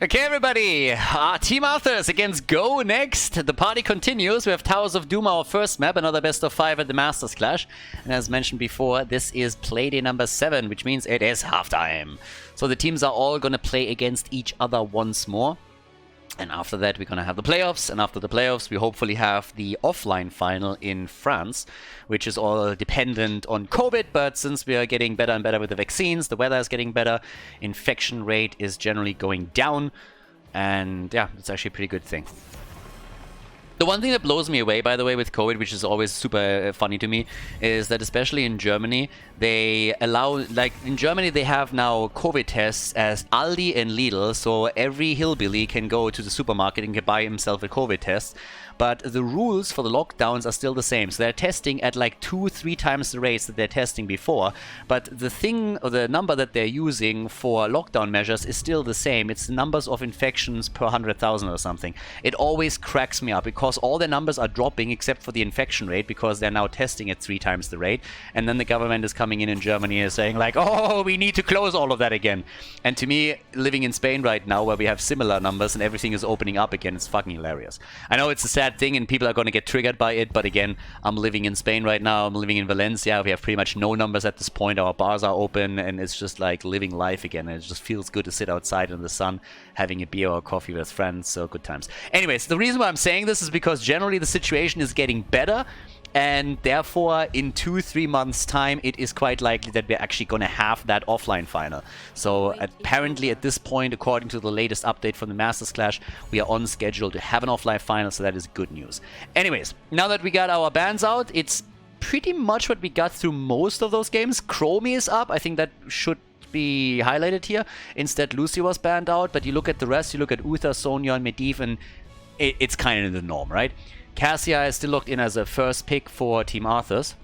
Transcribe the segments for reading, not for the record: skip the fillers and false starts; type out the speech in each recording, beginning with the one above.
Okay, everybody, Team Arthas against Go next. The party continues. We have Towers of Doom, our first map, another best of 5 at the Masters Clash. And as mentioned before, this is Playday number 7, which means it is halftime. So the teams are all going to play against each other once more. And after that, we're going to have the playoffs. And after the playoffs, we hopefully have the offline final in France, which is all dependent on COVID. But since we are getting better and better with the vaccines, the weather is getting better, infection rate is generally going down. And yeah, it's actually a pretty good thing. The one thing that blows me away, by the way, with COVID, which is always super funny to me, is that especially in Germany, they allow, like in Germany, they have now COVID tests as Aldi and Lidl, so every hillbilly can go to the supermarket and can buy himself a COVID test. But the rules for the lockdowns are still the same. So they're testing at like 2-3 times the rates that they're testing before. But the thing, or the number that they're using for lockdown measures is still the same. It's the numbers of infections per 100,000 or something. It always cracks me up because all the numbers are dropping except for the infection rate because they're now testing at 3 times the rate. And then the government is coming in Germany and saying like, oh, we need to close all of that again. And to me, living in Spain right now where we have similar numbers and everything is opening up again, it's fucking hilarious. I know it's a sad thing and people are going to get triggered by it, but again, I'm living in Spain right now. I'm living in Valencia. We have pretty much no numbers at this point. Our bars are open and it's just like living life again. And it just feels good to sit outside in the sun having a beer or coffee with friends. So good times. Anyways, the reason why I'm saying this is because generally the situation is getting better. And therefore, in 2-3 months' time, it is quite likely that we're actually going to have that offline final. So apparently at this point, according to the latest update from the Masters Clash, we are on schedule to have an offline final, so that is good news. Anyways, now that we got our bans out, it's pretty much what we got through most of those games. Chromie is up. I think that should be highlighted here. Instead, Lucy was banned out, but you look at the rest, you look at Uther, Sonya, and Medivh, and it's kind of the norm, right? Cassia is still locked in as a first pick for Team Arthas.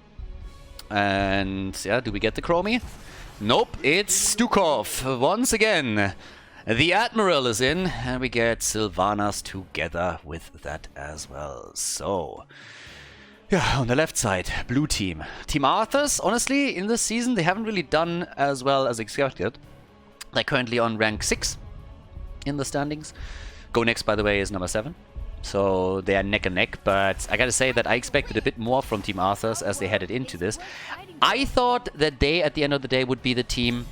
And yeah, do we get the Chromie? Nope, it's Stukov once again. The Admiral is in, and we get Sylvanas together with that as well. So, yeah, on the left side, blue team. Team Arthas, honestly, in this season, they haven't really done as well as expected. They're currently on rank 6 in the standings. Go next, by the way, is number 7. So they are neck and neck, but I gotta say that I expected a bit more from Team Arthas as they headed into this. I thought that they, at the end of the day, would be the team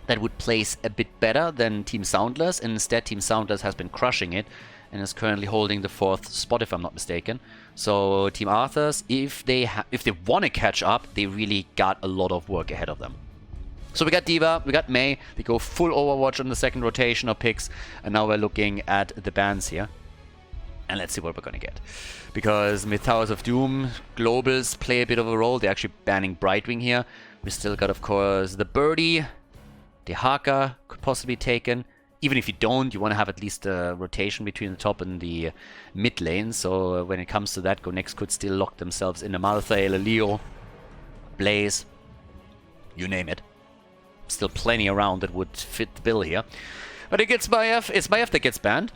that would place a bit better than Team Soundless, and instead Team Soundless has been crushing it and is currently holding the 4th spot, if I'm not mistaken. So Team Arthas, if they want to catch up, they really got a lot of work ahead of them. So we got D.Va, we got Mei, they go full Overwatch on the second rotation of picks, and now we're looking at the bans here. And let's see what we're going to get. Because with Towers of Doom, Globals play a bit of a role. They're actually banning Brightwing here. We still got, of course, the Birdie. The Haka could possibly be taken. Even if you don't, you want to have at least a rotation between the top and the mid lane. So when it comes to that, Go Next could still lock themselves in a Malthael, a Leo, Blaze, you name it. Still plenty around that would fit the bill here. But it gets it's Maiev that gets banned.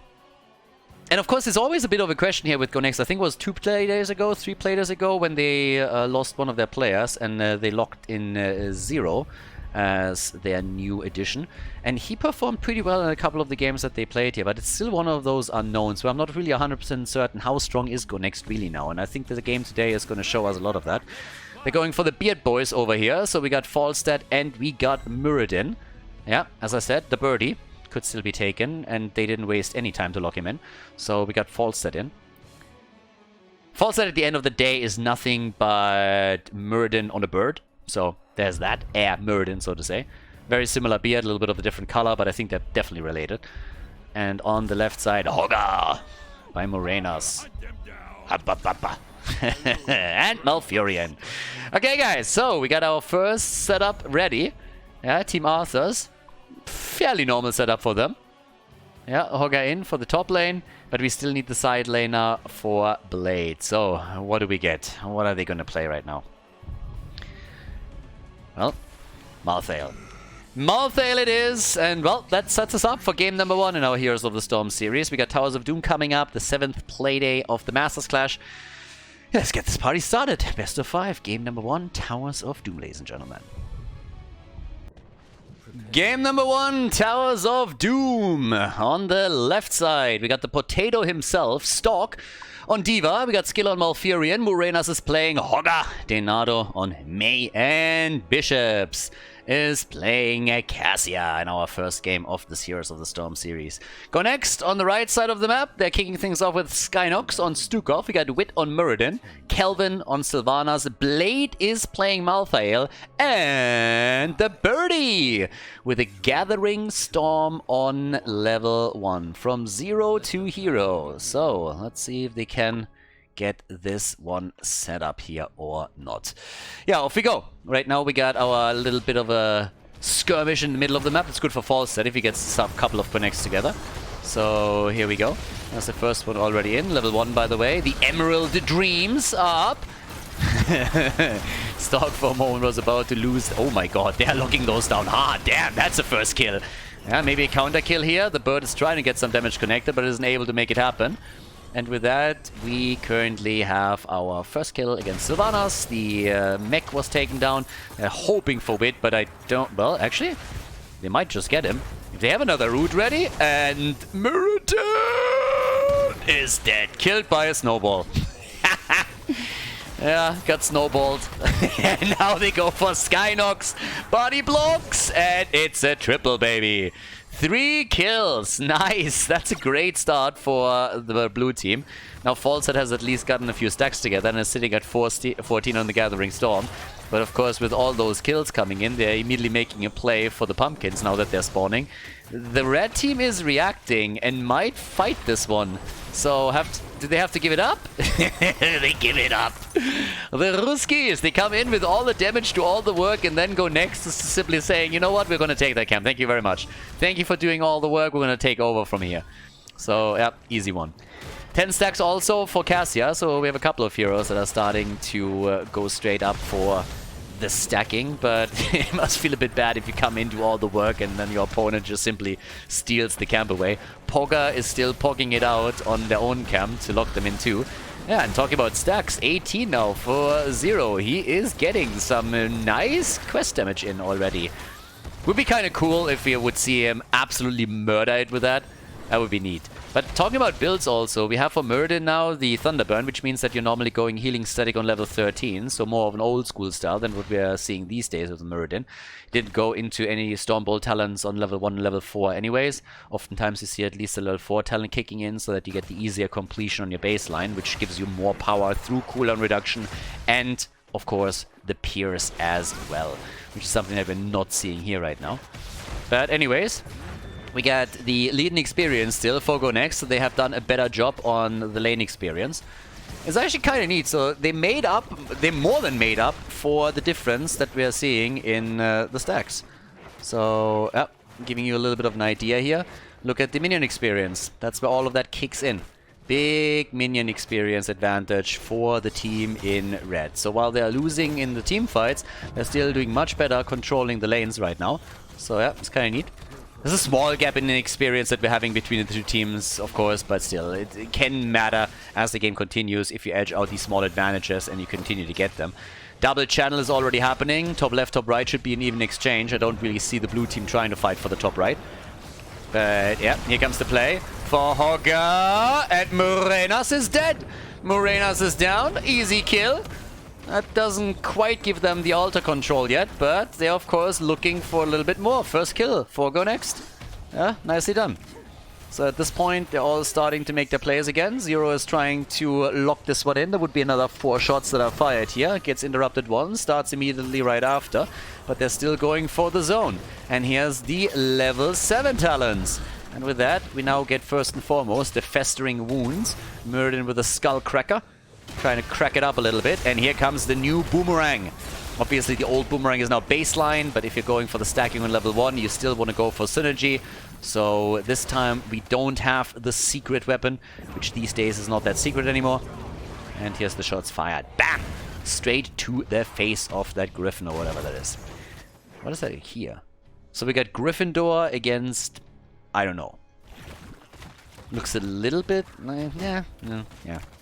And of course, there's always a bit of a question here with Go Next. I think it was 3 Playdays ago when they lost one of their players and they locked in Zero as their new addition. And he performed pretty well in a couple of the games that they played here, but it's still one of those unknowns, so I'm not really 100% certain how strong is Go Next really now. And I think that the game today is going to show us a lot of that. They're going for the Beard Boys over here, so we got Falstad and we got Muradin. Yeah, as I said, the Birdie could still be taken, and they didn't waste any time to lock him in. So we got Falstad in. Falstad at the end of the day is nothing but Muradin on a bird. So there's that. Air Muradin, so to say. Very similar beard, a little bit of a different color, but I think they're definitely related. And on the left side, Hoga by Morenas. And Malfurion. Okay, guys, so we got our first setup ready. Yeah, Team Arthas. Fairly normal setup for them. Yeah, Hogga in for the top lane, but we still need the side laner for Blade. So, what do we get? What are they going to play right now? Well, Malthael. Malthael it is, and well, that sets us up for game number 1 in our Heroes of the Storm series. We got Towers of Doom coming up, the 7th Playday of the Masters Clash. Yeah, let's get this party started. Best of 5, game number 1, Towers of Doom, ladies and gentlemen. Game number 1, Towers of Doom. On the left side, we got the potato himself, Stalk. On Diva, we got Skill on Malfurion. Murenas is playing Hogga. Denado on May. And Bishops is playing Cassia in our first game of the Heroes of the Storm series. Go next, on the right side of the map, they're kicking things off with Skynox on Stukov. We got Wit on Muradin, Kelvin on Sylvanas, Blade is playing Malthael, and the Birdie with a Gathering Storm on level 1 from 0 to hero. So let's see if they can get this one set up here or not. Yeah, off we go. Right now we got our little bit of a skirmish in the middle of the map. It's good for Falstad if he gets a couple of connects together. So here we go. That's the first one already in. Level 1, by the way. The Emerald Dreams are up. Stalk for a moment was about to lose. Oh my god, they're locking those down hard. Damn, that's the first kill. Yeah, maybe a counter kill here. The bird is trying to get some damage connected, but isn't able to make it happen. And with that, we currently have our first kill against Sylvanas. The mech was taken down. They're hoping for Wit, but I don't... Well, actually, they might just get him. If they have another route ready, and Muradin is dead. Killed by a snowball. Yeah, got snowballed. And now they go for Skynox. Body blocks, and it's a triple, baby. 3 kills. Nice. That's a great start for the blue team. Now Falstad has at least gotten a few stacks together and is sitting at 14 on the Gathering Storm. But of course, with all those kills coming in, they're immediately making a play for the pumpkins now that they're spawning. The red team is reacting and might fight this one. So do they have to give it up? They give it up. The Ruskis, they come in with all the damage, do all the work, and then go next to simply saying, you know what, we're going to take that camp. Thank you very much. Thank you for doing all the work. We're going to take over from here. So, yeah, easy one. 10 stacks also for Cassia, so we have a couple of heroes that are starting to go straight up for the stacking, but it must feel a bit bad if you come in, do all the work, and then your opponent just simply steals the camp away. Pogga is still pogging it out on their own camp to lock them in too. Yeah, and talking about stacks, 18 now for Zero. He is getting some nice quest damage in already. Would be kind of cool if we would see him absolutely murder it with that. That would be neat. But talking about builds also, we have for Muradin now the Thunderburn, which means that you're normally going healing static on level 13, so more of an old school style than what we are seeing these days with Muradin. Didn't go into any Stormbolt talents on level 1 and level 4 anyways. Oftentimes you see at least a level 4 talent kicking in so that you get the easier completion on your baseline, which gives you more power through cooldown reduction and, of course, the Pierce as well, which is something that we're not seeing here right now. But anyways, we got the leading experience still for Go Next, so they have done a better job on the lane experience. It's actually kind of neat, so they more than made up for the difference that we are seeing in the stacks. So, yeah, giving you a little bit of an idea here. Look at the minion experience. That's where all of that kicks in. Big minion experience advantage for the team in red. So while they are losing in the team fights, they're still doing much better controlling the lanes right now. So yeah, it's kind of neat. There's a small gap in the experience that we're having between the two teams, of course, but still, it can matter as the game continues if you edge out these small advantages and you continue to get them. Double channel is already happening. Top left, top right should be an even exchange. I don't really see the blue team trying to fight for the top right. But yeah, here comes the play for Hogga, and Murenas is dead. Murenas is down. Easy kill. That doesn't quite give them the altar control yet, but they're of course looking for a little bit more. First kill for Go Next. Yeah, nicely done. So at this point, they're all starting to make their plays again. Zero is trying to lock this one in. There would be another 4 shots that are fired here. Gets interrupted once, starts immediately right after. But they're still going for the zone. And here's the level 7 talents. And with that, we now get first and foremost the Festering Wounds. Muradin with a Skull Cracker. Trying to crack it up a little bit. And here comes the new Boomerang. Obviously, the old Boomerang is now baseline, but if you're going for the stacking on level 1, you still want to go for synergy. So this time, we don't have the secret weapon, which these days is not that secret anymore. And here's the shots fired. Bam! Straight to the face of that Griffin or whatever that is. What is that here? So we got Gryffindor against... I don't know. Looks a little bit... yeah,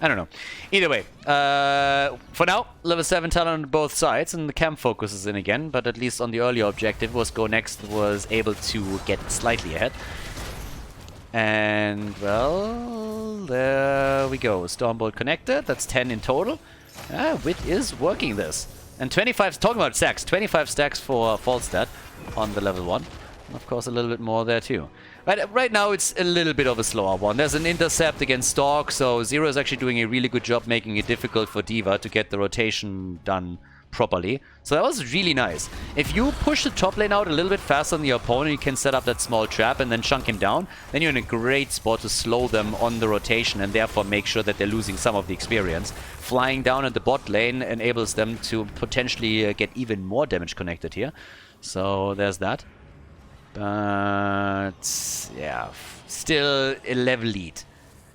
I don't know. Either way, for now, level 7 talent on both sides, and the camp focuses in again, but at least on the earlier objective was Go Next was able to get slightly ahead. And, well, there we go. Stormbolt connected, that's 10 in total. Wit is working this. And 25, talking about stacks, 25 stacks for Falstad on the level 1. And of course, a little bit more there too. Right now, it's a little bit of a slower one. There's an intercept against Stalk, so Zero is actually doing a really good job making it difficult for D.Va to get the rotation done properly. So that was really nice. If you push the top lane out a little bit faster than the opponent, you can set up that small trap and then chunk him down. Then you're in a great spot to slow them on the rotation and therefore make sure that they're losing some of the experience. Flying down at the bot lane enables them to potentially get even more damage connected here. So there's that. But yeah, still a level lead.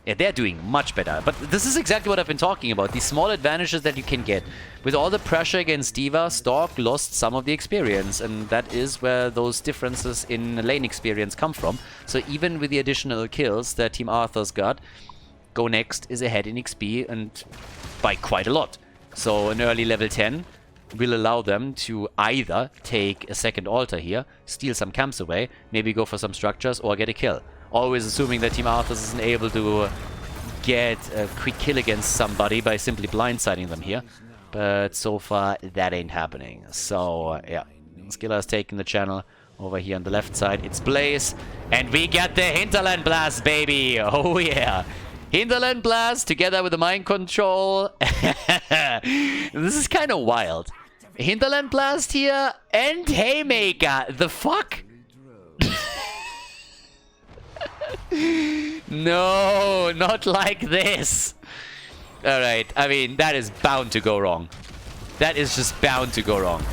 Yeah, they're doing much better. But this is exactly what I've been talking about. These small advantages that you can get. With all the pressure against D.Va, Stork lost some of the experience. And that is where those differences in lane experience come from. So even with the additional kills that Team Arthas got, Go Next is ahead in XP and by quite a lot. So an early level 10 will allow them to either take a second altar here, steal some camps away, maybe go for some structures, or get a kill. Always assuming that Team Arthas isn't able to get a quick kill against somebody by simply blindsiding them here. But so far, that ain't happening. So, yeah. Skilla is taking the channel over here on the left side. It's Blaze. And we got the Hinterland Blast, baby! Oh, yeah. Hinterland Blast together with the Mind Control. This is kind of wild. Hinterland Blast here and Haymaker. The fuck? No, not like this. Alright, I mean, that is bound to go wrong. That is just bound to go wrong.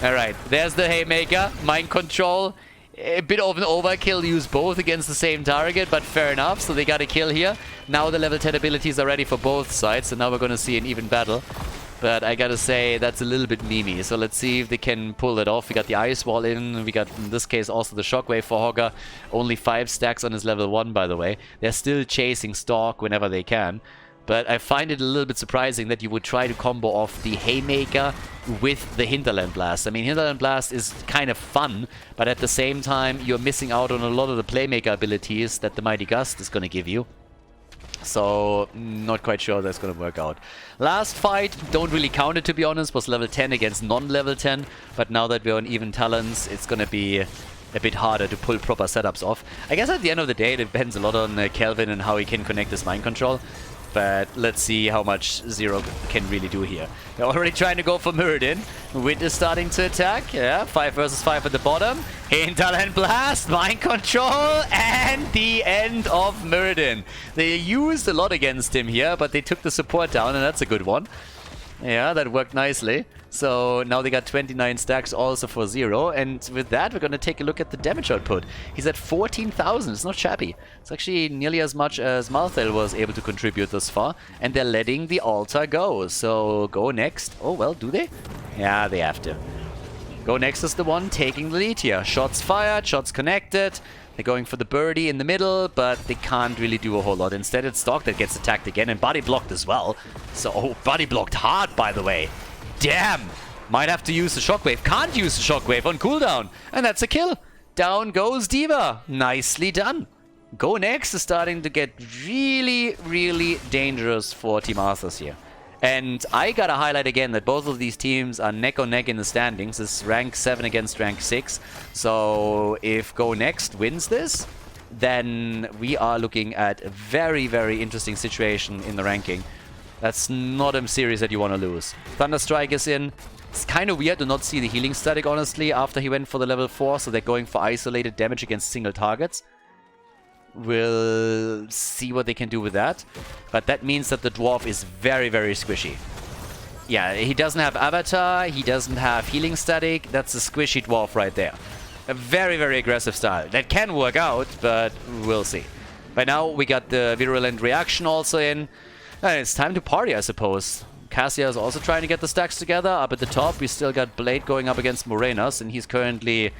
Alright, there's the Haymaker. Mind Control. A bit of an overkill, use both against the same target, but fair enough. So they got a kill here. Now the level 10 abilities are ready for both sides, so now we're going to see an even battle. But I gotta say, that's a little bit memey. So let's see if they can pull it off. We got the Ice Wall in. We got, in this case, also the Shockwave for Hogger. Only 5 stacks on his level 1, by the way. They're still chasing Stalk whenever they can. But I find it a little bit surprising that you would try to combo off the Haymaker with the Hinterland Blast. I mean, Hinterland Blast is kind of fun, but at the same time, you're missing out on a lot of the Playmaker abilities that the Mighty Gust is going to give you. So, not quite sure that's going to work out. Last fight, don't really count it to be honest, was level 10 against non-level 10. But now that we're on even talents, it's going to be a bit harder to pull proper setups off. I guess at the end of the day, it depends a lot on Kelvin and how he can connect his mind control. But let's see how much Zero can really do here. They're already trying to go for Muradin. Wit is starting to attack. Yeah, 5 versus 5 at the bottom. Hinterland Blast, Mind Control, and the end of Muradin. They used a lot against him here, but they took the support down, and that's a good one. Yeah, that worked nicely. So now they got 29 stacks also for Zero. And with that, we're going to take a look at the damage output. He's at 14,000. It's not shabby. It's actually nearly as much as Malthael was able to contribute thus far. And they're letting the altar go. So Go Next. Oh, well, do they? Yeah, they have to. Go Next is the one taking the lead here. Shots fired, shots connected. They're going for the birdie in the middle, but they can't really do a whole lot. Instead, it's Stalk that gets attacked again and body blocked as well. So, oh, body blocked hard, by the way. Damn! Might have to use the Shockwave. Can't use the Shockwave on cooldown. And that's a kill. Down goes D.Va. Nicely done. Go Next is starting to get really, really dangerous for Team Arthas here. And I gotta highlight again that both of these teams are neck and neck in the standings. It's rank 7 against rank 6. So if Go Next wins this, then we are looking at a very, very interesting situation in the ranking. That's not a series that you want to lose. Thunderstrike is in. It's kind of weird to not see the healing static, honestly, after he went for the level 4. So they're going for isolated damage against single targets. We'll see what they can do with that. But that means that the dwarf is very, very squishy. Yeah, he doesn't have avatar, he doesn't have healing static. That's a squishy dwarf right there. A very, very aggressive style. That can work out, but we'll see. By now, we got the virulent reaction also in. And it's time to party, I suppose. Cassia is also trying to get the stacks together. Up at the top, we still got Blade going up against Morenas, and he's currently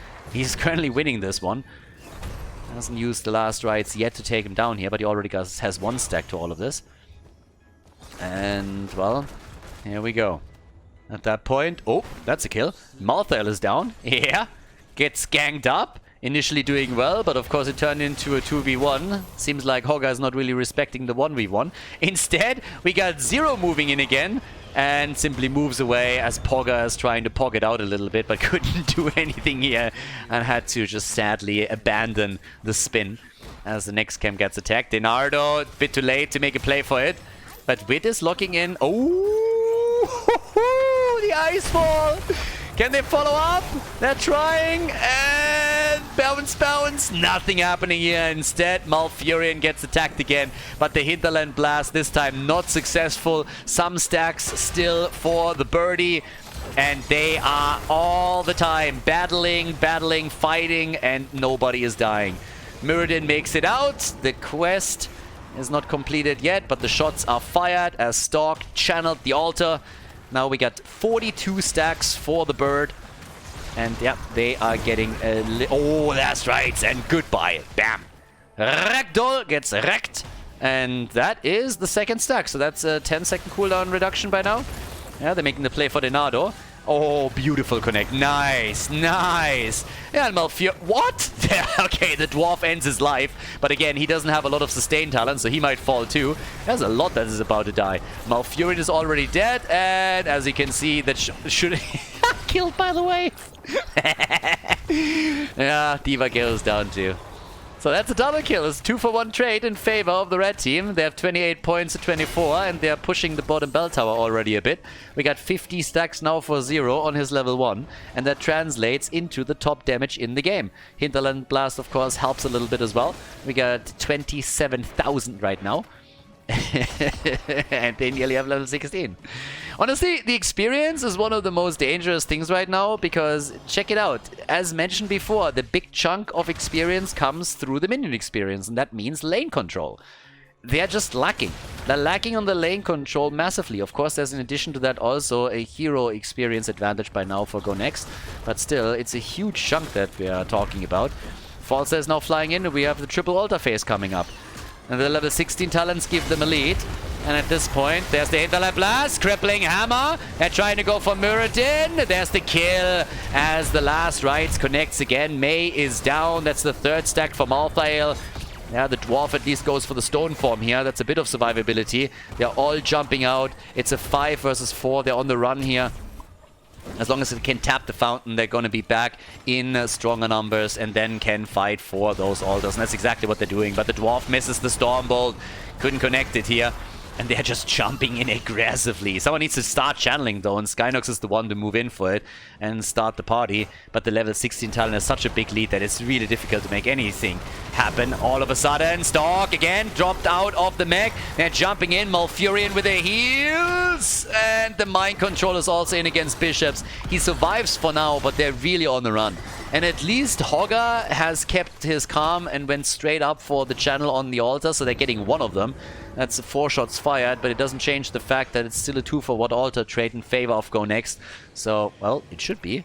winning this one. Hasn't used the last rights yet to take him down here, but he already has 1 stack to all of this. And, well, here we go. At that point... Oh, that's a kill. Malthael is down. Yeah. Gets ganged up. Initially doing well, but of course it turned into a 2v1. Seems like Hogga is not really respecting the 1v1. Instead, we got Zero moving in again. And simply moves away as Pogga is trying to pog it out a little bit, but couldn't do anything here. And had to just sadly abandon the spin as the next camp gets attacked. Denardo, a bit too late to make a play for it. But Wit is locking in. Oh, the ice fall. Can they follow up? They're trying. And bounce. Nothing happening here. Instead, Malfurion gets attacked again. But the Hinterland Blast this time not successful. Some stacks still for the birdie. And they are all the time battling, fighting, and nobody is dying. Mirrodin makes it out. The quest is not completed yet, but the shots are fired as Stork channeled the altar. Now we got 42 stacks for the bird. And yeah, they are getting a oh, that's right. And goodbye. Bam. Ragdoll gets wrecked. And that is the second stack. So that's a 10-second cooldown reduction by now. Yeah, they're making the play for Denardo. Oh, beautiful connect. Nice. Yeah, and Malfurion... What? Okay, the dwarf ends his life. But again, he doesn't have a lot of sustain talent, so he might fall too. There's a lot that is about to die. Malfurion is already dead. And as you can see, that should... Killed by the wave. Yeah, D.Va goes down too. So that's a double kill. It's 2-for-1 trade in favor of the red team. They have 28 points to 24, and they're pushing the bottom bell tower already a bit. We got 50 stacks now for Zero on his level 1, and that translates into the top damage in the game. Hinterland Blast, of course, helps a little bit as well. We got 27,000 right now. And they nearly have level 16. Honestly, the experience is one of the most dangerous things right now, because check it out. As mentioned before, the big chunk of experience comes through the minion experience, and that means lane control. They're just lacking. They're lacking on the lane control massively. Of course, there's in addition to that also a hero experience advantage by now for Go Next, but still, it's a huge chunk that we are talking about. Falsa is now flying in, and we have the triple altar phase coming up. And the level 16 talents give them a lead. And at this point, there's the Hinterland Blast, crippling hammer. They're trying to go for Mirrodin. There's the kill as the last rights connects again. May is down. That's the third stack for Malthael. Yeah, the dwarf at least goes for the stone form here. That's a bit of survivability. They're all jumping out. It's a 5 versus 4. They're on the run here. As long as it can tap the fountain, they're going to be back in stronger numbers and then can fight for those altars. And that's exactly what they're doing. But the dwarf misses the Stormbolt. Couldn't connect it here. And they're just jumping in aggressively. Someone needs to start channeling though, and Skynox is the one to move in for it and start the party. But the level 16 talent is such a big lead that it's really difficult to make anything happen. All of a sudden, Stork again dropped out of the mech. They're jumping in, Malfurion with their heals. And the mind control is also in against Bishops. He survives for now, but they're really on the run. And at least Hogga has kept his calm and went straight up for the channel on the altar, so they're getting one of them. That's 4 shots fired, but it doesn't change the fact that it's still a 2-for-1 altar trade in favor of Go Next. So, well, it should be.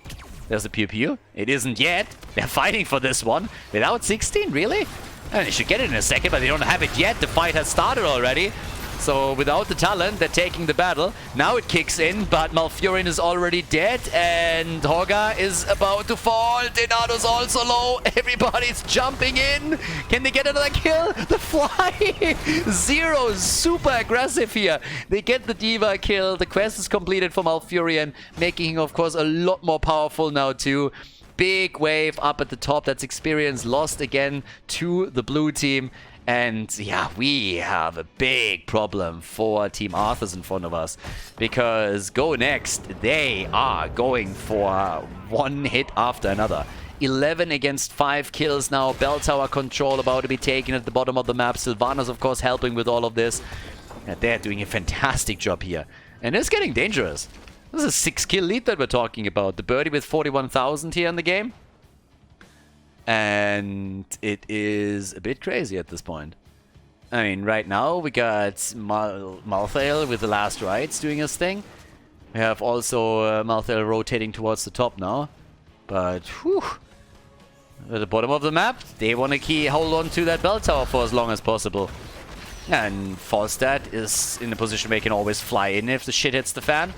There's a Pew Pew. It isn't yet. They're fighting for this one. Without 16, really? And they should get it in a second, but they don't have it yet. The fight has started already. So without the talent, they're taking the battle. Now it kicks in, but Malfurion is already dead, and Hogga is about to fall. Denardo's also low. Everybody's jumping in. Can they get another kill? The fly! Zero, super aggressive here. They get the D.Va kill. The quest is completed for Malfurion, making him, of course, a lot more powerful now too. Big wave up at the top. That's experience lost again to the blue team. And yeah, we have a big problem for Team Arthas in front of us, because Go Next, they are going for one hit after another. 11 against 5 kills now. Bell tower control about to be taken at the bottom of the map. Sylvanas, of course, helping with all of this. And they're doing a fantastic job here. And it's getting dangerous. This is a 6-kill lead that we're talking about. The birdie with 41,000 here in the game. And it is a bit crazy at this point. I mean, right now we got Malthael with the last rights doing his thing. We have also Malthael rotating towards the top now. But, whew, at the bottom of the map. They want to hold on to that bell tower for as long as possible. And Falstad is in a position where he can always fly in if the shit hits the fan.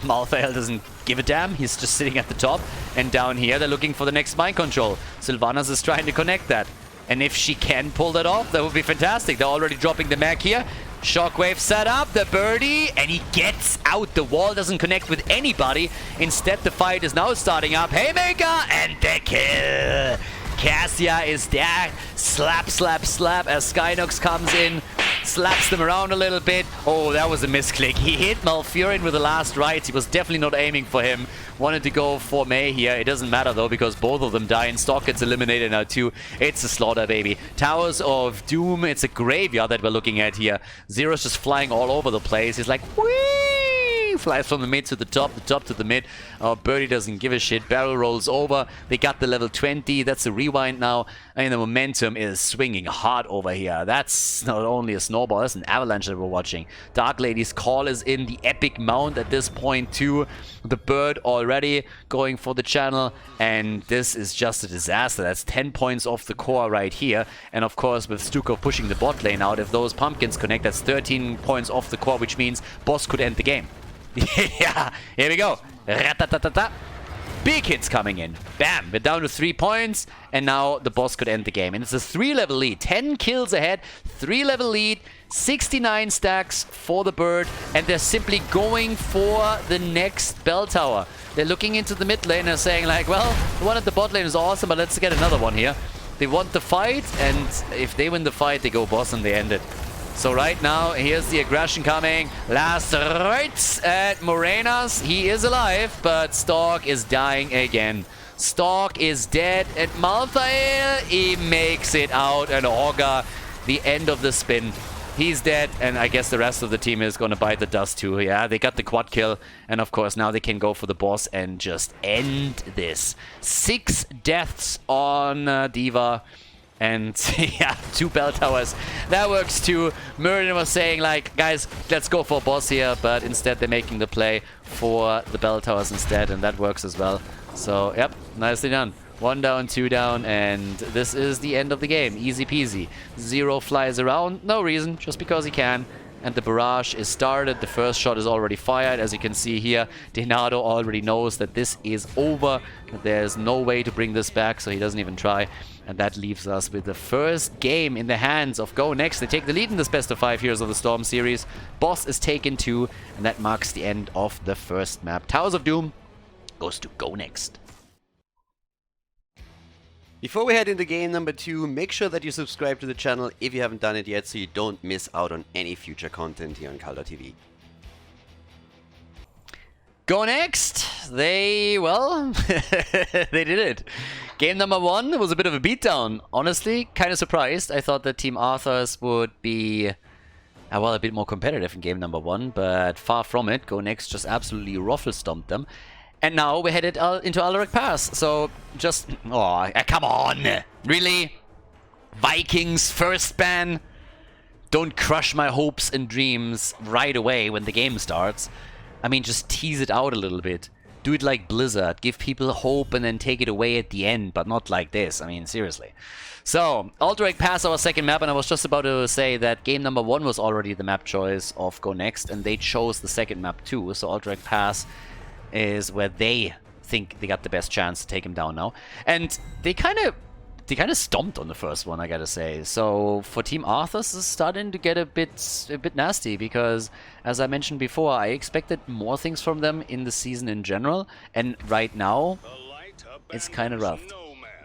Malthael doesn't give a damn. He's just sitting at the top. And down here, they're looking for the next mind control. Sylvanas is trying to connect that. And if she can pull that off, that would be fantastic. They're already dropping the mech here. Shockwave set up, the birdie, and he gets out. The wall doesn't connect with anybody. Instead, the fight is now starting up. Haymaker, and the kill. Cassia is there. Slap, slap, slap as Skynox comes in. Slaps them around a little bit. Oh, that was a misclick. He hit Malfurion with the last rights. He was definitely not aiming for him. Wanted to go for Mei here. It doesn't matter though, because both of them die and Stalk gets eliminated now too. It's a slaughter, baby. Towers of Doom. It's a graveyard that we're looking at here. Zero's just flying all over the place. He's like, whee! Flies from the mid to the top to the mid. Birdie doesn't give a shit. Barrel rolls over. They got the level 20. That's a rewind now. And the momentum is swinging hard over here. That's not only a snowball, that's an avalanche that we're watching. Dark Lady's call is in. The epic mount at this point too. The bird already going for the channel. And this is just a disaster. That's 10 points off the core right here. And of course with Stukov pushing the bot lane out, if those pumpkins connect, that's 13 points off the core, which means boss could end the game. Yeah, here we go. Ratatatata. Big hits coming in. Bam, we're down to 3 points, and now the boss could end the game. And it's a 3-level lead. 10 kills ahead, 3-level lead, 69 stacks for the bird, and they're simply going for the next bell tower. They're looking into the mid lane and saying like, well, the one at the bot lane is awesome, but let's get another one here. They want the fight, and if they win the fight, they go boss and they end it. So right now, here's the aggression coming. Last rights at Morenas. He is alive, but Stalk is dying again. Stalk is dead, and Malthael, he makes it out. And Augur, the end of the spin. He's dead, and I guess the rest of the team is going to bite the dust too. Yeah, they got the quad kill, and of course now they can go for the boss and just end this. 6 deaths on Diva. And yeah, 2 bell towers. That works too. Merlin was saying like, guys, let's go for a boss here. But instead they're making the play for the bell towers instead. And that works as well. So, yep, nicely done. 1 down, 2 down. And this is the end of the game. Easy peasy. Zero flies around. No reason. Just because he can. And the barrage is started. The first shot is already fired. As you can see here, Denado already knows that this is over. There's no way to bring this back, so he doesn't even try. And that leaves us with the first game in the hands of Go Next. They take the lead in this best of 5 Heroes of the Storm series. Boss is taken 2, and that marks the end of the first map. Towers of Doom goes to Go Next. Before we head into game number 2, make sure that you subscribe to the channel if you haven't done it yet, so you don't miss out on any future content here on Khaldor TV. Go Next! They, well, they did it. Game number 1 was a bit of a beatdown. Honestly, kind of surprised. I thought that Team Arthas would be, well, a bit more competitive in game number 1, but far from it. Go Next just absolutely ruffle-stomped them. And now we're headed into Alderac Pass. So just, oh, come on. Really? Vikings first ban? Don't crush my hopes and dreams right away when the game starts. I mean, just tease it out a little bit. Do it like Blizzard. Give people hope and then take it away at the end, but not like this. I mean, seriously. So, Alderac Pass, our second map, and I was just about to say that game number 1 was already the map choice of Go Next, and they chose the second map too. So Alderac Pass is where they think they got the best chance to take him down now. And they kind of stomped on the first one, I gotta say. So for Team Arthas, is starting to get a bit nasty, because as I mentioned before, I expected more things from them in the season in general, and right now it's kind of rough.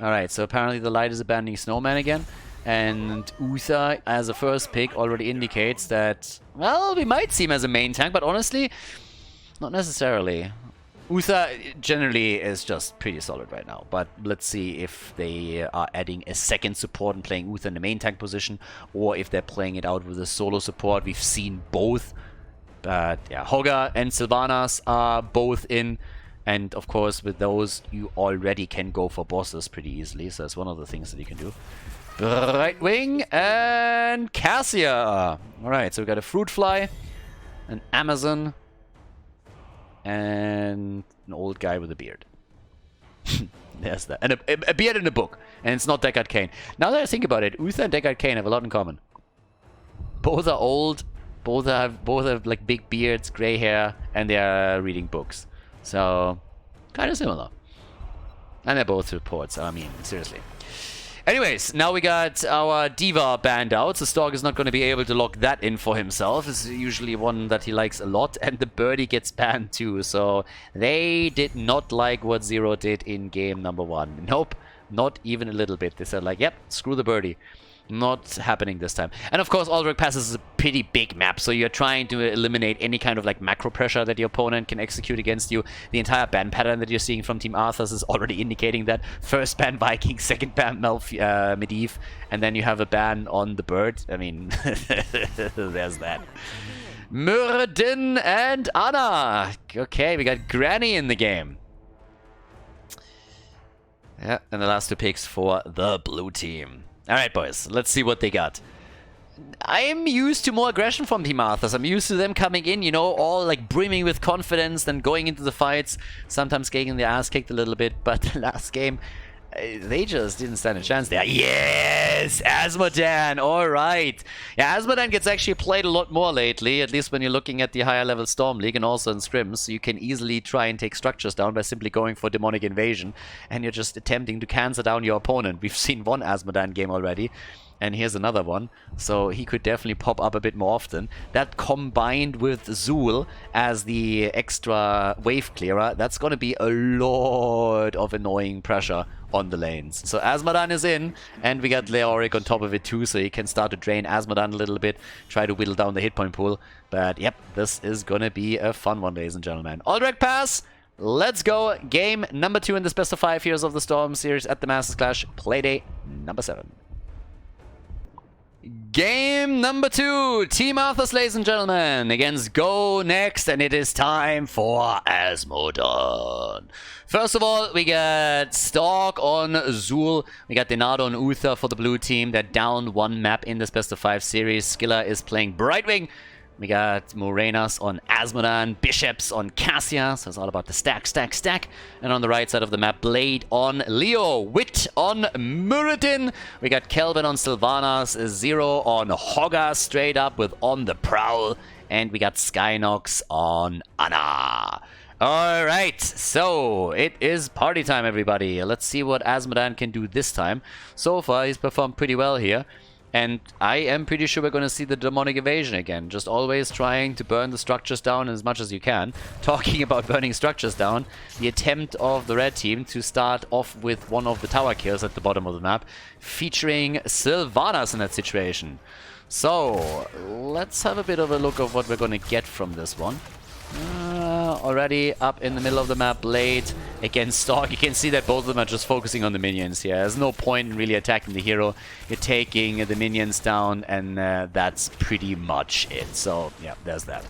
Alright, so apparently the light is abandoning Snowman again, and Uther as a first pick already indicates that, well, we might see him as a main tank, but honestly, not necessarily. Uther generally is just pretty solid right now, but let's see if they are adding a second support and playing Uther in the main tank position, or if they're playing it out with a solo support. We've seen both, but yeah, Hoga and Sylvanas are both in, and of course with those you already can go for bosses pretty easily, so that's one of the things that you can do. Right Wing and Cassia. Alright, so we got a Fruit Fly, an Amazon, and an old guy with a beard. There's that. And a beard and a book. And it's not Deckard Cain. Now that I think about it, Uther and Deckard Cain have a lot in common. Both are old. Both have like big beards, gray hair, and they are reading books. So, kind of similar. And they're both reports. I mean, seriously. Anyways, now we got our Diva banned out, so Stork is not going to be able to lock that in for himself. It's usually one that he likes a lot, and the Birdie gets banned too, so they did not like what Zero did in game number 1. Nope, not even a little bit. They said like, yep, screw the Birdie. Not happening this time. And of course, Aldrich Passes is a pretty big map, so you're trying to eliminate any kind of like macro pressure that your opponent can execute against you. The entire ban pattern that you're seeing from Team Arthas is already indicating that. First ban Viking, second ban Medivh, and then you have a ban on the Bird. I mean, there's that. Muradin and Anna. Okay, we got Granny in the game. Yeah, and the last 2 picks for the blue team. Alright, boys, let's see what they got. I'm used to more aggression from Team Arthas. I'm used to them coming in, you know, all like brimming with confidence, then going into the fights, sometimes getting their ass kicked a little bit, but the last game, they just didn't stand a chance there. Yes! Azmodan! Alright! Yeah, Azmodan gets actually played a lot more lately, at least when you're looking at the higher level Storm League and also in scrims. So you can easily try and take structures down by simply going for Demonic Invasion, and you're just attempting to cancel down your opponent. We've seen one Azmodan game already, and here's another one. So he could definitely pop up a bit more often. That combined with Zul as the extra wave clearer, that's going to be a lot of annoying pressure on the lanes. So Azmodan is in, and we got Leoric on top of it too, so he can start to drain Azmodan a little bit, try to whittle down the hit point pool. But yep, this is gonna be a fun one, ladies and gentlemen. Aldrich Pass, let's go. Game number 2 in this best of 5 Heroes of the Storm series at the Masters Clash, Playday number 7. Game number 2, Team Arthas, ladies and gentlemen, against Go Next, and it is time for Azmodan. First of all, we got Stork on Zul, we got Denado on Uther for the blue team. They're down 1 map in this best of 5 series. Skilla is playing Brightwing. We got Morenas on Azmodan, Bishops on Cassia, so it's all about the stack, stack, stack. And on the right side of the map, Blade on Leo, Wit on Muradin. We got Kelvin on Sylvanas, Zero on Hogga, straight up with On the Prowl. And we got Skynox on Anna. Alright, so it is party time, everybody. Let's see what Azmodan can do this time. So far, he's performed pretty well here. And I am pretty sure we're going to see the Demonic Invasion again. Just always trying to burn the structures down as much as you can. Talking about burning structures down, the attempt of the red team to start off with one of the tower kills at the bottom of the map, featuring Sylvanas in that situation. So, let's have a bit of a look of what we're going to get from this one. Already up in the middle of the map, Blade against Stork. You can see that both of them are just focusing on the minions here. There's no point in really attacking the hero. You're taking the minions down, and that's pretty much it. So, yeah, there's that.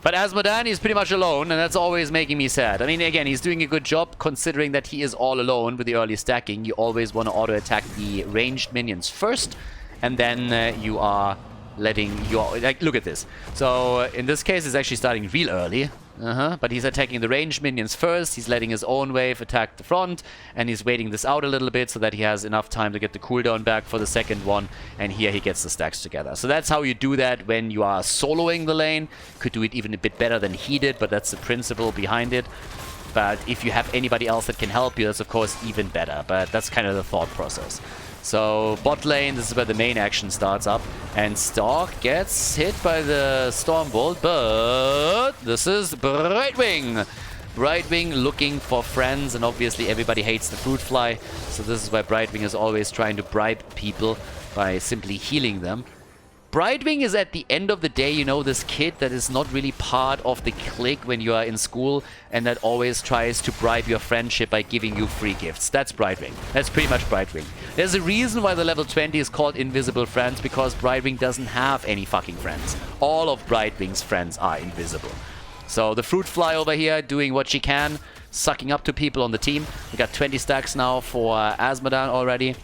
But Azmodan is pretty much alone, and that's always making me sad. I mean, again, he's doing a good job considering that he is all alone with the early stacking. You always want to auto-attack the ranged minions first, and then you are letting your... Like, look at this. So, in this case, it's actually starting real early. But he's attacking the ranged minions first, he's letting his own wave attack the front, and he's waiting this out a little bit so that he has enough time to get the cooldown back for the second one, and here he gets the stacks together. So that's how you do that when you are soloing the lane. Could do it even a bit better than he did, but that's the principle behind it. But if you have anybody else that can help you, that's of course even better, but that's kind of the thought process. So bot lane, this is where the main action starts up, and Stork gets hit by the Stormbolt, but this is Brightwing. Brightwing looking for friends, and obviously everybody hates the Fruit Fly, so this is why Brightwing is always trying to bribe people by simply healing them. Brightwing is at the end of the day, you know, this kid that is not really part of the clique when you are in school and that always tries to bribe your friendship by giving you free gifts. That's Brightwing. That's pretty much Brightwing. There's a reason why the level 20 is called Invisible Friends, because Brightwing doesn't have any fucking friends. All of Brightwing's friends are invisible. So the Fruit Fly over here doing what she can, sucking up to people on the team. We got 20 stacks now for Azmodan already.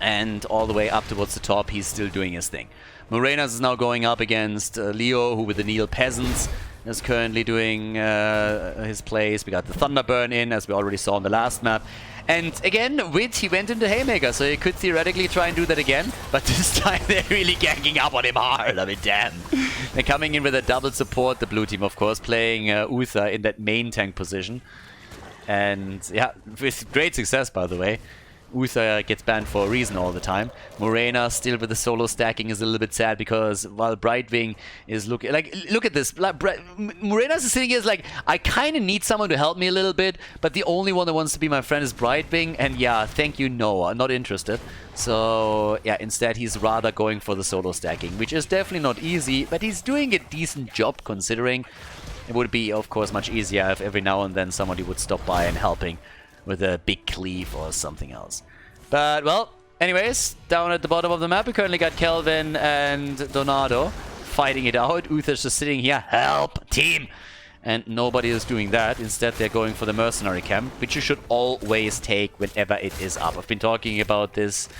And all the way up towards the top, he's still doing his thing. Morenas is now going up against Leo, who with the Neil Peasants. is currently doing his plays. We got the Thunderburn in, as we already saw on the last map. And again, Wit, he went into Haymaker, so he could theoretically try and do that again. But this time they're really ganking up on him hard. I mean, damn. They're coming in with a double support, the blue team, of course, playing Uther in that main tank position. And yeah, with great success, by the way. Uther gets banned for a reason all the time. Morena still with the solo stacking is a little bit sad because while Brightwing is looking like, look at this. Morena's sitting here is like, I kind of need someone to help me a little bit, but the only one that wants to be my friend is Brightwing, and yeah, thank you, no, I'm not interested. So yeah, instead he's rather going for the solo stacking, which is definitely not easy, but he's doing a decent job considering. It would be, of course, much easier if every now and then somebody would stop by and helping with a big cleave or something else. But, well, anyways, down at the bottom of the map, we currently got Kelvin and Donado fighting it out. Uther's just sitting here, help, team! And nobody is doing that. Instead, they're going for the mercenary camp, which you should always take whenever it is up. I've been talking about this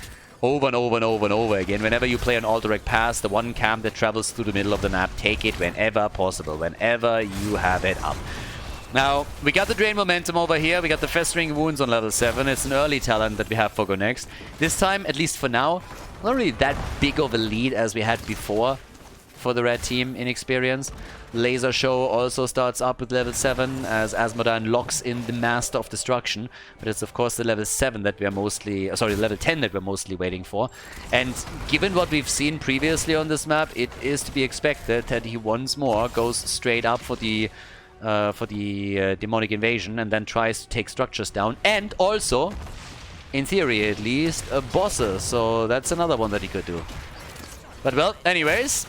over and over and over and over again. Whenever you play an all-direct pass, the one camp that travels through the middle of the map, take it whenever possible, whenever you have it up. Now, we got the Drain Momentum over here, we got the Festering Wounds on level 7, it's an early talent that we have for Go Next. This time, at least for now, not really that big of a lead as we had before for the red team in experience. Laser Show also starts up with level 7 as Asmodan locks in the Master of Destruction, but it's of course the level 7 that we are mostly, level 10 that we're mostly waiting for. And given what we've seen previously on this map, it is to be expected that he once more goes straight up for the demonic invasion and then tries to take structures down, and also, in theory at least, bosses. So that's another one that he could do. But well, anyways,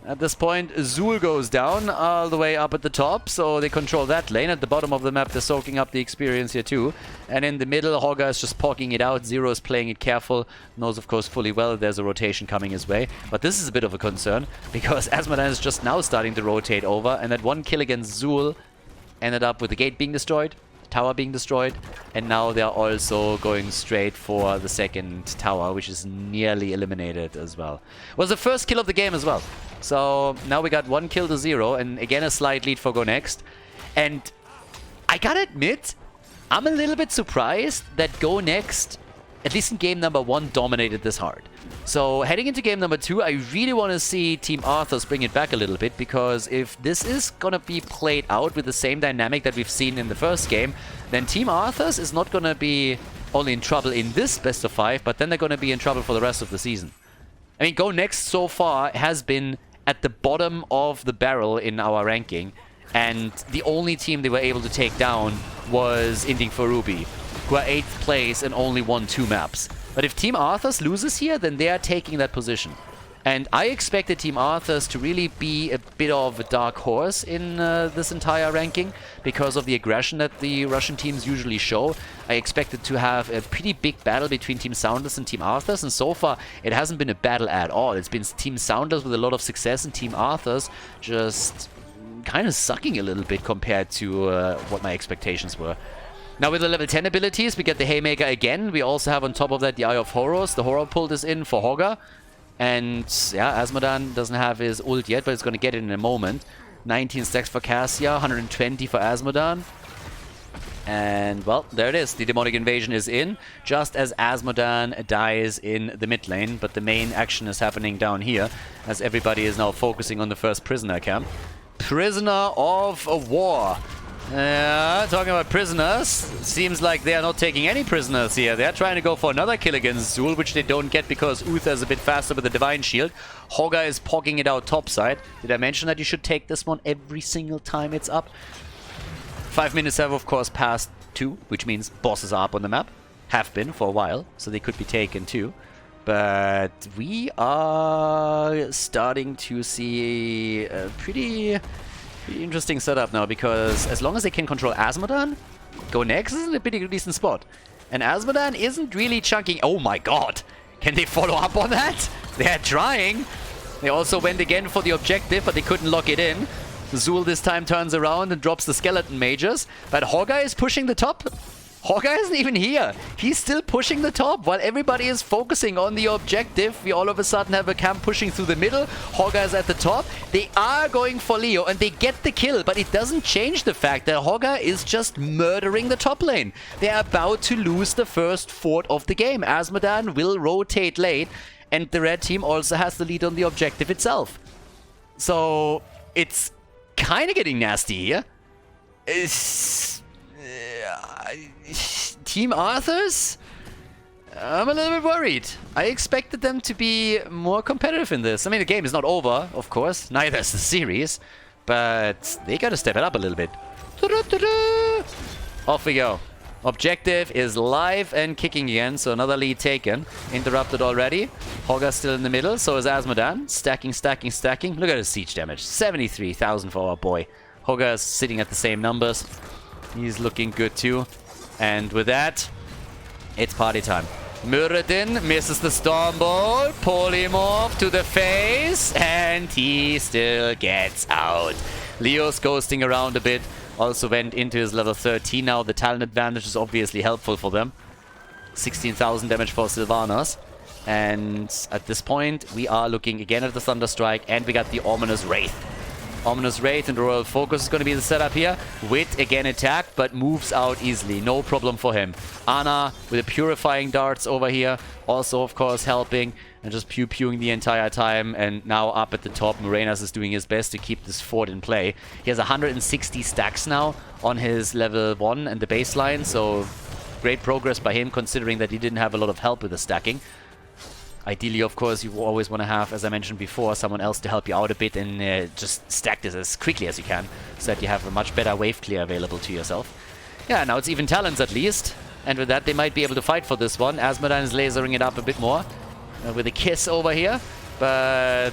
at this point, Zul goes down all the way up at the top, so they control that lane. At the bottom of the map, they're soaking up the experience here too. And in the middle, Hogga is just poking it out. Zero is playing it careful, knows of course fully well there's a rotation coming his way. But this is a bit of a concern, because Asmodan is just now starting to rotate over, and that one kill against Zul ended up with the gate being destroyed, tower being destroyed, and now they're also going straight for the second tower, which is nearly eliminated as well. It was the first kill of the game as well. So now we got 1 kill to 0, and again a slight lead for Go Next. And I gotta admit, I'm a little bit surprised that Go Next, at least in game number 1, dominated this hard. So heading into game number 2, I really want to see Team Arthas bring it back a little bit, because if this is gonna be played out with the same dynamic that we've seen in the first game, then Team Arthas is not gonna be only in trouble in this best of 5, but then they're gonna be in trouble for the rest of the season. I mean, Go Next so far has been at the bottom of the barrel in our ranking, and the only team they were able to take down was Inding Farubi, who are 8th place and only won 2 maps. But if Team Arthas loses here, then they are taking that position. And I expected Team Arthas to really be a bit of a dark horse in this entire ranking because of the aggression that the Russian teams usually show. I expected to have a pretty big battle between Team Soundless and Team Arthas, and so far it hasn't been a battle at all. It's been Team Soundless with a lot of success and Team Arthas just kind of sucking a little bit compared to what my expectations were. Now with the level 10 abilities, we get the Haymaker again. We also have on top of that the Eye of Horus. The Horror pulled is in for Hogga. And yeah, Asmodan doesn't have his ult yet, but it's going to get it in a moment. 19 stacks for Cassia, 120 for Asmodan. And well, there it is. The Demonic Invasion is in, just as Asmodan dies in the mid lane. But the main action is happening down here, as everybody is now focusing on the first prisoner camp. Prisoner of War. Talking about prisoners, seems like they are not taking any prisoners here. They're trying to go for another kill against Zul, which they don't get because Uther is a bit faster with the Divine Shield. Hogga is poking it out topside. Did I mention that you should take this one every single time it's up? 5 minutes have of course passed too, which means bosses are up on the map. Have been for a while, so they could be taken too. But we are starting to see a pretty interesting setup now, because as long as they can control Asmodan, Go Next is in a pretty decent spot. And Asmodan isn't really chunking. Oh my god! Can they follow up on that? They're trying! They also went again for the objective, but they couldn't lock it in. Zul this time turns around and drops the Skeleton Mages, but Hogga is pushing the top. Hawkeye isn't even here. He's still pushing the top while everybody is focusing on the objective. We all of a sudden have a camp pushing through the middle. Hawkeye's at the top. They are going for Leo and they get the kill, but it doesn't change the fact that Hawkeye is just murdering the top lane. They're about to lose the first fort of the game. Azmodan will rotate late and the red team also has the lead on the objective itself. So it's kind of getting nasty here. Team Arthas? I'm a little bit worried. I expected them to be more competitive in this. I mean, the game is not over, of course. Neither is the series. But they gotta step it up a little bit. Off we go. Objective is live and kicking again, so another lead taken. Interrupted already. Hogga's still in the middle, so is Azmodan. Stacking, stacking, stacking. Look at his siege damage. 73,000 for our boy. Hogga's sitting at the same numbers. He's looking good too. And with that, it's party time. Muradin misses the Storm Bolt. Polymorph to the face. And he still gets out. Leo's ghosting around a bit. Also went into his level 13 now. The talent advantage is obviously helpful for them. 16,000 damage for Sylvanas. And at this point, we are looking again at the Thunderstrike. And we got the Ominous Wraith. Ominous Wraith and Royal Focus is going to be the setup here. Wit again attacked, but moves out easily. No problem for him. Ana with the Purifying Darts over here. Also, of course, helping. And just pew-pewing the entire time. And now up at the top, Morenas is doing his best to keep this fort in play. He has 160 stacks now on his level 1 and the baseline. So great progress by him, considering that he didn't have a lot of help with the stacking. Ideally, of course, you always want to have, as I mentioned before, someone else to help you out a bit and just stack this as quickly as you can, so that you have a much better wave clear available to yourself. Yeah, now it's even talents at least, and with that they might be able to fight for this one. Azmodan is lasering it up a bit more with a kiss over here, but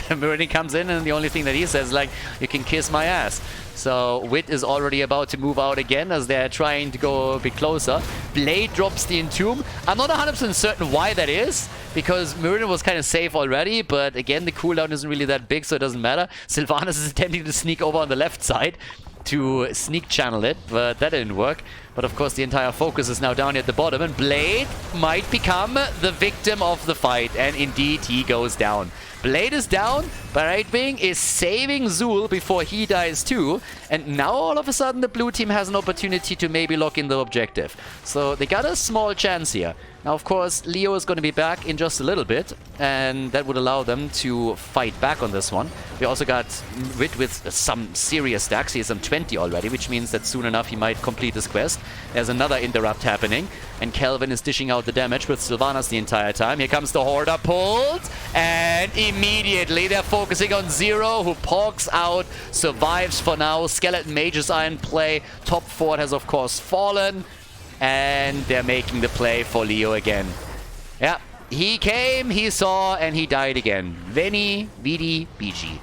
Muradin comes in and the only thing that he says is like, you can kiss my ass. So Wit is already about to move out again as they're trying to go a bit closer. Blade drops the Entomb. I'm not 100% certain why that is, because Muradin was kind of safe already, but again, the cooldown isn't really that big, so it doesn't matter. Sylvanas is attempting to sneak over on the left side to sneak channel it, but that didn't work. But of course, the entire focus is now down at the bottom, and Blade might become the victim of the fight, and indeed, he goes down. Blade is down, but Rightwing is saving Zul before he dies too. And now all of a sudden the blue team has an opportunity to maybe lock in the objective. So they got a small chance here. Now of course Leo is going to be back in just a little bit, and that would allow them to fight back on this one. We also got Wit with some serious stacks. He has some 20 already, which means that soon enough he might complete his quest. There's another interrupt happening, and Kelvin is dishing out the damage with Sylvanas the entire time. Here comes the Horda pulled, and immediately they're focusing on Zero, who pokes out, survives for now. Skeleton Mages are in play. Top fort has of course fallen, and they're making the play for Leo again. Yeah, he came, he saw, and he died again. Veni, Vidi, Vici.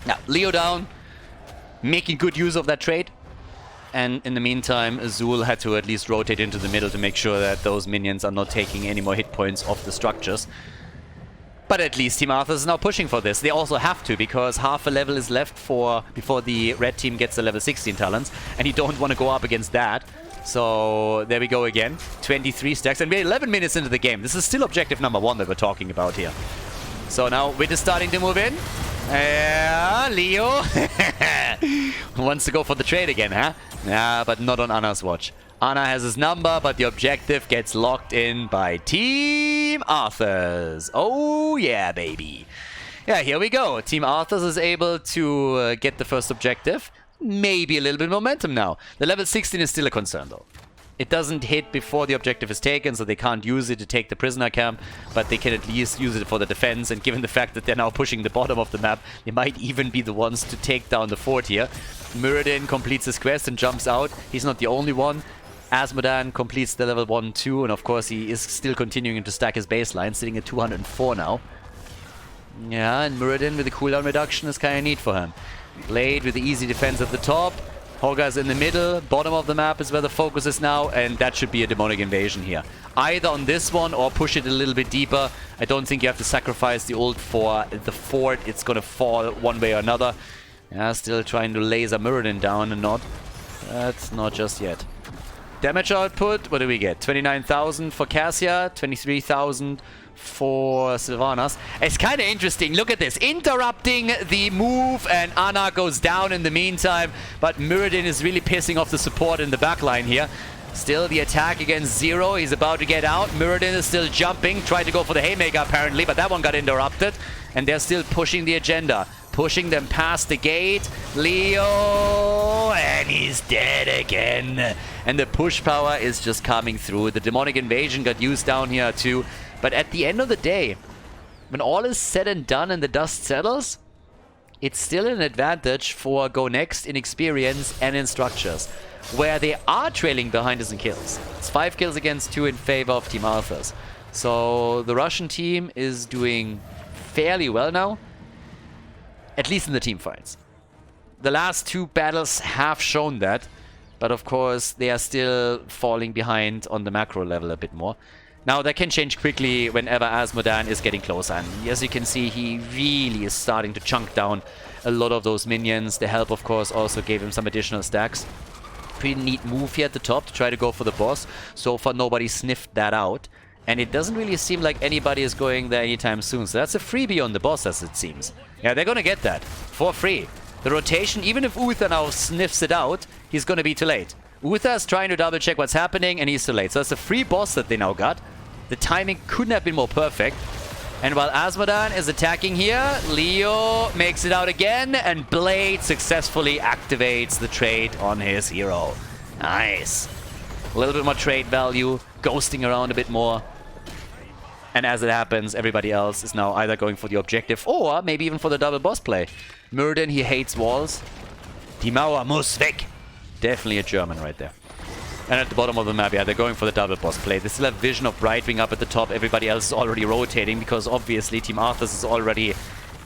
Now, Leo down, making good use of that trade. And in the meantime, Azul had to at least rotate into the middle to make sure that those minions are not taking any more hit points off the structures. But at least Team Arthas is now pushing for this. They also have to, because half a level is left before the red team gets the level 16 talents, and you don't want to go up against that. So there we go again. 23 stacks, and we're 11 minutes into the game. This is still objective number 1 that we're talking about here. So now Wit is starting to move in. Leo wants to go for the trade again, huh? Nah, but not on Ana's watch. Ana has his number, but the objective gets locked in by Team Arthas. Oh yeah, baby. Yeah, here we go. Team Arthas is able to get the first objective. Maybe a little bit of momentum now. The level 16 is still a concern, though. It doesn't hit before the objective is taken, so they can't use it to take the prisoner camp, but they can at least use it for the defense, and given the fact that they're now pushing the bottom of the map, they might even be the ones to take down the fort here. Muradin completes his quest and jumps out. He's not the only one. Azmodan completes the level 1 too, and of course he is still continuing to stack his baseline, sitting at 204 now. Yeah, and Muradin with the cooldown reduction is kind of neat for him. Blade with the easy defense at the top. Hogga's in the middle. Bottom of the map is where the focus is now, and that should be a demonic invasion here. Either on this one or push it a little bit deeper. I don't think you have to sacrifice the ult for the fort. It's gonna fall one way or another. Yeah, still trying to laser Muradin down and not. That's not just yet. Damage output, what do we get? 29,000 for Cassia, 23,000 for Sylvanas. It's kind of interesting. Look at this. Interrupting the move, and Ana goes down in the meantime. But Muradin is really pissing off the support in the backline here. Still the attack against Zero. He's about to get out. Muradin is still jumping. Tried to go for the Haymaker apparently, but that one got interrupted. And they're still pushing the agenda. Pushing them past the gate. Leo! And he's dead again. And the push power is just coming through. The Demonic Invasion got used down here too. But at the end of the day, when all is said and done and the dust settles, it's still an advantage for Go Next in experience and in structures, where they are trailing behind us in kills. It's 5 kills against 2 in favor of Team Arthas. So the Russian team is doing fairly well now, at least in the team fights. The last 2 battles have shown that, but of course they are still falling behind on the macro level a bit more. Now, that can change quickly whenever Azmodan is getting closer. And as you can see, he really is starting to chunk down a lot of those minions. The help, of course, also gave him some additional stacks. Pretty neat move here at the top to try to go for the boss. So far, nobody sniffed that out. And it doesn't really seem like anybody is going there anytime soon. So that's a freebie on the boss, as it seems. Yeah, they're going to get that for free. The rotation, even if Uther now sniffs it out, he's going to be too late. Uther is trying to double check what's happening, and he's too late. So that's a free boss that they now got. The timing couldn't have been more perfect. And while Azmodan is attacking here, Leo makes it out again, and Blade successfully activates the trait on his hero. Nice. A little bit more trait value, ghosting around a bit more. And as it happens, everybody else is now either going for the objective or maybe even for the double boss play. Muradin, he hates walls. Die Mauer muss weg. Definitely a German right there. And at the bottom of the map, yeah, they're going for the double boss play. They still have Vision of Brightwing up at the top. Everybody else is already rotating because obviously Team Arthas is already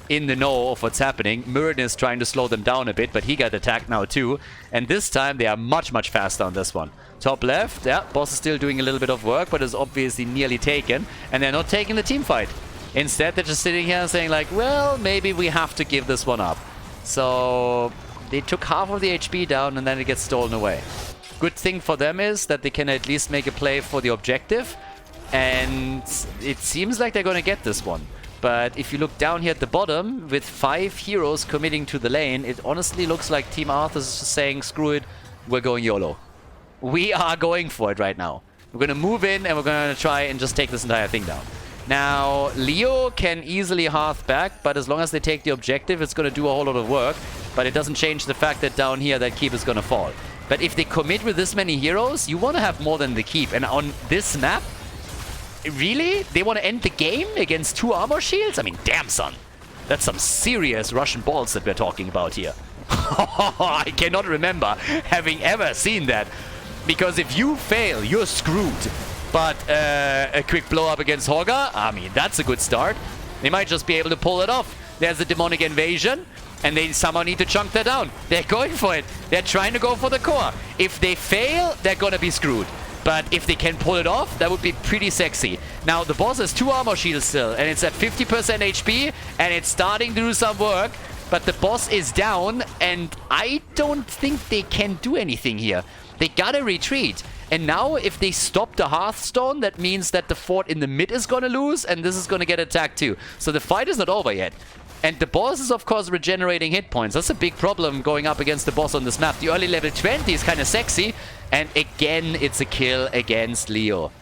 in the know of what's happening. Muradin is trying to slow them down a bit, but he got attacked now too. And this time they are much, much faster on this one. Top left, yeah, boss is still doing a little bit of work, but is obviously nearly taken. And they're not taking the team fight. Instead, they're just sitting here and saying like, well, maybe we have to give this one up. So they took half of the HP down and then it gets stolen away. Good thing for them is that they can at least make a play for the objective. And it seems like they're going to get this one. But if you look down here at the bottom, with 5 heroes committing to the lane, it honestly looks like Team Arthas is just saying, screw it, we're going YOLO. We are going for it right now. We're going to move in and we're going to try and just take this entire thing down. Now, Leo can easily hearth back, but as long as they take the objective, it's going to do a whole lot of work. But it doesn't change the fact that down here, that keep is going to fall. But if they commit with this many heroes, you want to have more than the keep. And on this map, really? They want to end the game against 2 armor shields? I mean, damn, son. That's some serious Russian balls that we're talking about here. I cannot remember having ever seen that. Because if you fail, you're screwed. But a quick blow up against Horga, I mean, that's a good start. They might just be able to pull it off. There's a demonic invasion. And they somehow need to chunk that down. They're going for it. They're trying to go for the core. If they fail, they're gonna be screwed. But if they can pull it off, that would be pretty sexy. Now, the boss has 2 armor shields still. And it's at 50% HP. And it's starting to do some work. But the boss is down. And I don't think they can do anything here. They gotta retreat. And now, if they stop the Hearthstone, that means that the fort in the mid is gonna lose. And this is gonna get attacked too. So the fight is not over yet. And the boss is, of course, regenerating hit points. That's a big problem going up against the boss on this map. The early level 20 is kind of sexy. And again, it's a kill against Leo.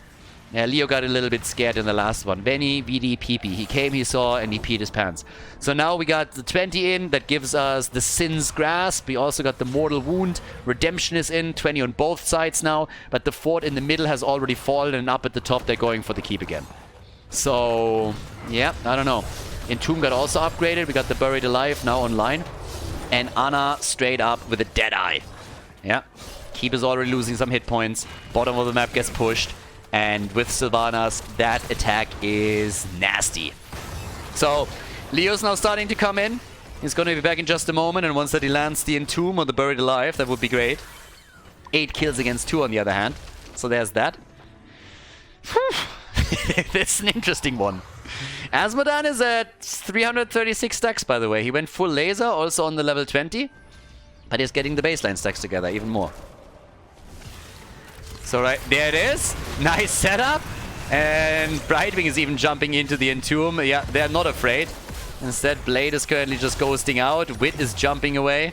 Yeah, Leo got a little bit scared in the last one. Benny, VD, PP. He came, he saw, and he peed his pants. So now we got the 20 in. That gives us the Sin's Grasp. We also got the Mortal Wound. Redemption is in. 20 on both sides now. But the fort in the middle has already fallen. And up at the top, they're going for the keep again. So, yeah, I don't know. Entomb got also upgraded. We got the Buried Alive now online. And Ana straight up with a Deadeye. Yeah. Keep is already losing some hit points. Bottom of the map gets pushed. And with Sylvanas, that attack is nasty. So, Leo's now starting to come in. He's going to be back in just a moment. And once that he lands the Entomb or the Buried Alive, that would be great. 8 kills against 2 on the other hand. So there's that. This is an interesting one. Azmodan is at 336 stacks, by the way. He went full laser, also on the level 20. But he's getting the baseline stacks together even more. So right, there it is. Nice setup. And Brightwing is even jumping into the Entomb. Yeah, they're not afraid. Instead, Blade is currently just ghosting out. Wit is jumping away.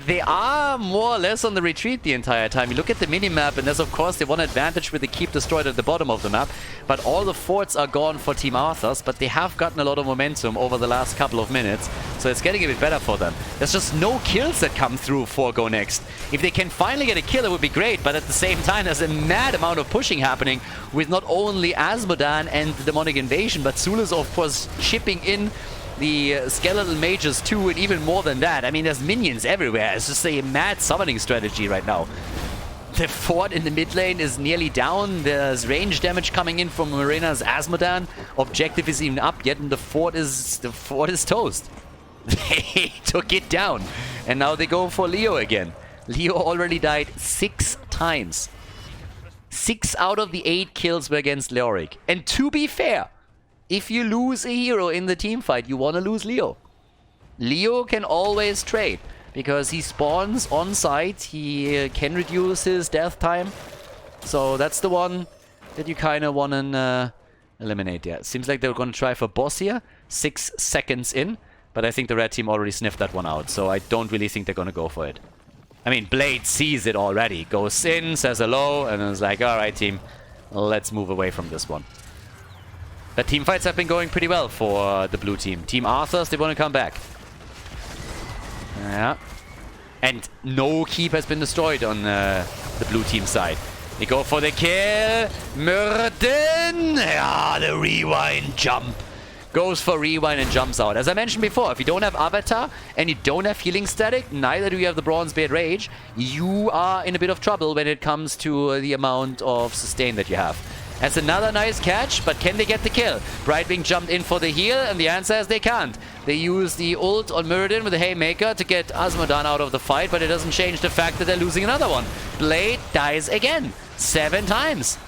They are more or less on the retreat the entire time. You look at the minimap, and there's of course the one advantage with the keep destroyed at the bottom of the map. But all the forts are gone for Team Arthas, but they have gotten a lot of momentum over the last couple of minutes. So it's getting a bit better for them. There's just no kills that come through for Go Next. If they can finally get a kill, it would be great, but at the same time, there's a mad amount of pushing happening with not only Asmodan and the Demonic Invasion, but Zulus of course chipping in the skeletal mages too, and even more than that. I mean, there's minions everywhere. It's just a mad summoning strategy right now. The fort in the mid lane is nearly down. There's range damage coming in from Morena's Asmodan. Objective is even up yet, and the fort is toast. They took it down, and now they go for Leo again. Leo already died 6 times. 6 out of the 8 kills were against Leoric. And to be fair, if you lose a hero in the team fight, you want to lose Leo. Leo can always trade, because he spawns on site, he can reduce his death time. So that's the one that you kind of want to eliminate. Yeah, seems like they're going to try for boss here. 6 seconds in, but I think the red team already sniffed that one out, so I don't really think they're going to go for it. I mean, Blade sees it already, goes in, says hello, and is like, alright team, let's move away from this one. The team fights have been going pretty well for the blue team. Team Arthas, they want to come back. Yeah. And no keep has been destroyed on the blue team side. They go for the kill. Murden! Ah, the rewind jump. Goes for rewind and jumps out. As I mentioned before, if you don't have Avatar and you don't have Healing Static, neither do you have the Bronze Beard Rage, you are in a bit of trouble when it comes to the amount of sustain that you have. That's another nice catch, but can they get the kill? Brightwing jumped in for the heal, and the answer is they can't. They use the ult on Muradin with the Haymaker to get Asmodan out of the fight, but it doesn't change the fact that they're losing another one. Blade dies again. 7 times.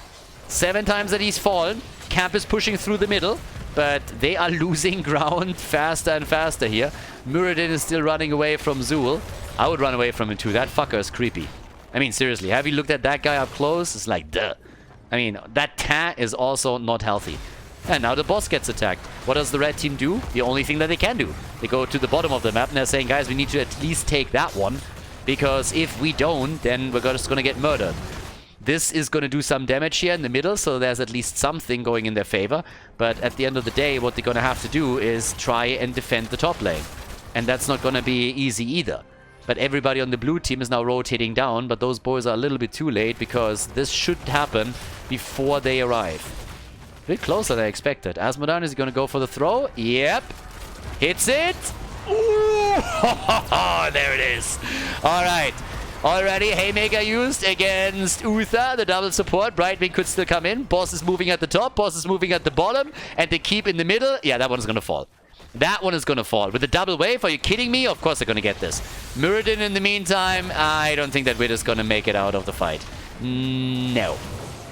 7 times that he's fallen. Camp is pushing through the middle, but they are losing ground faster and faster here. Muradin is still running away from Zul. I would run away from him too. That fucker is creepy. I mean, seriously, have you looked at that guy up close? It's like, duh. I mean, that Ta is also not healthy. And now the boss gets attacked. What does the red team do? The only thing that they can do. They go to the bottom of the map and they're saying, guys, we need to at least take that one. Because if we don't, then we're just going to get murdered. This is going to do some damage here in the middle, so there's at least something going in their favor. But at the end of the day, what they're going to have to do is try and defend the top lane. And that's not going to be easy either. But everybody on the blue team is now rotating down, but those boys are a little bit too late because this should happen before they arrive. A bit closer than I expected. Asmodan is going to go for the throw. Yep. Hits it. Ooh! There it is. All right. Already Haymaker used against Uther, the double support. Brightwing could still come in. Boss is moving at the top. Boss is moving at the bottom. And they keep in the middle. Yeah, that one's going to fall. That one is going to fall. With the double wave, are you kidding me? Of course they're going to get this. Muradin in the meantime, I don't think that Wit is going to make it out of the fight. No.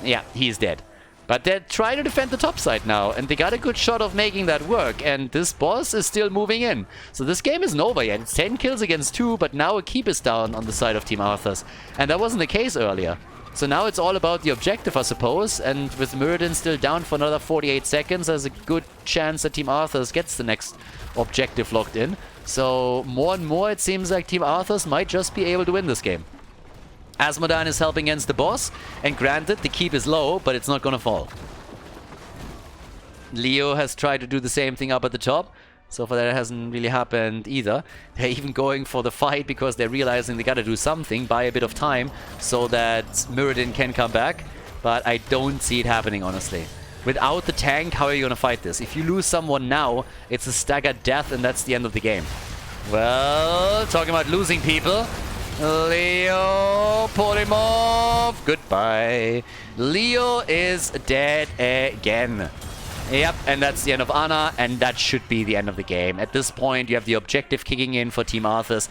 Yeah, he's dead. But they're trying to defend the top side now, and they got a good shot of making that work, and this boss is still moving in. So this game isn't over yet. It's 10 kills against 2, but now a keep is down on the side of Team Arthas. And that wasn't the case earlier. So now it's all about the objective, I suppose, and with Muradin still down for another 48 seconds, there's a good chance that Team Arthas gets the next objective locked in. So more and more it seems like Team Arthas might just be able to win this game. Asmodan is helping against the boss, and granted, the keep is low, but it's not gonna fall. Leo has tried to do the same thing up at the top. So far that hasn't really happened either. They're even going for the fight because they're realizing they gotta do something, buy a bit of time, so that Muradin can come back. But I don't see it happening, honestly. Without the tank, how are you gonna fight this? If you lose someone now, it's a staggered death and that's the end of the game. Well, talking about losing people. Leo, pull him off. Goodbye. Leo is dead again. Yep, and that's the end of Ana, and that should be the end of the game. At this point, you have the objective kicking in for Team Arthas.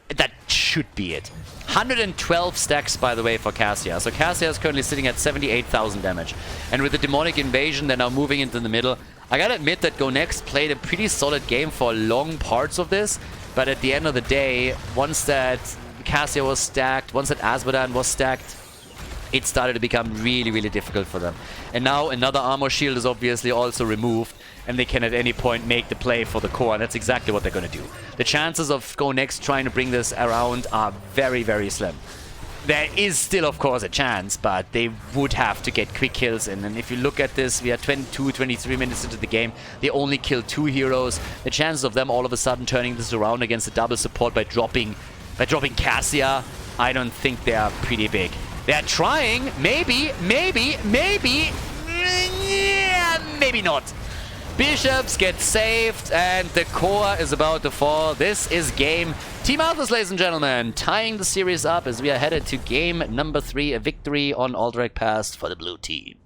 That should be it. 112 stacks, by the way, for Cassia. So Cassia is currently sitting at 78,000 damage. And with the Demonic Invasion, they're now moving into the middle. I gotta admit that Go Next played a pretty solid game for long parts of this. But at the end of the day, once that Cassia was stacked, once that Asmodan was stacked, it started to become really, really difficult for them. And now another armor shield is obviously also removed, and they can at any point make the play for the core, and that's exactly what they're going to do. The chances of Go Next trying to bring this around are very, very slim. There is still, of course, a chance, but they would have to get quick kills in. And if you look at this, we are 22, 23 minutes into the game. They only killed 2 heroes. The chances of them all of a sudden turning this around against a double support by dropping Cassia, I don't think they are pretty big. They're trying, maybe, yeah, maybe not. Bishops get saved, and the core is about to fall. This is game Team Arthas, ladies and gentlemen, tying the series up as we are headed to game number 3, a victory on Alderac Pass for the blue team.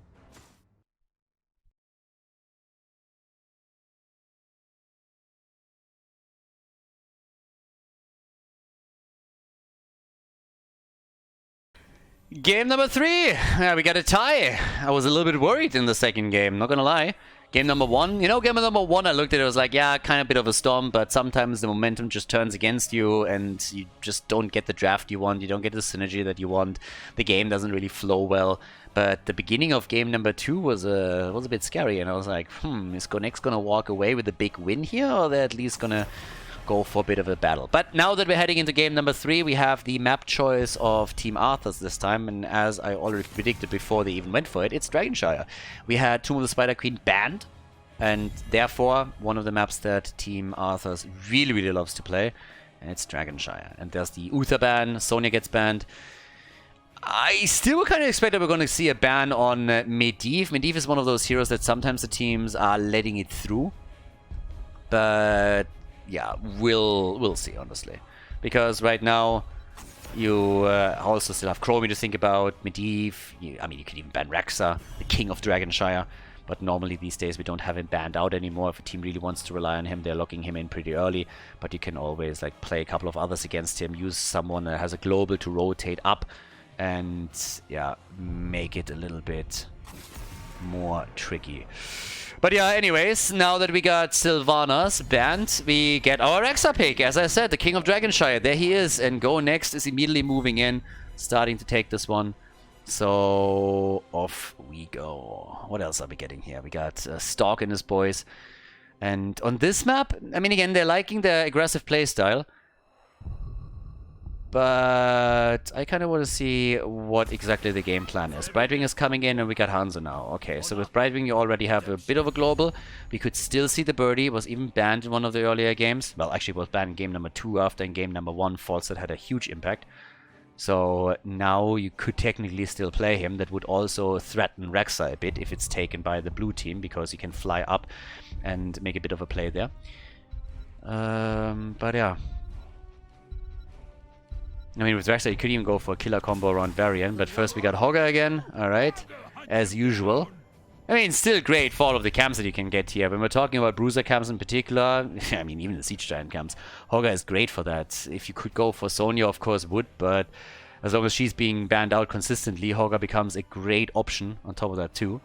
Game number 3, we got a tie. I was a little bit worried in the second game, not gonna lie. Game number 1, you know, game number 1, I looked at it, I was like, yeah, kind of a bit of a storm, but sometimes the momentum just turns against you and you just don't get the draft you want, you don't get the synergy that you want, the game doesn't really flow well. But the beginning of game number 2 was a bit scary, and I was like, is Go Next gonna walk away with a big win here, or they're at least gonna go for a bit of a battle? But now that we're heading into game number 3, we have the map choice of Team Arthas this time, and as I already predicted before they even went for it, it's Dragonshire. We had Tomb of the Spider Queen banned, and therefore one of the maps that Team Arthas really, really loves to play, and it's Dragonshire. And there's the Uther ban, Sonya gets banned. I still kind of expect that we're going to see a ban on Medivh. Medivh is one of those heroes that sometimes the teams are letting it through, but yeah, we'll see, honestly. Because right now, you also still have Chromie to think about, Medivh, I mean, you could even ban Rexa, the king of Dragonshire, but normally these days we don't have him banned out anymore. If a team really wants to rely on him, they're locking him in pretty early, but you can always like play a couple of others against him, use someone that has a global to rotate up, and yeah, make it a little bit more tricky. But yeah, anyways, now that we got Sylvanas banned, we get our Rexa pick. As I said, the King of Dragonshire, there he is. And Go Next is immediately moving in, starting to take this one. So off we go. What else are we getting here? We got Stalk and his boys. And on this map, I mean, again, they're liking the aggressive playstyle. But I kind of want to see what exactly the game plan is. Brightwing is coming in and we got Hanzo now. Okay, so with Brightwing you already have a bit of a global. We could still see the birdie. It was even banned in one of the earlier games. Well, actually it was banned in game number 2 after in game number 1 Falset had a huge impact. So now you could technically still play him. That would also threaten Rexa a bit if it's taken by the blue team, because you can fly up and make a bit of a play there. But yeah. I mean, with Rexa, you could even go for a killer combo around Varian, but first we got Hogger again, alright, as usual. I mean, still great for all of the camps that you can get here. When we're talking about Bruiser camps in particular, I mean, even the Siege Giant camps, Hogger is great for that. If you could go for Sonya, of course, would, but as long as she's being banned out consistently, Hogger becomes a great option on top of that too.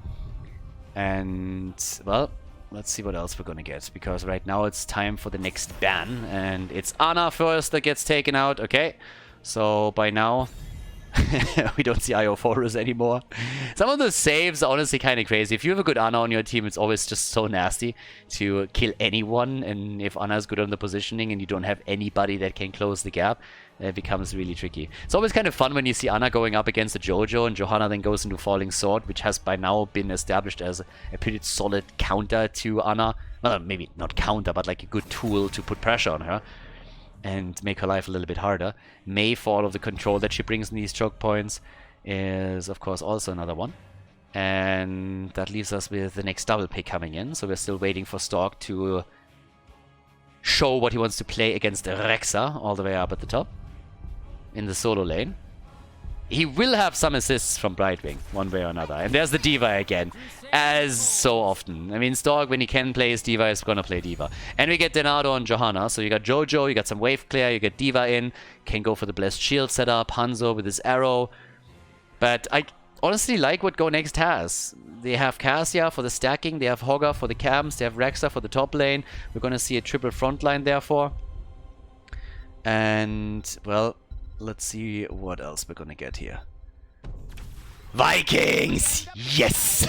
And, well, let's see what else we're gonna get, because right now it's time for the next ban, and it's Ana first that gets taken out, okay. So by now, we don't see IO Forus anymore. Some of the saves are honestly kind of crazy. If you have a good Ana on your team, it's always just so nasty to kill anyone. And if Ana is good on the positioning and you don't have anybody that can close the gap, it becomes really tricky. It's always kind of fun when you see Ana going up against a Jojo and Johanna then goes into Falling Sword, which has by now been established as a pretty solid counter to Ana. Well, maybe not counter, but like a good tool to put pressure on her and make her life a little bit harder. May, for all of the control that she brings in these choke points, is of course also another one. And that leaves us with the next double pick coming in. So we're still waiting for Stork to show what he wants to play against Rexa all the way up at the top in the solo lane. He will have some assists from Brightwing, one way or another. And there's the D.Va again, as so often. I mean, Stork, when he can play his D.Va, is gonna play D.Va. And we get Denardo and Johanna. So you got Jojo, you got some wave clear, you get D.Va in. Can go for the Blessed Shield setup, Hanzo with his arrow. But I honestly like what Go Next has. They have Cassia for the stacking, they have Hogger for the camps, they have Rexa for the top lane. We're gonna see a triple front line therefore. And, well, let's see what else we're gonna get here. Vikings! Yes!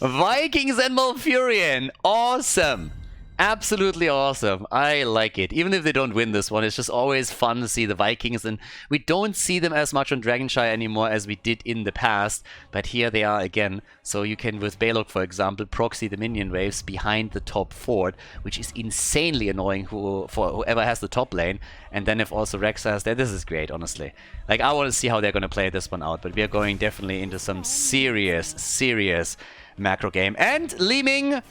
Vikings and Malfurion. Awesome. Absolutely awesome. I like it. Even if they don't win this one, it's just always fun to see the Vikings. And we don't see them as much on Dragonshy anymore as we did in the past. But here they are again. So you can, with Balog, for example, proxy the minion waves behind the top fort, which is insanely annoying for whoever has the top lane. And then if also Rex has that, this is great, honestly. Like, I want to see how they're going to play this one out. But we are going definitely into some serious macro game. And Li Ming,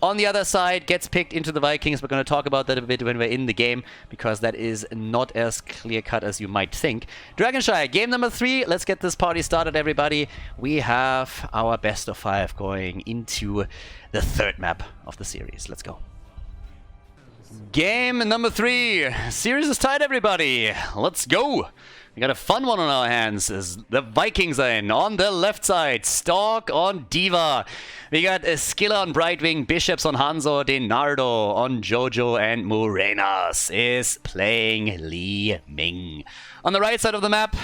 on the other side, gets picked into the Vikings. We're going to talk about that a bit when we're in the game, because that is not as clear-cut as you might think. Dragonshy, game number 3. Let's get this party started, everybody. We have our best of 5 going into the 3rd map of the series. Let's go. Game number 3. Series is tied, everybody. Let's go. We got a fun one on our hands as the Vikings are in. On the left side, Stalk on D.Va. We got Skilla on Brightwing, Bishops on Hanzo, Denardo on Jojo, and Morenas is playing Li Ming. On the right side of the map,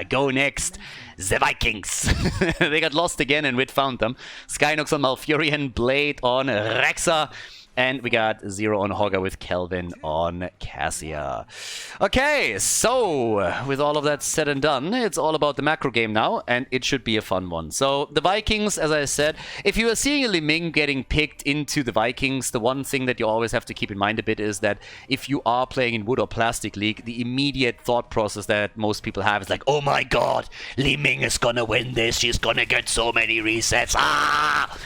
go next, the Vikings. They got lost again and Wit found them. Skynox on Malfurion, Blade on Rexa. And we got Zero on Hogger with Kelvin on Cassia. Okay, so with all of that said and done, it's all about the macro game now, and it should be a fun one. So the Vikings, as I said, if you are seeing a Li Ming getting picked into the Vikings, the one thing that you always have to keep in mind a bit is that if you are playing in Wood or Plastic League, the immediate thought process that most people have is like, oh my god, Li Ming is gonna win this, she's gonna get so many resets, ah!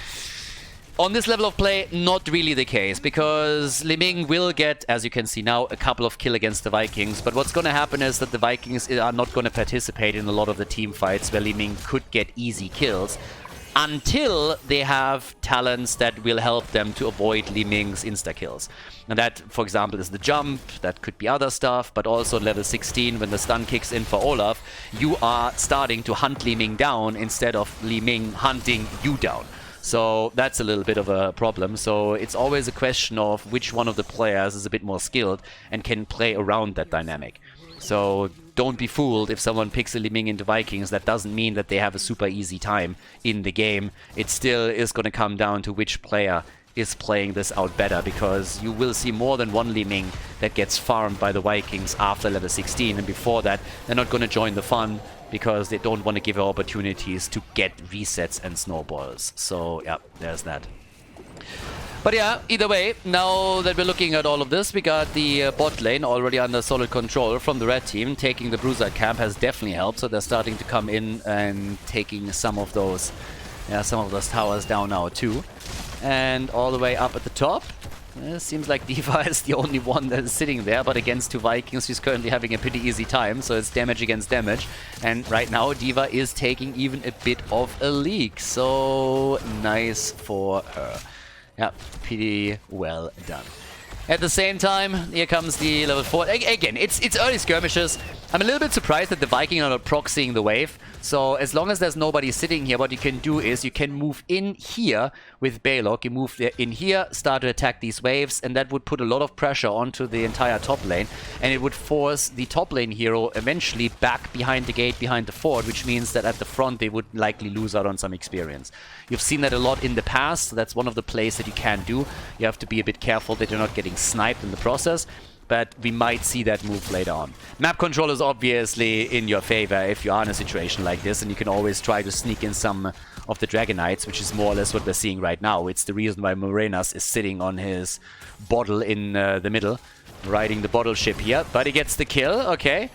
On this level of play, not really the case, because Li Ming will get, as you can see now, a couple of kills against the Vikings, but what's going to happen is that the Vikings are not going to participate in a lot of the team fights where Li Ming could get easy kills, until they have talents that will help them to avoid Li Ming's insta-kills. And that, for example, is the jump, that could be other stuff, but also level 16, when the stun kicks in for Olaf, you are starting to hunt Li Ming down instead of Li Ming hunting you down. So that's a little bit of a problem. So it's always a question of which one of the players is a bit more skilled and can play around that dynamic. So don't be fooled if someone picks a Li Ming into Vikings. That doesn't mean that they have a super easy time in the game. It still is going to come down to which player is playing this out better, because you will see more than one Li Ming that gets farmed by the Vikings after level 16, and before that they're not going to join the fun because they don't want to give her opportunities to get resets and snowballs. So yeah, there's that. But yeah, either way, now that we're looking at all of this, we got the bot lane already under solid control from the red team. Taking the Bruiser camp has definitely helped, so they're starting to come in and taking some of those towers down now too. And all the way up at the top, it seems like D.Va is the only one that is sitting there, but against 2 Vikings, she's currently having a pretty easy time, so it's damage against damage. And right now, D.Va is taking even a bit of a leak, so nice for her. Yeah, pretty well done. At the same time, here comes the level 4. Again, it's early skirmishes. I'm a little bit surprised that the Viking are not proxying the wave. So as long as there's nobody sitting here, what you can do is you can move in here with Balog. You move in here, start to attack these waves, and that would put a lot of pressure onto the entire top lane. And it would force the top lane hero eventually back behind the gate, behind the fort, which means that at the front they would likely lose out on some experience. You've seen that a lot in the past. So that's one of the plays that you can do. You have to be a bit careful that you're not getting sniped in the process. But we might see that move later on. Map control is obviously in your favor if you are in a situation like this, and you can always try to sneak in some of the Dragon Knights, which is more or less what we're seeing right now. It's the reason why Morenas is sitting on his bottle in the middle, riding the bottle ship here. But he gets the kill, okay.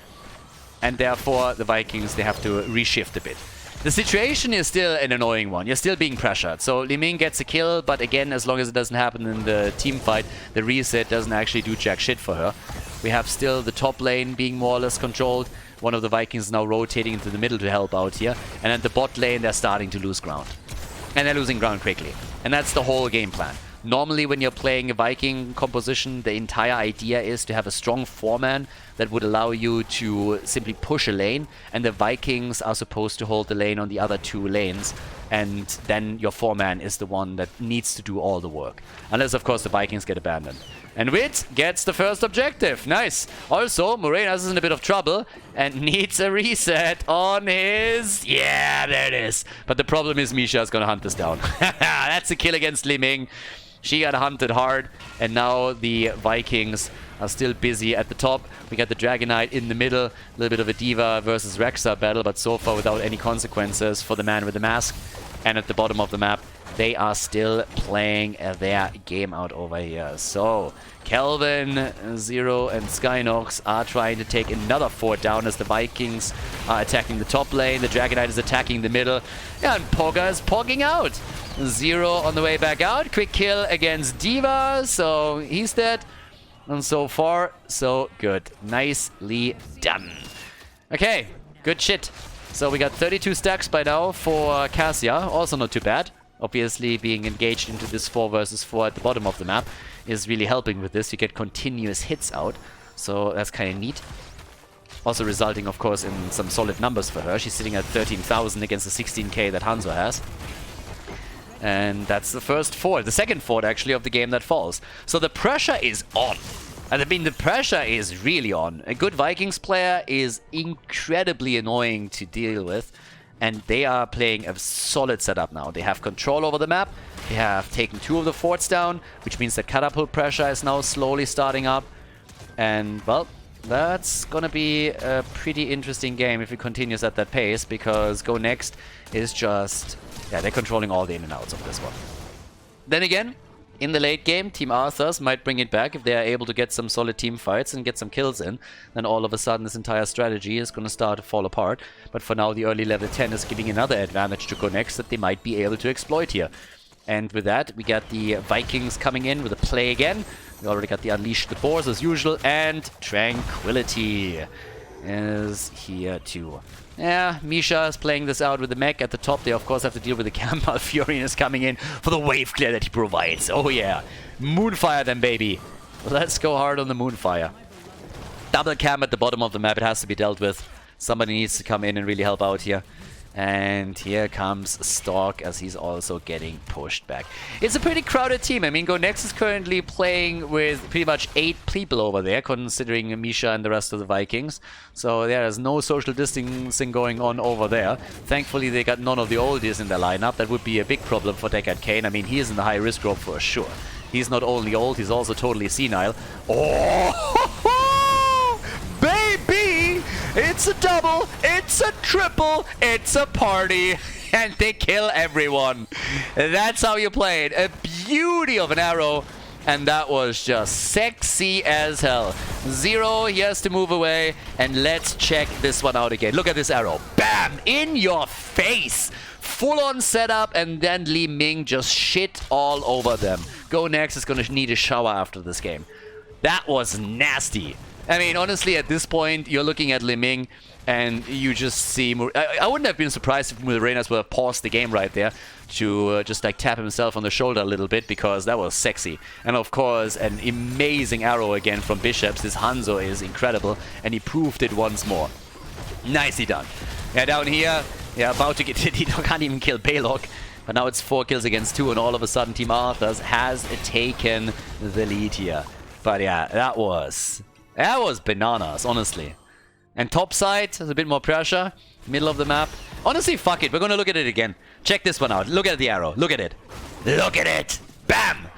And therefore the Vikings, they have to reshift a bit. The situation is still an annoying one. You're still being pressured. So Li Ming gets a kill, but again, as long as it doesn't happen in the team fight, the reset doesn't actually do jack shit for her. We have still the top lane being more or less controlled. One of the Vikings now rotating into the middle to help out here. And at the bot lane, they're starting to lose ground. And they're losing ground quickly. And that's the whole game plan. Normally, when you're playing a Viking composition, the entire idea is to have a strong 4-man that would allow you to simply push a lane, and the Vikings are supposed to hold the lane on the other 2 lanes and then your 4-man is the one that needs to do all the work. Unless, of course, the Vikings get abandoned. And Wit gets the first objective. Nice. Also, Morenas is in a bit of trouble and needs a reset on his... Yeah, there it is. But the problem is Misha is going to hunt this down. That's a kill against Li Ming. She got hunted hard, and now the Vikings are still busy at the top. We got the Dragonite in the middle, a little bit of a Diva versus Rexa battle, but so far without any consequences for the man with the mask. And at the bottom of the map, they are still playing their game out over here. So, Kelvin, Zero, and Skynox are trying to take another fort down as the Vikings are attacking the top lane. The Dragonite is attacking the middle. Yeah, and Pogga is pogging out. Zero on the way back out. Quick kill against Diva, so he's dead. And so far, so good. Nicely done. Okay, good shit. So we got 32 stacks by now for Cassia. Also not too bad. Obviously, being engaged into this 4 versus 4 at the bottom of the map is really helping with this. You get continuous hits out, so that's kind of neat. Also resulting, of course, in some solid numbers for her. She's sitting at 13,000 against the 16k that Hanzo has. And that's the first fort, the second fort actually of the game that falls. So the pressure is on. And I mean, the pressure is really on. A good Vikings player is incredibly annoying to deal with. And they are playing a solid setup now. They have control over the map. They have taken 2 of the forts down, which means that catapult pressure is now slowly starting up. And, well, that's gonna be a pretty interesting game if it continues at that pace, because Go Next is just... yeah, they're controlling all the in and outs of this one. Then again, in the late game, Team Arthas might bring it back if they are able to get some solid team fights and get some kills in. Then all of a sudden this entire strategy is going to start to fall apart. But for now, the early level 10 is giving another advantage to Go Next that they might be able to exploit here. And with that, we got the Vikings coming in with a play again. We already got the Unleash the Boars as usual, and Tranquility is here too. Yeah, Misha is playing this out with the mech at the top. They, of course, have to deal with the cam. Malfurion is coming in for the wave clear that he provides. Oh, yeah. Moonfire them, baby. Let's go hard on the Moonfire. Double cam at the bottom of the map. It has to be dealt with. Somebody needs to come in and really help out here. And here comes Stork as he's also getting pushed back. It's a pretty crowded team. I mean, Go Next is currently playing with pretty much 8 people over there, considering Misha and the rest of the Vikings. So there's no social distancing going on over there. Thankfully, they got none of the oldies in their lineup. That would be a big problem for Deckard Cain. I mean, he is in the high risk group for sure. He's not only old, he's also totally senile. Oh! Baby! It's a double, it's a triple, it's a party, and they kill everyone. That's how you play it. A beauty of an arrow, and that was just sexy as hell. Zero, he has to move away, and let's check this one out again. Look at this arrow. Bam! In your face! Full-on setup, and then Li Ming just shit all over them. Go Next is going to need a shower after this game. That was nasty. I mean, honestly, at this point, you're looking at Li Ming, and you just see... I wouldn't have been surprised if Morenas would have paused the game right there to just, like, tap himself on the shoulder a little bit, because that was sexy. And, of course, an amazing arrow again from Bishops. This Hanzo is incredible, and he proved it once more. Nicely done. Yeah, down here, yeah, about to get... he can't even kill Balog. But now it's 4 kills against 2, and all of a sudden Team Arthas has taken the lead here. But, yeah, that was bananas, honestly. And top side, there's a bit more pressure. Middle of the map. Honestly, fuck it. We're going to look at it again. Check this one out. Look at the arrow. Look at it. Look at it. Bam!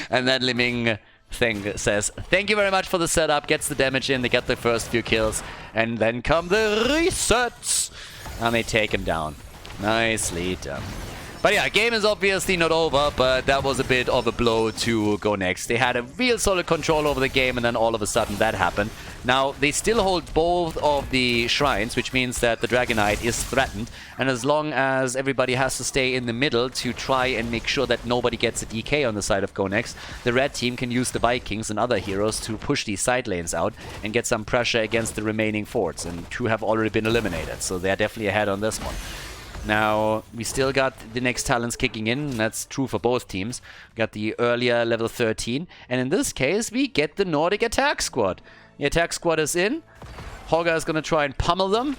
And then Li Ming says, thank you very much for the setup. Gets the damage in. They get the first few kills. And then come the resets. And they take him down. Nicely done. But yeah, game is obviously not over, but that was a bit of a blow to Go Next. They had a real solid control over the game, and then all of a sudden that happened. Now, they still hold both of the shrines, which means that the Dragonite is threatened. And as long as everybody has to stay in the middle to try and make sure that nobody gets a DK on the side of Go Next, the red team can use the Vikings and other heroes to push these side lanes out and get some pressure against the remaining forts. And 2 have already been eliminated, so they're definitely ahead on this one. Now, we still got the next talents kicking in, and that's true for both teams. We got the earlier level 13, and in this case, we get the Nordic attack squad. The attack squad is in. Hogga is going to try and pummel them.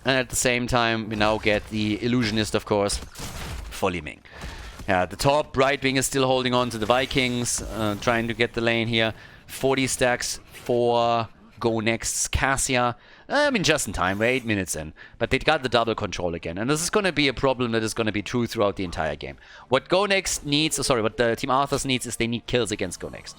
And at the same time, we now get the Illusionist, of course, for Li Ming. Yeah, at the top, right wing is still holding on to the Vikings, trying to get the lane here. 40 stacks for Go Next's Cassia. I mean, just in time. We're 8 minutes in. But they got the double control again. And this is going to be a problem that is going to be true throughout the entire game. What Go Next needs, what the Team Arthas needs is they need kills against Go Next.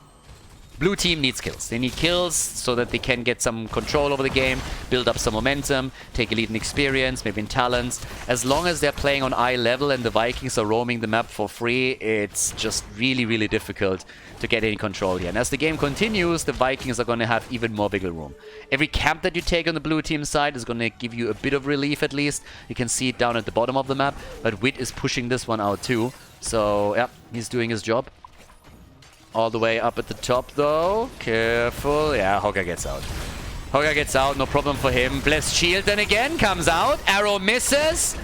Blue team needs kills. They need kills so that they can get some control over the game, build up some momentum, take a lead in experience, maybe in talents. As long as they're playing on eye level and the Vikings are roaming the map for free, it's just really, really difficult to get any control here. And as the game continues, the Vikings are going to have even more wiggle room. Every camp that you take on the blue team side is going to give you a bit of relief at least. You can see it down at the bottom of the map, but Wit is pushing this one out too. So, yeah, he's doing his job. All the way up at the top, though. Careful. Yeah, Hogger gets out. Hogger gets out. No problem for him. Blessed Shield then again comes out. Arrow misses.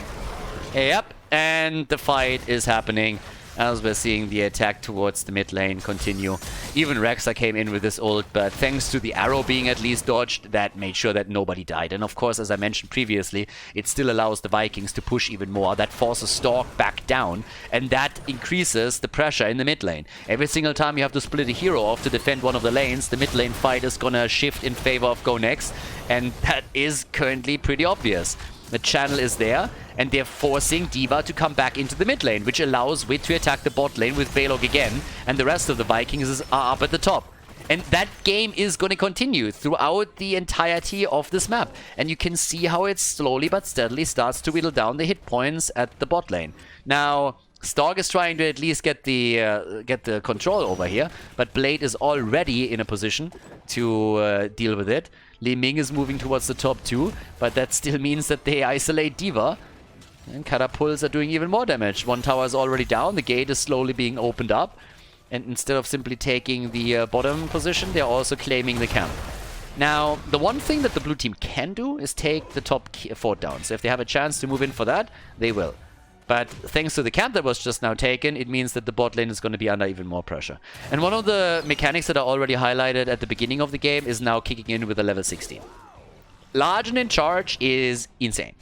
Yep. And the fight is happening as we're seeing the attack towards the mid lane continue. Even Rexa came in with this ult, but thanks to the arrow being at least dodged, that made sure that nobody died. And of course, as I mentioned previously, it still allows the Vikings to push even more. That forces Stork back down, and that increases the pressure in the mid lane. Every single time you have to split a hero off to defend one of the lanes, the mid lane fight is gonna shift in favor of Go Next, and that is currently pretty obvious. The channel is there, and they're forcing D.Va to come back into the mid lane, which allows Wit to attack the bot lane with Balog again, and the rest of the Vikings are up at the top. And that game is going to continue throughout the entirety of this map. And you can see how it slowly but steadily starts to whittle down the hit points at the bot lane. Now, Stork is trying to at least get the control over here, but Blade is already in a position to deal with it. Li Ming is moving towards the top too, but that still means that they isolate D.Va. And catapults are doing even more damage. One tower is already down, the gate is slowly being opened up. And instead of simply taking the bottom position, they're also claiming the camp. Now, the one thing that the blue team can do is take the top fort down. So if they have a chance to move in for that, they will. But thanks to the camp that was just now taken, it means that the bot lane is going to be under even more pressure. And one of the mechanics that I already highlighted at the beginning of the game is now kicking in with a level 16. Large and in charge is insane.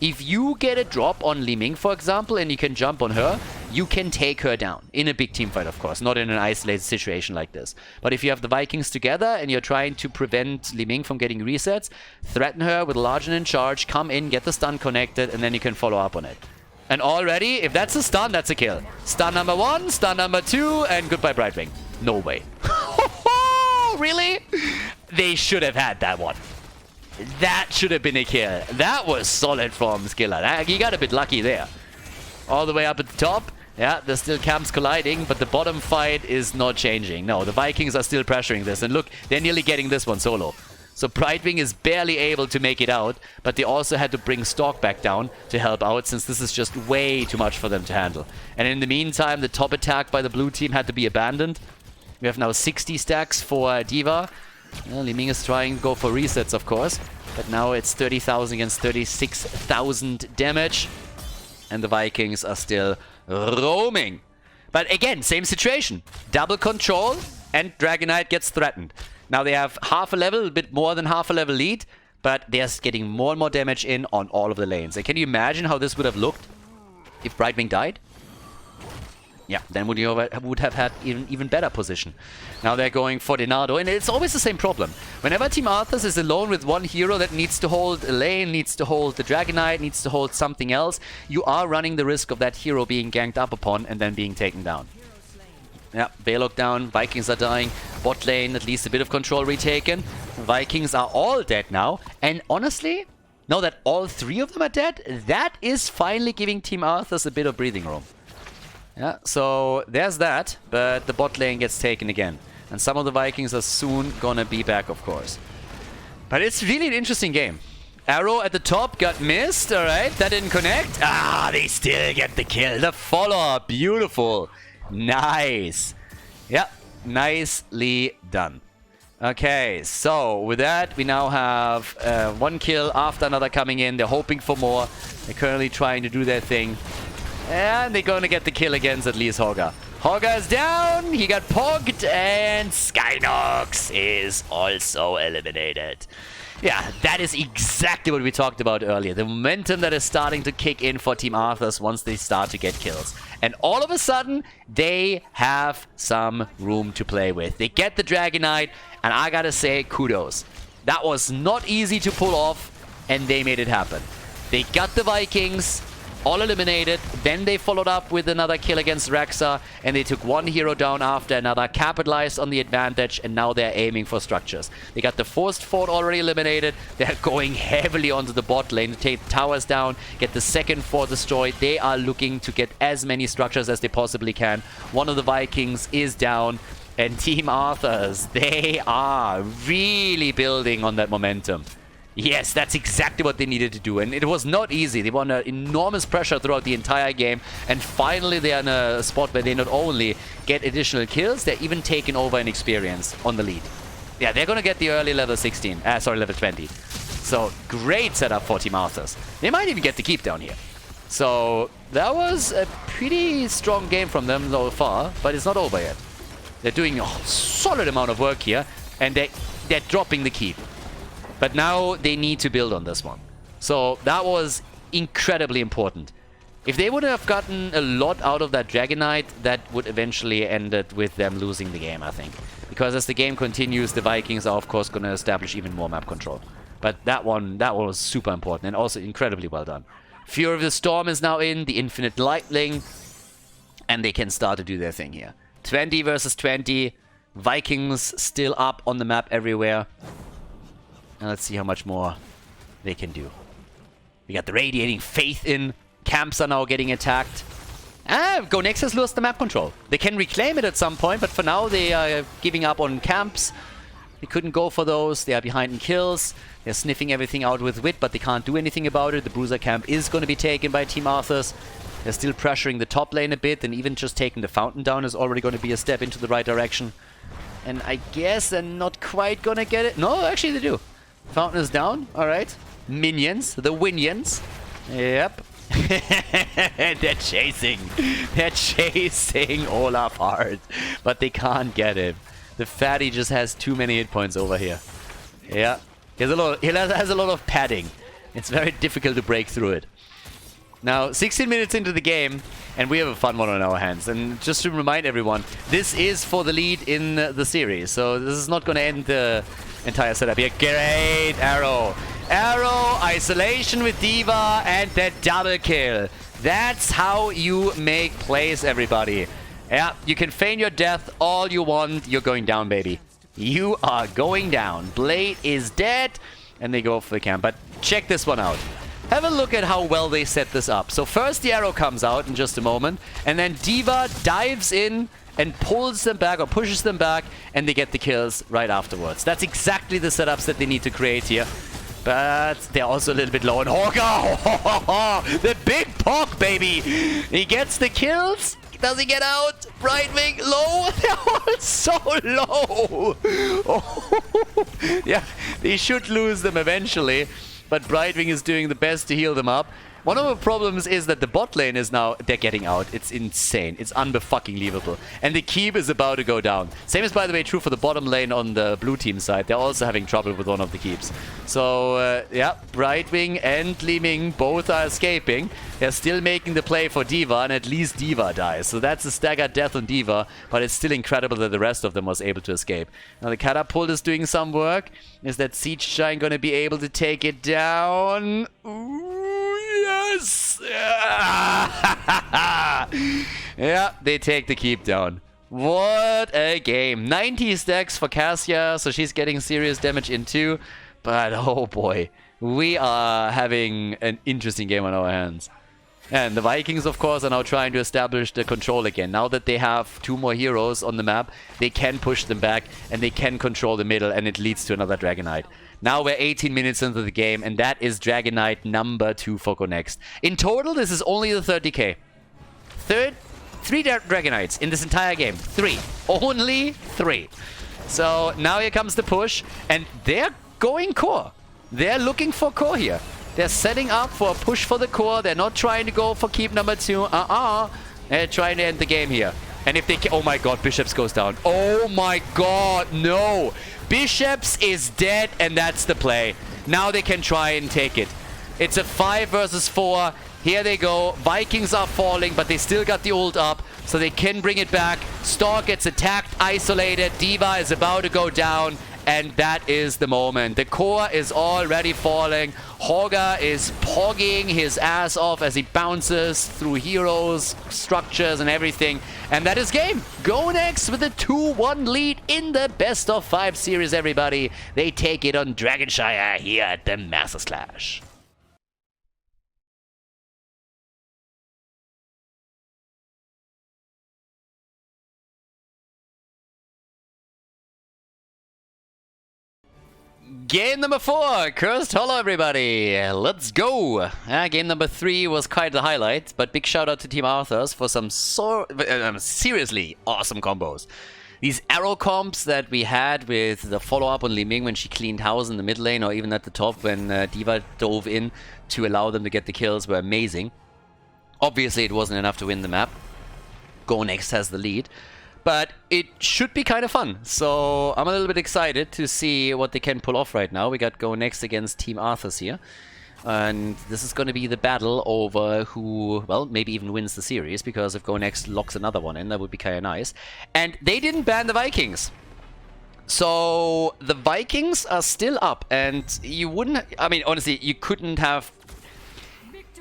If you get a drop on Li Ming, for example, and you can jump on her, you can take her down. In a big team fight, of course, not in an isolated situation like this. But if you have the Vikings together and you're trying to prevent Li Ming from getting resets, threaten her with large and in charge, come in, get the stun connected, and then you can follow up on it. And already, if that's a stun, that's a kill. Stun number 1, stun number 2, and goodbye Brightwing. No way. Really? They should have had that one. That should have been a kill. That was solid from Skiller. He got a bit lucky there. All the way up at the top. Yeah, there's still camps colliding, but the bottom fight is not changing. No, the Vikings are still pressuring this. And look, they're nearly getting this one solo. So Brightwing is barely able to make it out, but they also had to bring Stork back down to help out, since this is just way too much for them to handle. And in the meantime, the top attack by the blue team had to be abandoned. We have now 60 stacks for D.Va. Well, Li Ming is trying to go for resets, of course, but now it's 30,000 against 36,000 damage, and the Vikings are still roaming. But again, same situation. Double control, and Dragonite gets threatened. Now they have half a level, a bit more than half a level lead, but they're getting more and more damage in on all of the lanes. And can you imagine how this would have looked if Brightwing died? Yeah, then would have had even better position. Now they're going for Denado, and it's always the same problem. Whenever Team Arthas is alone with one hero that needs to hold a lane, needs to hold the Dragonite, needs to hold something else, you are running the risk of that hero being ganked up upon and then being taken down. Yeah, Balog down, Vikings are dying, bot lane, at least a bit of control retaken. Vikings are all dead now, and honestly, now that all 3 of them are dead, that is finally giving Team Arthas a bit of breathing room. Yeah, so there's that, but the bot lane gets taken again. And some of the Vikings are soon gonna be back, of course. But it's really an interesting game. Arrow at the top got missed, alright, that didn't connect. Ah, they still get the kill. The follow-up, beautiful. Nice. Yep, nicely done. Okay, so with that, we now have 1 kill after another coming in. They're hoping for more. They're currently trying to do their thing. And they're going to get the kill against at least Hogger. Hogger's down, he got pogged, and Skynox is also eliminated. Yeah, that is exactly what we talked about earlier. The momentum that is starting to kick in for Team Arthas once they start to get kills. And all of a sudden, they have some room to play with. They get the Dragonite, and I gotta say, kudos. That was not easy to pull off, and they made it happen. They got the Vikings all eliminated, then they followed up with another kill against Rexa, and they took one hero down after another, capitalized on the advantage, and now they're aiming for structures. They got the Forced Fort already eliminated, they're going heavily onto the bot lane to take the towers down, get the second fort destroyed. They are looking to get as many structures as they possibly can. One of the Vikings is down, and Team Arthas, they are really building on that momentum. Yes, that's exactly what they needed to do, and it was not easy. They were under enormous pressure throughout the entire game, and finally they're in a spot where they not only get additional kills, they're even taking over in experience on the lead. Yeah, they're gonna get the early level 20. So, great setup for Team Arthas. They might even get the keep down here. So, that was a pretty strong game from them so far, but it's not over yet. They're doing a solid amount of work here, and they're dropping the keep. But now they need to build on this one. So that was incredibly important. If they would have gotten a lot out of that Dragonite, that would eventually end it with them losing the game, I think. Because as the game continues, the Vikings are of course going to establish even more map control. But that one was super important and also incredibly well done. Fury of the Storm is now in, the Infinite Lightning, and they can start to do their thing here. 20 versus 20, Vikings still up on the map everywhere. And let's see how much more they can do. We got the Radiating Faith in. Camps are now getting attacked. Go Next has lost the map control. They can reclaim it at some point, but for now they are giving up on camps. They couldn't go for those. They are behind in kills. They're sniffing everything out with wit, but they can't do anything about it. The Bruiser camp is going to be taken by Team Arthas. They're still pressuring the top lane a bit, and even just taking the fountain down is already going to be a step into the right direction. And I guess they're not quite going to get it. No, actually they do. Fountain is down. Alright. Minions. The Winions. Yep. They're chasing. They're chasing Olaf hard. But they can't get him. The fatty just has too many hit points over here. Yeah. He has a lot of padding. It's very difficult to break through it. Now, 16 minutes into the game, and we have a fun one on our hands. And just to remind everyone, this is for the lead in the series. So this is not going to end the entire setup here. Great arrow. Arrow, isolation with D.Va, and that double kill. That's how you make plays, everybody. Yeah, you can feign your death all you want. You're going down, baby. You are going down. Blade is dead, and they go for the camp. But check this one out. Have a look at how well they set this up. So first the arrow comes out in just a moment, and then D.Va dives in and pulls them back or pushes them back, and they get the kills right afterwards. That's exactly the setups that they need to create here. But they're also a little bit low on Hawker. The big Pog, baby. He gets the kills. Does he get out? Brightwing, low. They're all so low. Oh. Yeah, they should lose them eventually. But Brightwing is doing the best to heal them up. One of the problems is that the bot lane is now, they're getting out. It's insane. It's unbe-fucking-lievable. And the keep is about to go down. Same is, by the way, true for the bottom lane on the blue team side. They're also having trouble with one of the keeps. So, yeah, Brightwing and Li Ming both are escaping. They're still making the play for D.Va, and at least D.Va dies. So that's a staggered death on D.Va, but it's still incredible that the rest of them was able to escape. Now the catapult is doing some work. Is that Siege Giant going to be able to take it down? Ooh, yes! Yeah, they take the keep down. What a game. 90 stacks for Cassia, so she's getting serious damage in too. But oh boy, we are having an interesting game on our hands. And the Vikings, of course, are now trying to establish the control again. Now that they have 2 more heroes on the map, they can push them back and they can control the middle, and it leads to another Dragonite. Now we're 18 minutes into the game, and that is Dragonite number 2 for Go Next. In total, this is only the 30k. 3 Dragonites in this entire game. 3. Only 3. So now here comes the push, and they're going core. They're looking for core here. They're setting up for a push for the core. They're not trying to go for keep number 2. They're trying to end the game here. And if they oh my god, Bishops goes down. Oh my god, no. Bishops is dead, and that's the play. Now they can try and take it. It's a 5 versus 4. Here they go. Vikings are falling, but they still got the ult up, so they can bring it back. Stork gets attacked, isolated. D.Va is about to go down, and that is the moment. The core is already falling. Horga is pogging his ass off as he bounces through heroes, structures, and everything. And that is game. Go next with a 2-1 lead in the best of 5 series, everybody. They take it on Dragonshire here at the Masters Clash. Game number 4, Cursed Hollow, everybody. Let's go. Game number 3 was quite the highlight, but big shout out to Team Arthas for some seriously awesome combos. These arrow comps that we had with the follow-up on Li Ming when she cleaned house in the mid lane, or even at the top when D.Va dove in to allow them to get the kills, were amazing. Obviously, it wasn't enough to win the map. Go Next has the lead. But it should be kind of fun, so I'm a little bit excited to see what they can pull off right now. We got Go Next against Team Arthas here. And this is going to be the battle over who, well, maybe even wins the series, because if Go Next locks another one in, that would be kind of nice. And they didn't ban the Vikings. So the Vikings are still up, and you wouldn't, I mean, honestly, you couldn't have...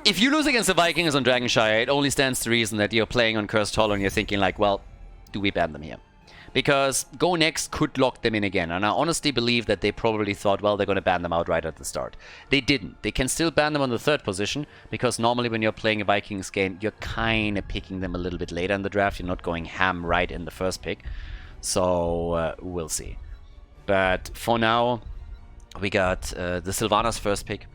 If you lose against the Vikings on Dragonshire, it only stands to reason that you're playing on Cursed Hollow and you're thinking like, well, do we ban them here? Because Go Next could lock them in again, and I honestly believe that they probably thought, well, they're going to ban them out right at the start. They didn't. They can still ban them on the 3rd position, because normally when you're playing a Vikings game, you're kind of picking them a little bit later in the draft. You're not going ham right in the first pick. So, we'll see. But for now, we got the Sylvanas first pick,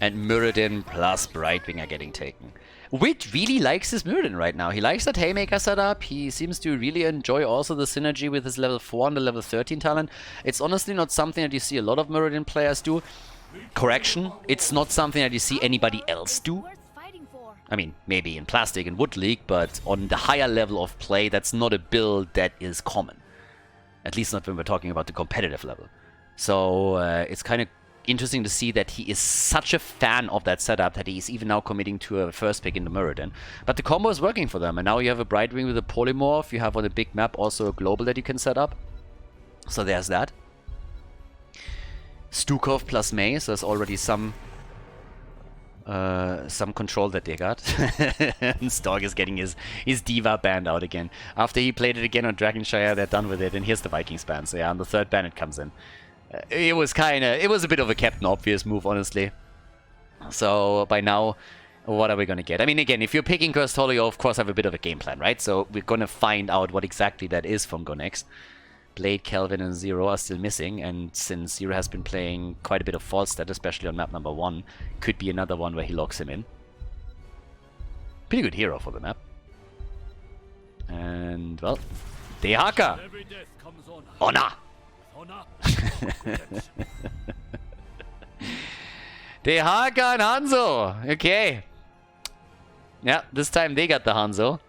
and Muradin plus Brightwing are getting taken. Wit really likes his Muradin right now. He likes that Haymaker setup. He seems to really enjoy also the synergy with his level 4 and the level 13 talent. It's honestly not something that you see a lot of Muradin players do. Correction, it's not something that you see anybody else do. I mean, maybe in Plastic and Wood League, but on the higher level of play, that's not a build that is common. At least not when we're talking about the competitive level. So, it's kind of interesting to see that he is such a fan of that setup that he's even now committing to a first pick in the Muradin. But the combo is working for them, and now you have a Brightwing with a Polymorph, you have on a big map also a global that you can set up. So there's that. Stukov plus Mei, so there's already some control that they got. And Stork is getting his D.Va banned out again. After he played it again on Dragonshire, they're done with it, and here's the Vikings ban. So yeah, on the 3rd ban it comes in. It was a bit of a Captain Obvious move, honestly. So by now, what are we going to get? I mean, again, if you're picking Cursed Hollow, you of course have a bit of a game plan, right? So we're going to find out what exactly that is from Go Next. Blade, Kelvin, and Zero are still missing, and since Zero has been playing quite a bit of false stat, especially on map number 1, could be another one where he locks him in. Pretty good hero for the map. And, well, Dehaka! Honor! Dehaka and Hanzo! Okay. Yeah, this time they got the Hanzo.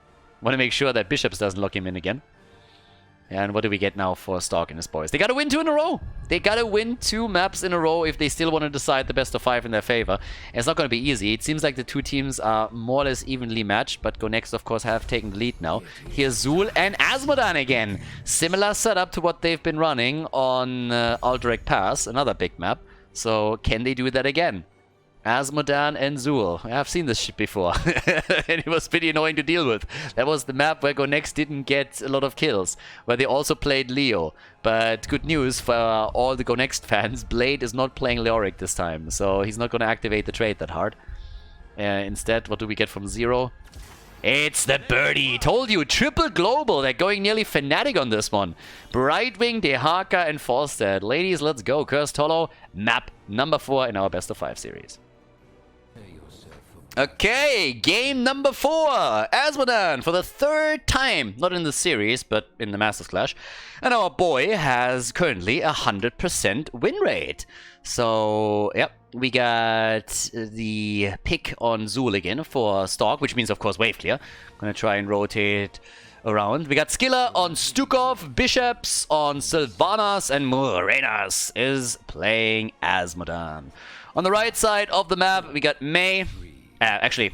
Want to make sure that Bishops doesn't lock him in again. And what do we get now for Stark and his boys? They gotta win 2 in a row! They gotta win 2 maps in a row if they still want to decide the best of 5 in their favor. And it's not gonna be easy. It seems like the 2 teams are more or less evenly matched, but Go Next, of course, have taken the lead now. Here's Zul and Asmodan again! Similar setup to what they've been running on Alderac Pass, another big map. So, can they do that again? Asmodan and Zul. I've seen this shit before. And it was pretty annoying to deal with. That was the map where Go Next didn't get a lot of kills, where they also played Leo. But good news for all the Go Next fans, Blade is not playing Leoric this time, so he's not going to activate the trait that hard. Instead, what do we get from Zero? It's the birdie! Told you, triple global! They're going nearly fanatic on this one. Brightwing, Dehaka, and Falstad. Ladies, let's go. Cursed Hollow, map number 4 in our best of 5 series. Okay, game number 4. Asmodan for the 3rd time. Not in the series, but in the Masters Clash. And our boy has currently 100% win rate. So, yep, we got the pick on Zul again for Stork, which means, of course, wave clear. Gonna try and rotate around. We got Skiller on Stukov, Bishops on Sylvanas, and Morenas is playing Asmodan. On the right side of the map, we got Mei. Actually,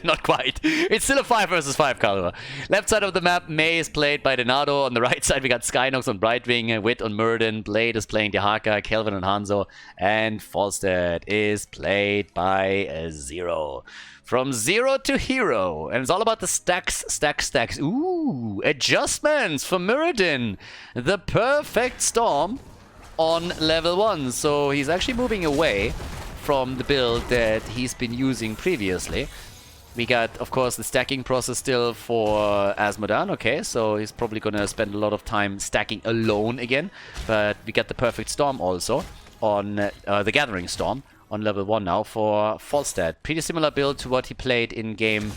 not quite. It's still a 5 versus 5 Khaldor. Left side of the map, Mei is played by Donato. On the right side, we got Skynox on Brightwing, Wit on Muradin, Blade is playing Dehaka, Kelvin on Hanzo, and Falstead is played by Zero. From zero to hero. And it's all about the stacks, stacks, stacks. Ooh, adjustments for Muradin. The perfect storm on level 1. So he's actually moving away from the build that he's been using previously. We got, of course, the stacking process still for Asmodan. Okay, so he's probably going to spend a lot of time stacking alone again. But we got the perfect storm also on the Gathering Storm on level 1 now for Falstad. Pretty similar build to what he played in game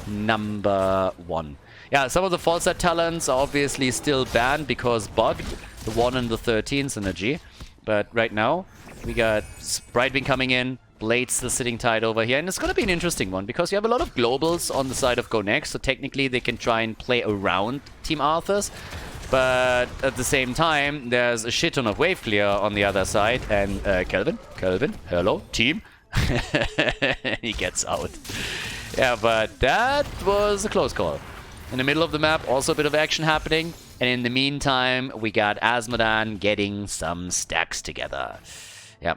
number 1. Yeah, some of the Falstad talents are obviously still banned because bugged, the 1 and the 13 synergy. But right now, we got Brightwing coming in, Blade's still sitting tight over here, and it's going to be an interesting one because you have a lot of globals on the side of Go Next, so technically they can try and play around Team Arthas, but at the same time, there's a shit ton of wave clear on the other side, and Kelvin, hello, team, he gets out. Yeah, but that was a close call. In the middle of the map, also a bit of action happening, and in the meantime, we got Asmodan getting some stacks together. Yeah.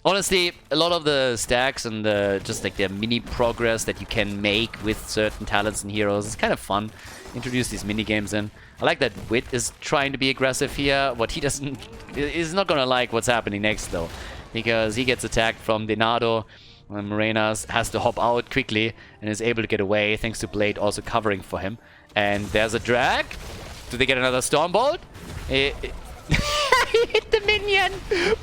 Honestly, a lot of the stacks and just like the mini progress that you can make with certain talents and heroes is kind of fun. Introduce these mini games in. I like that Wit is trying to be aggressive here. What he doesn't is not gonna like what's happening next though, because he gets attacked from Donato. And Morenas has to hop out quickly and is able to get away thanks to Blade also covering for him. And there's a drag. Do they get another Stormbolt? He hit the minion!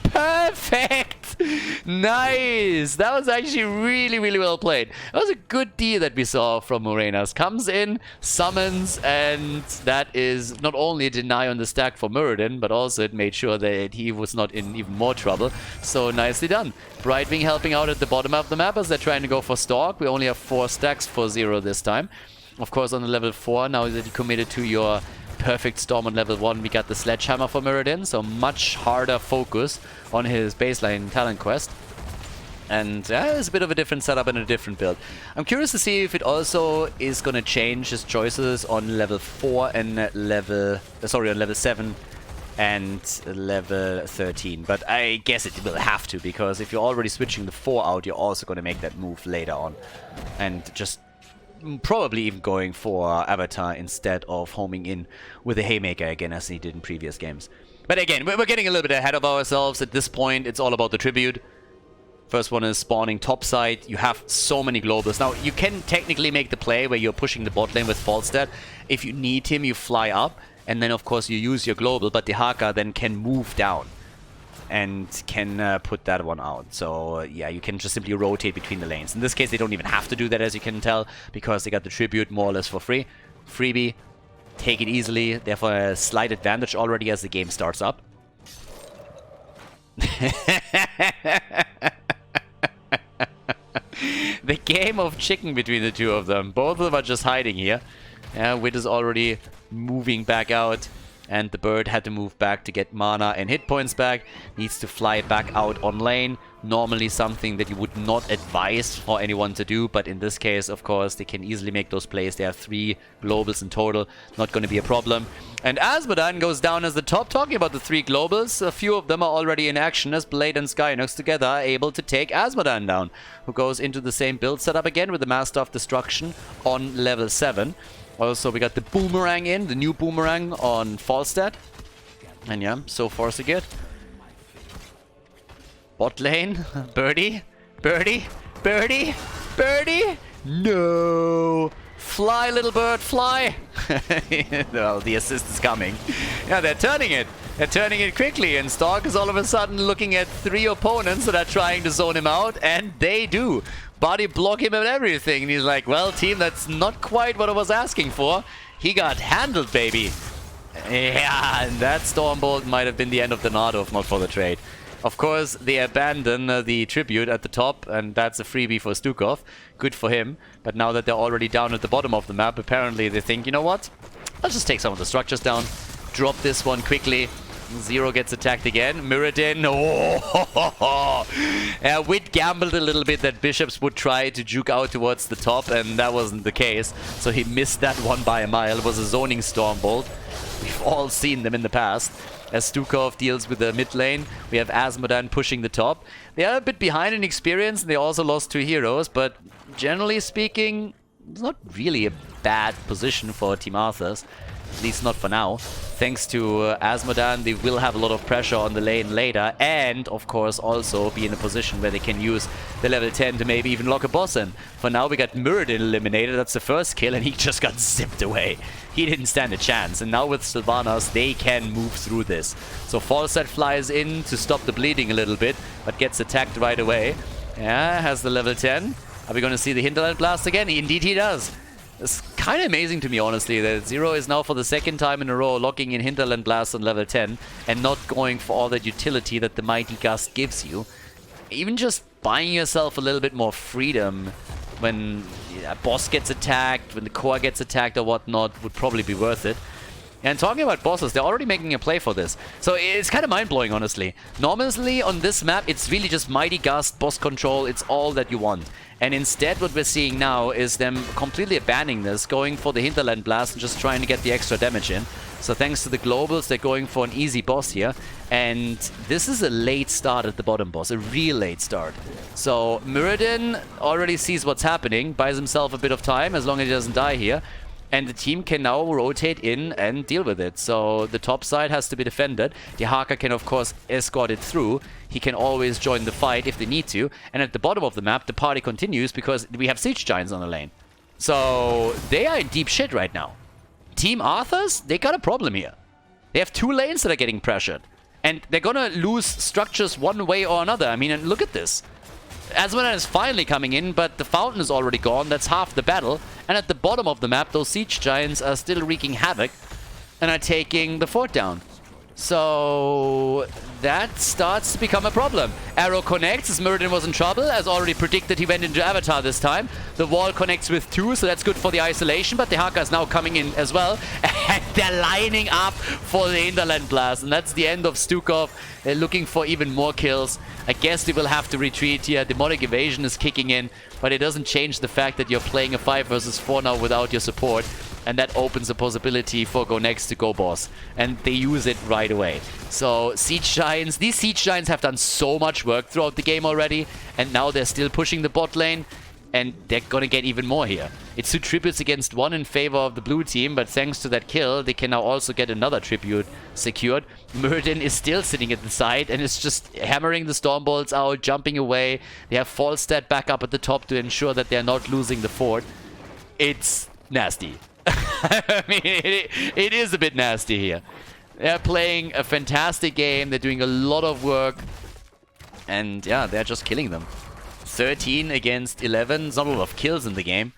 Perfect! Nice! That was actually really, really well played. That was a good deal that we saw from Morenas. Comes in, summons, and that is not only a deny on the stack for Muradin, but also it made sure that he was not in even more trouble. So nicely done. Brightwing helping out at the bottom of the map as they're trying to go for Stalk. We only have 4 stacks for Zero this time. Of course, on the level 4, now that you committed to your perfect storm on level 1, we got the Sledgehammer for Muradin, so much harder focus on his baseline talent quest. And it's a bit of a different setup and a different build. I'm curious to see if it also is going to change his choices on level 4 and on level 7 and level 13. But I guess it will have to, because if you're already switching the 4 out, you're also going to make that move later on. And just probably even going for Avatar instead of homing in with a Haymaker again, as he did in previous games. But again, we're getting a little bit ahead of ourselves. At this point, it's all about the Tribute. First one is spawning topside. You have so many globals. Now, you can technically make the play where you're pushing the bot lane with Falstad. If you need him, you fly up, and then, of course, you use your global, but the Haka then can move down and can put that one out. So yeah, you can just simply rotate between the lanes. In this case, they don't even have to do that, as you can tell, because they got the Tribute more or less for free. Freebie, take it easily. Therefore, a slight advantage already as the game starts up. The game of chicken between the two of them. Both of them are just hiding here. Yeah, Wit is already moving back out. And the bird had to move back to get mana and hit points back. Needs to fly back out on lane. Normally something that you would not advise for anyone to do. But in this case, of course, they can easily make those plays. They have 3 globals in total. Not going to be a problem. And Asmodan goes down as the top. Talking about the 3 globals, a few of them are already in action as Blade and Skynox together are able to take Asmodan down. Who goes into the same build setup again with the Master of Destruction on level 7. Also, we got the Boomerang in, the new Boomerang on Falstad. And yeah, so far so good. Bot lane, birdie, birdie, birdie, birdie. No! Fly, little bird, fly! Well, the assist is coming. Yeah, they're turning it. They're turning it quickly, and Stark is all of a sudden looking at 3 opponents that are trying to zone him out, and they do. Body block him and everything, and he's like, well, team, that's not quite what I was asking for. He got handled, baby. Yeah, and that Stormbolt might have been the end of the Donato if not for the trade. Of course, they abandon the tribute at the top, and that's a freebie for Stukov. Good for him. But now that they're already down at the bottom of the map, apparently they think, you know what? Let's just take some of the structures down. Drop this one quickly. Zero gets attacked again. Muradin. Oh! Wit gambled a little bit that Bishops would try to juke out towards the top, and that wasn't the case. So he missed that one by a mile. It was a zoning Stormbolt. We've all seen them in the past. As Stukov deals with the mid lane, we have Asmodan pushing the top. They are a bit behind in experience, and they also lost 2 heroes, but generally speaking, it's not really a bad position for Team Arthas. At least not for now. Thanks to Asmodan, they will have a lot of pressure on the lane later, and of course also be in a position where they can use the level 10 to maybe even lock a boss in. For now we got Muradin eliminated, that's the first kill, and he just got zipped away. He didn't stand a chance, and now with Sylvanas they can move through this. So Falset flies in to stop the bleeding a little bit, but gets attacked right away. Yeah, has the level 10. Are we going to see the Hinterland Blast again? Indeed he does. It's kind of amazing to me, honestly, that Zero is now for the 2nd time in a row locking in Hinterland Blast on level 10 and not going for all that utility that the Mighty Gust gives you. Even just buying yourself a little bit more freedom when a boss gets attacked, when the core gets attacked or whatnot would probably be worth it. And talking about bosses, they're already making a play for this. So it's kind of mind-blowing, honestly. Normally on this map, it's really just Mighty Gust, boss control, it's all that you want. And instead what we're seeing now is them completely abandoning this, going for the Hinterland Blast and just trying to get the extra damage in. So thanks to the globals, they're going for an easy boss here. And this is a late start at the bottom boss, a real late start. So Muradin already sees what's happening, buys himself a bit of time as long as he doesn't die here. And the team can now rotate in and deal with it. So the top side has to be defended. The Haka can, of course, escort it through. He can always join the fight if they need to. And at the bottom of the map, the party continues because we have Siege Giants on the lane. So they are in deep shit right now. Team Arthas, they got a problem here. They have 2 lanes that are getting pressured. And they're gonna lose structures one way or another. I mean, and look at this. Asmodan is finally coming in, but the fountain is already gone. That's half the battle. And at the bottom of the map, those Siege Giants are still wreaking havoc and are taking the fort down. So that starts to become a problem. Arrow connects as Muradin was in trouble. As already predicted, he went into Avatar this time. The wall connects with 2, so that's good for the isolation, but the Haka is now coming in as well. And they're lining up for the Hinterland Blast. And that's the end of Stukov. They're looking for even more kills. I guess they will have to retreat here. Demonic Evasion is kicking in, but it doesn't change the fact that you're playing a 5 versus 4 now without your support. And that opens a possibility for Go Next to go boss. And they use it right away. So Siege Giants, these Siege Giants have done so much work throughout the game already. And now they're still pushing the bot lane. And they're gonna get even more here. It's 2 tributes against 1 in favor of the blue team, but thanks to that kill, they can now also get another tribute secured. Muradin is still sitting at the side and is just hammering the Stormbolts out, jumping away. They have Falstad back up at the top to ensure that they're not losing the fort. It's nasty. I mean, it is a bit nasty here. They're playing a fantastic game. They're doing a lot of work. And yeah, they're just killing them. 13 against 11. It's not a lot of kills in the game.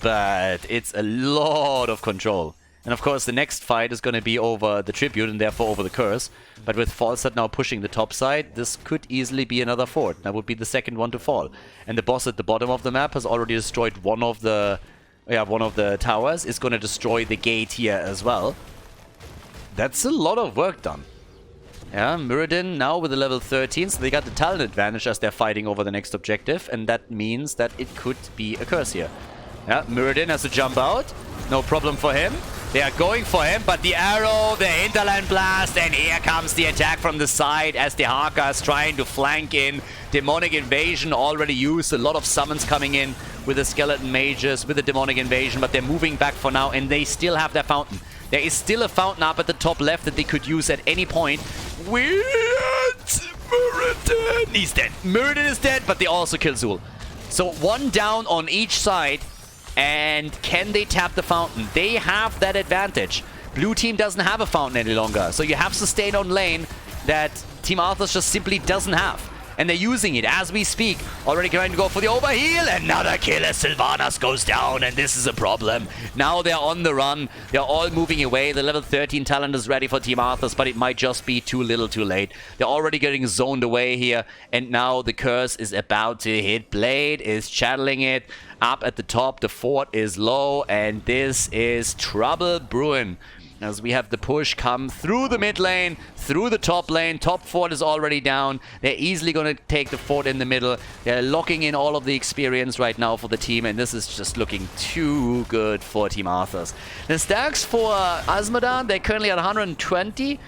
But it's a lot of control. And of course, the next fight is going to be over the tribute and therefore over the curse. But with Falstad now pushing the top side, this could easily be another fort. That would be the second one to fall. And the boss at the bottom of the map has already destroyed one of the towers. Is going to destroy the gate here as well. That's a lot of work done. Yeah, Muradin now with a level 13, so they got the talent advantage as they're fighting over the next objective, and that means that it could be a curse here. Yeah, Muradin has to jump out. No problem for him. They are going for him, but the arrow, the Hinterland Blast, and here comes the attack from the side as the Haka is trying to flank in. Demonic Invasion already used. A lot of summons coming in with the Skeleton Mages, with the Demonic Invasion, but they're moving back for now, and they still have their fountain. There is still a fountain up at the top left that they could use at any point. With Muradin! He's dead. Muradin is dead, but they also kill Zul. So 1 down on each side. And can they tap the fountain? They have that advantage. Blue team doesn't have a fountain any longer. So you have sustain on lane that Team Arthas just simply doesn't have. and they're using it as we speak. Already trying to go for the overheal. Another kill as Sylvanas goes down, and this is a problem. Now they're on the run. They're all moving away. The level 13 talent is ready for Team Arthas, but it might just be too little too late. They're already getting zoned away here, and now the curse is about to hit. Blade is channeling it up at the top. The fort is low, and this is trouble brewing. As we have the push come through the mid lane, through the top lane. Top fort is already down. They're easily going to take the fort in the middle. They're locking in all of the experience right now for the team, and this is just looking too good for Team Arthas. The stacks for Azmodan, they're currently at 120.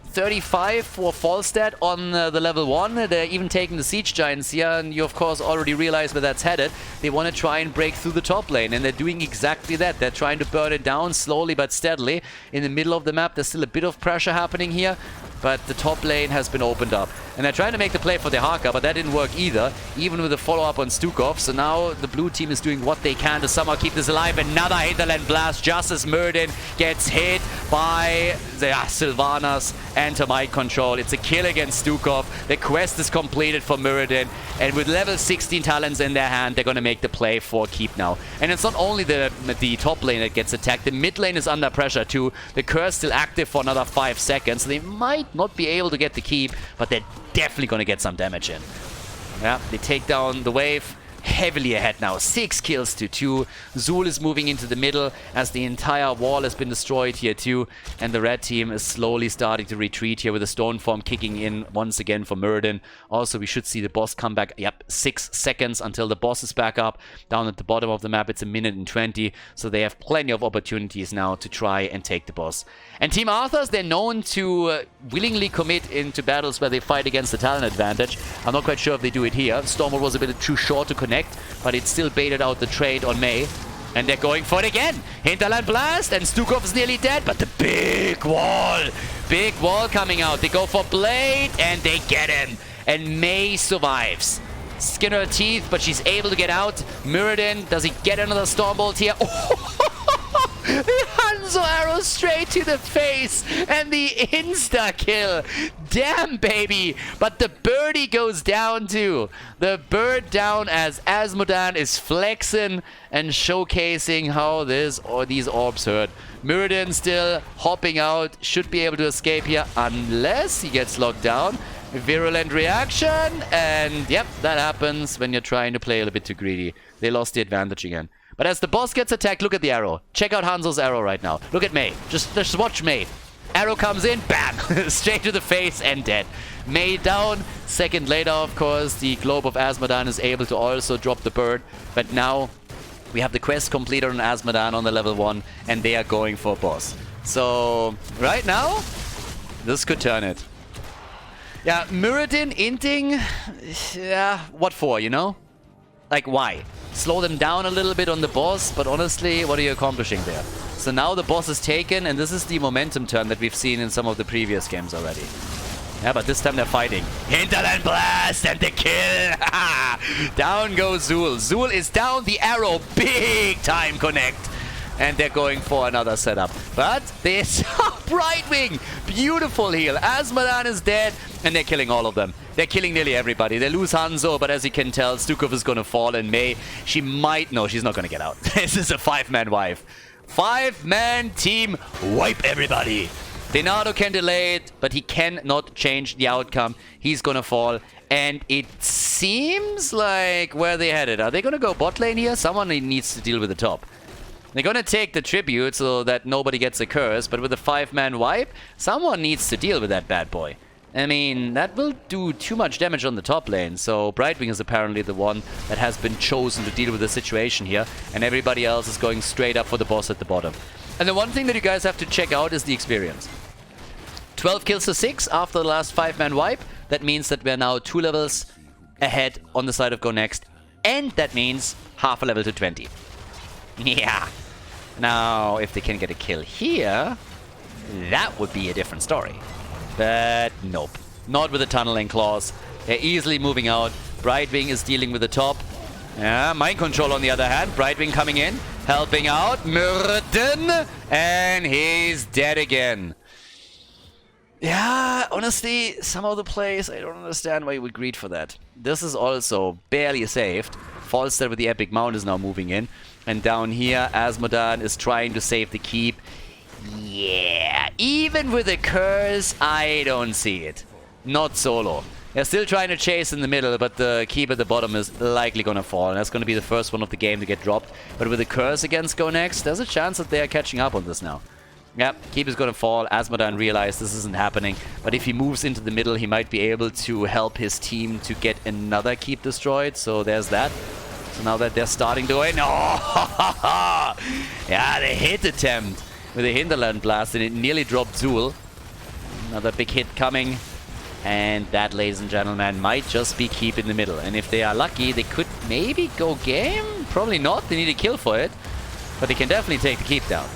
35 for Falstad on the level 1. They're even taking the Siege Giants here, and you of course already realize where that's headed. They want to try and break through the top lane, and they're doing exactly that. They're trying to burn it down slowly but steadily. In the middle of the map, there's still a bit of pressure happening here, but the top lane has been opened up. And they're trying to make the play for the Haka, but that didn't work either, even with a follow-up on Stukov. So now the blue team is doing what they can to somehow keep this alive. Another hinterland blast just as Muradin gets hit by the Sylvanas and Mind Control. It's a kill against Stukov. The quest is completed for Muradin, and with level 16 talents in their hand, they're going to make the play for keep now. And it's not only the top lane that gets attacked, the mid lane is under pressure too. The curse still active for another 5 seconds, so they might not be able to get the keep, but they're definitely going to get some damage in. Yeah, they take down the wave. Heavily ahead now, 6 kills to 2. Zul is moving into the middle as the entire wall has been destroyed here too, and the red team is slowly starting to retreat here with the stone form kicking in once again for Muradin. Also, we should see the boss come back. Yep, 6 seconds until the boss is back up. Down at the bottom of the map, it's 1:20, so they have plenty of opportunities now to try and take the boss. And Team Arthas, they're known to willingly commit into battles where they fight against the talent advantage. I'm not quite sure if they do it here. Stormwood was a bit too short to connect, but it still baited out the trade on Mei. And they're going for it again. Hinterland Blast, and Stukov is nearly dead, but the big wall coming out. They go for Blade, and they get him. And Mei survives. Skin her teeth, but she's able to get out. Muradin, does he get another Stormbolt here? The Hanzo arrow straight to the face, and the insta-kill. Damn, baby. But the birdie goes down too. The bird down as Azmodan is flexing and showcasing how these orbs hurt. Muradin still hopping out, should be able to escape here unless he gets locked down. Virulent reaction, and yep, that happens when you're trying to play a little bit too greedy. They lost the advantage again. But as the boss gets attacked, look at the arrow. Check out Hanzo's arrow right now. Look at Mei. Just watch Mei. Arrow comes in, bam! Straight to the face and dead. Mei down. Second later, of course, the Globe of Azmodan is able to also drop the bird. But now we have the quest completed on Azmodan on the level 1, and they are going for a boss. So right now, this could turn it. Yeah, Muradin inting, yeah, what for, you know? Like, why? Slow them down a little bit on the boss, but honestly, what are you accomplishing there? So now the boss is taken, and this is the momentum turn that we've seen in some of the previous games already. Yeah, but this time they're fighting. Hinterland Blast and the kill! Down goes Zul. Zul is down, the arrow, big time connect. And they're going for another setup. But they saw Brightwing! Beautiful heal. Azmodan is dead, and they're killing all of them. They're killing nearly everybody. They lose Hanzo, but as you can tell, Stukov is going to fall, and Mei, she might... No, she's not going to get out. This is a 5-man wipe. 5-man team wipe everybody. Denado can delay it, but he cannot change the outcome. He's going to fall. And it seems like where they headed. Are they going to go bot lane here? Someone needs to deal with the top. They're gonna take the tribute so that nobody gets a curse, but with a 5-man wipe, someone needs to deal with that bad boy. I mean, that will do too much damage on the top lane, so Brightwing is apparently the one that has been chosen to deal with the situation here, and everybody else is going straight up for the boss at the bottom. And the one thing that you guys have to check out is the experience. 12 kills to 6 after the last 5-man wipe. That means that we're now 2 levels ahead on the side of Go Next, and that means half a level to 20. Yeah. Now, if they can get a kill here, that would be a different story. But nope. Not with the tunneling claws. They're easily moving out. Brightwing is dealing with the top. Yeah, Mind Control on the other hand. Brightwing coming in, helping out. Muradin! And he's dead again. Yeah, honestly, some of the plays, I don't understand why you would greed for that. This is also barely saved. Falstad with the Epic Mount is now moving in. And down here, Asmodan is trying to save the keep. Yeah, even with a curse, I don't see it. Not solo. They're still trying to chase in the middle, but the keep at the bottom is likely gonna fall. And that's gonna be the first one of the game to get dropped. But with a curse against Go Next, there's a chance that they are catching up on this now. Yep, keep is gonna fall. Asmodan realized this isn't happening, but if he moves into the middle, he might be able to help his team to get another keep destroyed. So there's that. So now that they're starting to go in, oh, yeah, the hit attempt with a Hinterland Blast, and it nearly dropped Zul. Another big hit coming, and that, ladies and gentlemen, might just be keep in the middle. And if they are lucky, they could maybe go game. Probably not. They need a kill for it, but they can definitely take the keep down.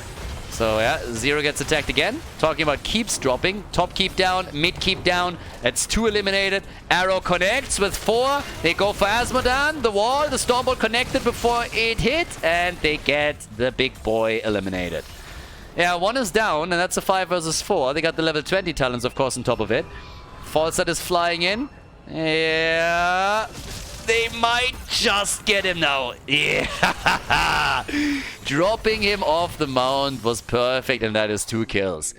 So yeah, Zero gets attacked again. Talking about keeps dropping. Top keep down, mid keep down. That's 2 eliminated. Arrow connects with 4. They go for Asmodan. The wall, the Stormbolt connected before it hit. And they get the big boy eliminated. Yeah, 1 is down, and that's a 5 versus 4. They got the level 20 talents, of course, on top of it. Falstad is flying in. Yeah. They might just get him now. Yeah. Dropping him off the mount was perfect, and that is 2 kills.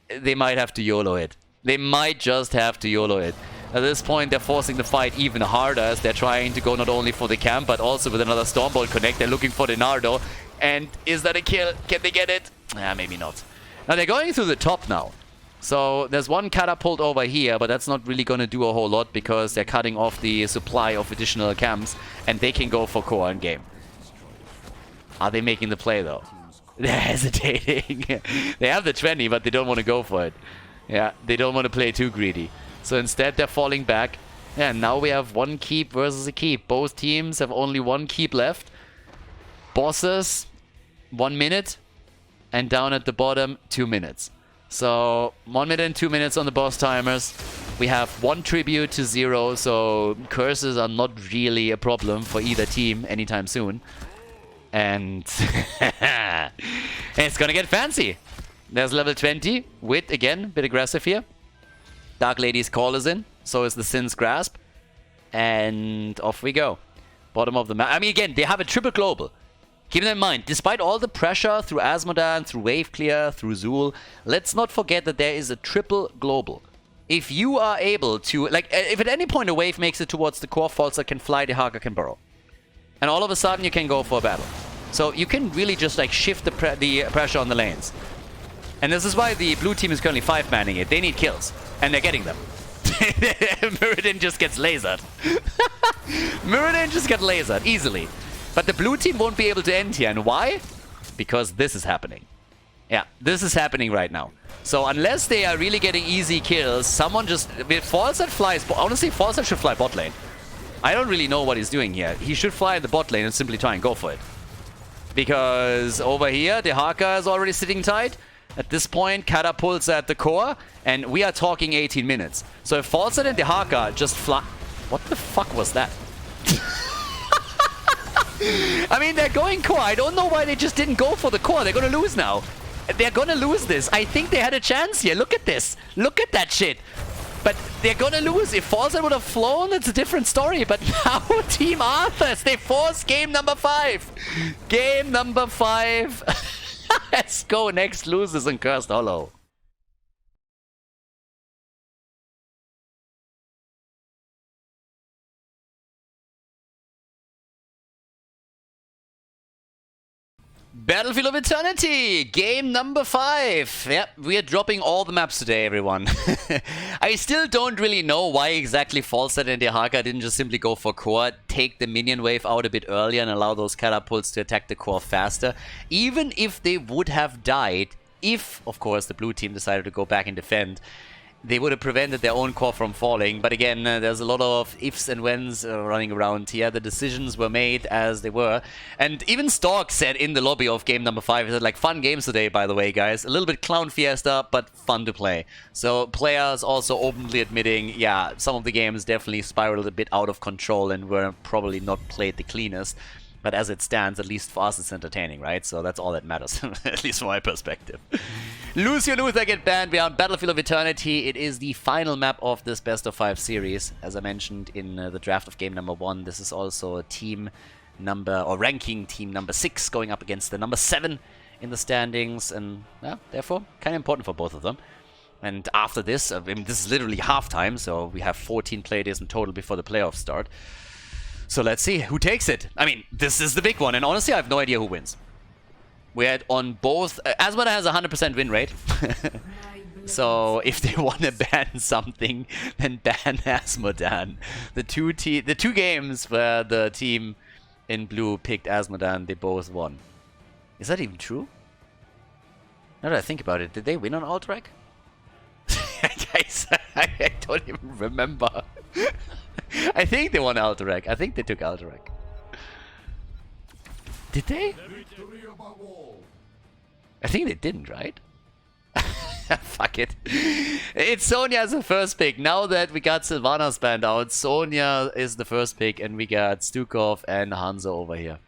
They might have to YOLO it. They might just have to YOLO it. At this point, they're forcing the fight even harder as they're trying to go not only for the camp, but also with another Stormbolt connect. They're looking for the Nardo. And is that a kill? Can they get it? Maybe not. Now, they're going through the top now. So there's 1 catapult over here, but that's not really going to do a whole lot because they're cutting off the supply of additional camps, and they can go for core in game. Are they making the play though? They're hesitating. They have the 20, but they don't want to go for it. Yeah, they don't want to play too greedy. So instead they're falling back. Yeah, now we have 1 keep versus a keep. Both teams have only 1 keep left. Bosses, 1 minute. And down at the bottom, 2 minutes. So 1 minute and 2 minutes on the boss timers. We have 1 tribute to 0, so curses are not really a problem for either team anytime soon. And it's gonna get fancy. There's level 20. Wit again, a bit aggressive here. Dark Lady's Call is in, so is the Sin's Grasp. And off we go. Bottom of the map. I mean, again, they have a triple global. Keep that in mind, despite all the pressure through Asmodan, through Wave Clear, through Zul, let's not forget that there is a triple global. If you are able to, like, if at any point a wave makes it towards the core, Falstad can fly, the Haka can burrow. And all of a sudden you can go for a battle. So you can really just like shift the pressure on the lanes. And this is why the blue team is currently 5-manning it. They need kills, and they're getting them. Mirrodin just gets lasered. Mirrodin just got lasered, easily. But the blue team won't be able to end here. And why? Because this is happening. Yeah, this is happening right now. So unless they are really getting easy kills, someone just... Falstad flies... Honestly, Falstad should fly bot lane. I don't really know what he's doing here. He should fly in the bot lane and simply try and go for it. Because over here, the Haka is already sitting tight. At this point, catapults at the core. And we are talking 18 minutes. So if Falstad and the Haka just fly... What the fuck was that? I mean, they're going core. I don't know why they just didn't go for the core. They're going to lose now. They're going to lose this. I think they had a chance here. Look at this. Look at that shit. But they're going to lose. If Falstad would have flown, it's a different story. But now Team Arthas, they force game number 5. Game number 5. Let's go. Next loses in Cursed Hollow. Battlefield of Eternity, game number 5. Yep, we are dropping all the maps today, everyone. I still don't really know why exactly Falstad and Haka didn't just simply go for core, take the minion wave out a bit earlier and allow those catapults to attack the core faster. Even if they would have died, if, of course, the blue team decided to go back and defend, they would have prevented their own core from falling. But again, there's a lot of ifs and whens running around here. The decisions were made as they were. And even Stork said in the lobby of game number 5, he said, like, fun games today, by the way, guys. A little bit clown fiesta, but fun to play. So players also openly admitting, yeah, some of the games definitely spiraled a bit out of control and were probably not played the cleanest. But as it stands, at least for us, it's entertaining, right? So that's all that matters, at least from my perspective. Lucio Luther get banned. We are on Battlefield of Eternity. It is the final map of this best of 5 series. As I mentioned in the draft of game number 1, this is also team number, or ranking team number 6 going up against the number 7 in the standings. And well, therefore, kind of important for both of them. And after this, I mean, this is literally halftime, so we have 14 play days in total before the playoffs start. So let's see who takes it. I mean, this is the big one, and honestly, I have no idea who wins. We had on both... Asmodee has a 100% win rate. So if they want to ban something, then ban Asmodee. The two games where the team in blue picked Asmodee, they both won. Is that even true? Now that I think about it, did they win on Alterac? I don't even remember. I think they won Alterac. I think they took Alterac. Did they? I think they didn't, right? Fuck it. It's Sonya as the first pick. Now that we got Sylvana's banned out, Sonya is the first pick, and we got Stukov and Hanzo over here.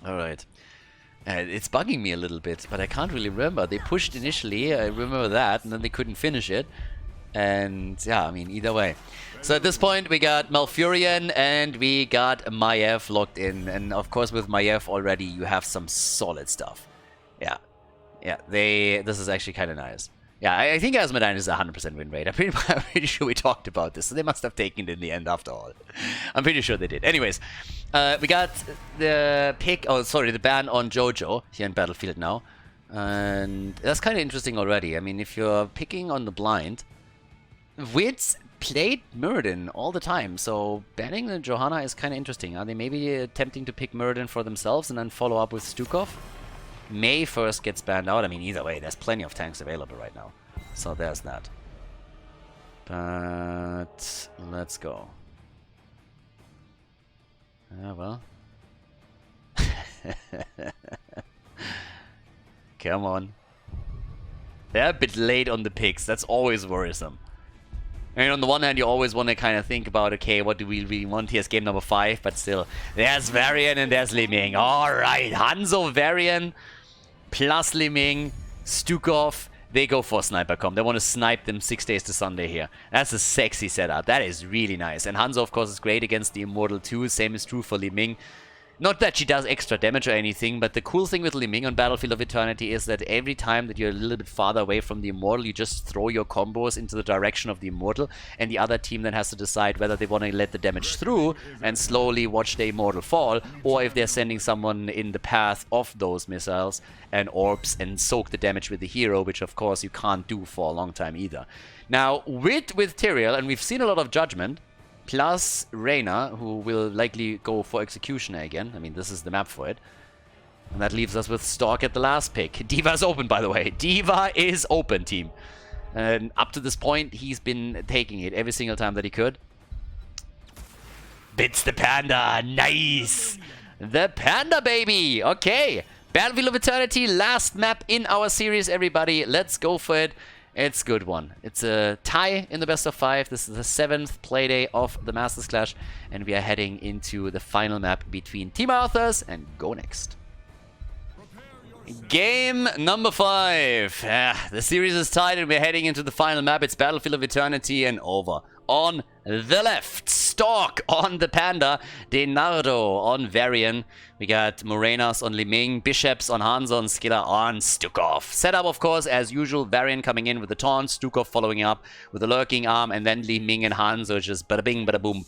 Alright. It's bugging me a little bit, but I can't really remember. They pushed initially, I remember that, and then they couldn't finish it. And yeah, I mean, either way. So at this point, we got Malfurion and we got Maiev locked in. And of course, with Maiev already, you have some solid stuff. Yeah. Yeah, this is actually kind of nice. Yeah, I think Asmodee is a 100% win rate. I'm pretty sure we talked about this. So they must have taken it in the end after all. I'm pretty sure they did. Anyways, we got the the ban on Jojo here in Battlefield now. And that's kind of interesting already. I mean, if you're picking on the blind... Wids played Muradin all the time, so banning the Johanna is kind of interesting. Are they maybe attempting to pick Muradin for themselves and then follow up with Stukov? May first gets banned out. I mean, either way, there's plenty of tanks available right now. So there's that. But let's go. Well. Come on. They're a bit late on the picks. That's always worrisome. I mean, on the one hand, you always want to kind of think about, okay, what do we really want? Here's game number 5, but still, there's Varian and there's Li Ming. All right, Hanzo, Varian, plus Li Ming, Stukov. They go for sniper comp. They want to snipe them 6 days to Sunday here. That's a sexy setup. That is really nice. And Hanzo, of course, is great against the Immortal too. Same is true for Li Ming. Not that she does extra damage or anything, but the cool thing with Li Ming on Battlefield of Eternity is that every time that you're a little bit farther away from the Immortal, you just throw your combos into the direction of the Immortal, and the other team then has to decide whether they want to let the damage through and slowly watch the Immortal fall, or if they're sending someone in the path of those missiles and orbs and soak the damage with the hero, which of course you can't do for a long time either. Now, with Tyrael, and we've seen a lot of Judgment, plus Reyna, who will likely go for Executioner again. I mean, this is the map for it. And that leaves us with Stork at the last pick. D.Va is open, by the way. D.Va is open, team. And up to this point, he's been taking it every single time that he could. Bits the Panda. Nice! The Panda, baby! Okay. Battlefield of Eternity, last map in our series, everybody. Let's go for it. It's a good one. It's a tie in the best of 5. This is the 7th playday of the Masters Clash, and we are heading into the final map between Team Arthas and Go Next. Game number 5. The series is tied and we're heading into the final map. It's Battlefield of Eternity and over. On the left, Stork on the Panda, Denardo on Varian. We got Morenas on Li Ming, Bishops on Hanzo, and Skilla on Stukov. Setup, of course, as usual, Varian coming in with the taunt, Stukov following up with the lurking arm, and then Li Ming and Hanzo just bada bing, bada boom,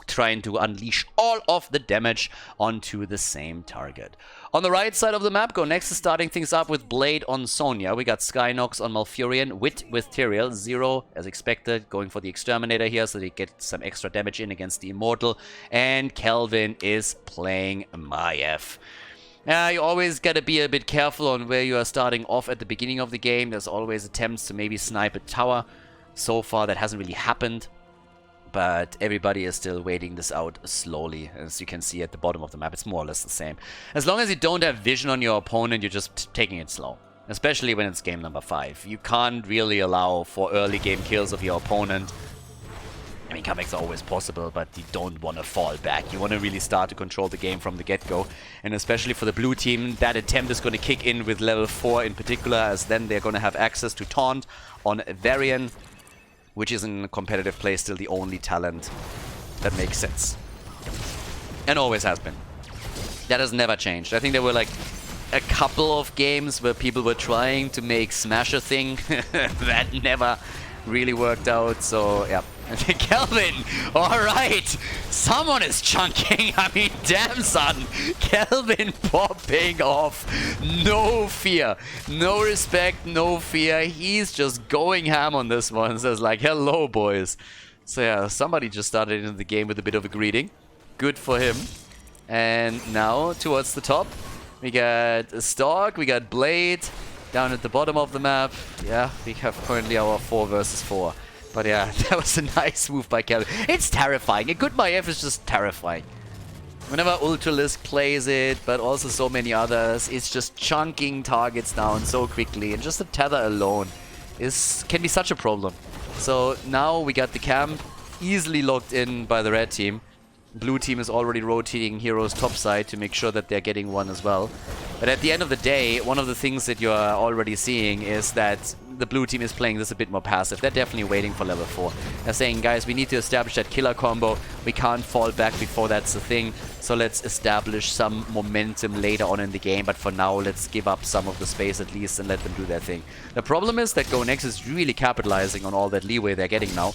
trying to unleash all of the damage onto the same target. On the right side of the map, Go Next is starting things up with Blade on Sonya. We got Skynox on Malfurion, Wit with Tyrael, Zero, as expected, going for the Exterminator here so they get some extra damage in against the Immortal. And Kelvin is playing Maiev. You always gotta be a bit careful on where you are starting off at the beginning of the game. There's always attempts to maybe snipe a tower. So far, that hasn't really happened. But everybody is still waiting this out slowly. As you can see at the bottom of the map, it's more or less the same. As long as you don't have vision on your opponent, you're just taking it slow. Especially when it's game number 5. You can't really allow for early game kills of your opponent. I mean, comebacks are always possible, but you don't want to fall back. You want to really start to control the game from the get-go. And especially for the blue team, that attempt is going to kick in with level 4 in particular, as then they're going to have access to Taunt on Varian, which is in competitive play still the only talent that makes sense. And always has been. That has never changed. I think there were like a couple of games where people were trying to make Smash a thing. That never really worked out, so yeah. Kelvin, alright! Someone is chunking! I mean, damn son! Kelvin popping off! No fear! No respect, no fear. He's just going ham on this one. Says like, hello boys. So yeah, somebody just started into the game with a bit of a greeting. Good for him. And now, towards the top, we got Stalk, we got Blade. Down at the bottom of the map, yeah, we have currently our 4 versus 4. But yeah, that was a nice move by Kelvin. It's terrifying. A good Maiev is just terrifying. Whenever Ultralisk plays it, but also so many others, it's just chunking targets down so quickly. And just the tether alone can be such a problem. So now we got the camp easily locked in by the red team. Blue team is already rotating heroes topside to make sure that they're getting one as well. But at the end of the day, one of the things that you're already seeing is that the blue team is playing this a bit more passive. They're definitely waiting for level 4. They're saying, guys, we need to establish that killer combo. We can't fall back before that's the thing. So let's establish some momentum later on in the game. But for now, let's give up some of the space at least and let them do their thing. The problem is that GoNext is really capitalizing on all that leeway they're getting now.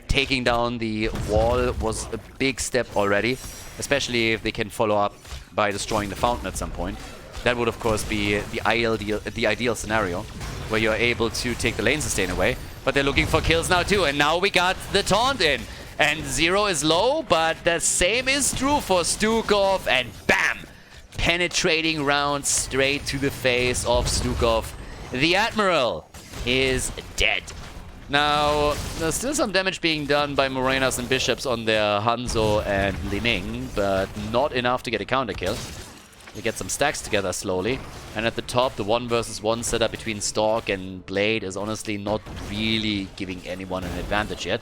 Taking down the wall was a big step already, especially if they can follow up by destroying the fountain at some point. That would, of course, be the ideal scenario, where you're able to take the lane sustain away. But they're looking for kills now too, and now we got the taunt in. And Zero is low, but the same is true for Stukov, and BAM! Penetrating round straight to the face of Stukov. The Admiral is dead. Now, there's still some damage being done by Morenas and Bishops on their Hanzo and Li Ming, but not enough to get a counter kill. They get some stacks together slowly. And at the top, the 1 versus 1 setup between Stalk and Blade is honestly not really giving anyone an advantage yet.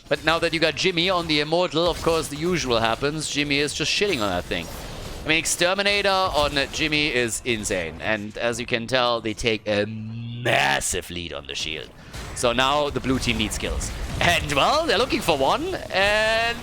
But now that you got Jimmy on the Immortal, of course the usual happens. Jimmy is just shitting on that thing. I mean, Exterminator on Jimmy is insane. And as you can tell, they take a massive lead on the shield. So now the blue team needs kills. And, well, they're looking for one. And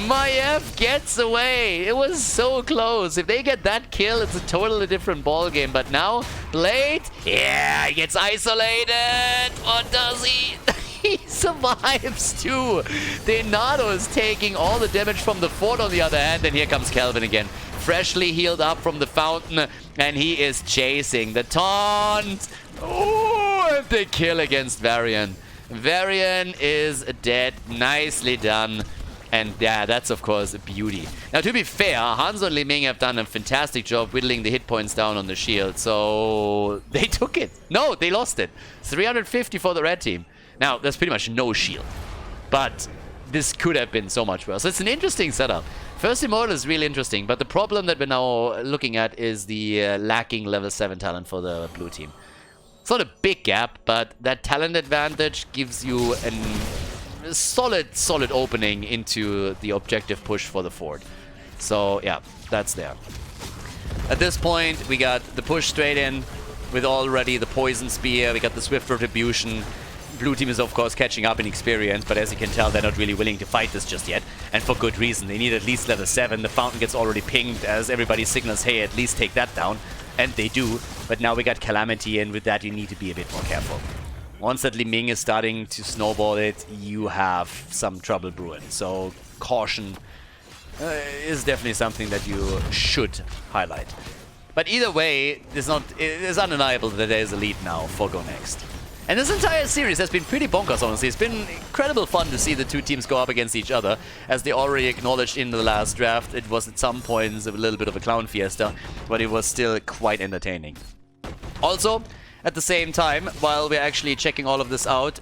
Maiev gets away. It was so close. If they get that kill, it's a totally different ballgame. But now, Blade, yeah, he gets isolated. What does he? He survives too. Denato is taking all the damage from the fort on the other hand. And here comes Kelvin again. Freshly healed up from the fountain. And he is chasing the taunt. Oh, and the kill against Varian. Varian is dead. Nicely done. And yeah, that's of course a beauty. Now, to be fair, Hanzo and Li Ming have done a fantastic job whittling the hit points down on the shield. So they took it. No, they lost it. 350 for the red team. Now, there's pretty much no shield. But this could have been so much worse. It's an interesting setup. First Immortal is really interesting, but the problem that we're now looking at is the lacking level 7 talent for the blue team. It's not a big gap, but that talent advantage gives you a solid opening into the objective push for the fort. So yeah, that's there. At this point, we got the push straight in with already the Poison Spear, we got the Swift Retribution. Blue team is of course catching up in experience, but as you can tell, they're not really willing to fight this just yet. And for good reason. They need at least level 7. The fountain gets already pinged as everybody signals, hey, at least take that down. And they do. But now we got Calamity, and with that you need to be a bit more careful. Once that Li Ming is starting to snowball it, you have some trouble brewing. So caution is definitely something that you should highlight. But either way, it's undeniable that there is a lead now for GoNext. And this entire series has been pretty bonkers, honestly. It's been incredible fun to see the two teams go up against each other. As they already acknowledged in the last draft, it was at some points a little bit of a clown fiesta, but it was still quite entertaining. Also, at the same time, while we're actually checking all of this out,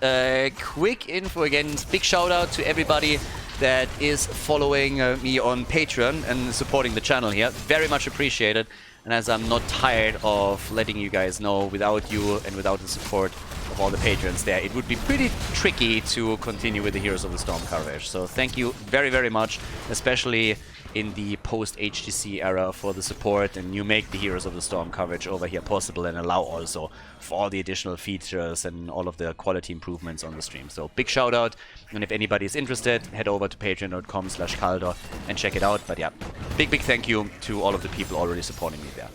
quick info again, big shout out to everybody that is following me on Patreon and supporting the channel here. Very much appreciated. and as I'm not tired of letting you guys know, without you and without the support of all the patrons there, it would be pretty tricky to continue with the Heroes of the Storm coverage. So thank you very, very much, especially in the post-HGC era, for the support, and you make the Heroes of the Storm coverage over here possible and allow also for all the additional features and all of the quality improvements on the stream. So big shout out, and if anybody is interested, head over to patreon.com/Khaldor and check it out. But yeah, big thank you to all of the people already supporting me there.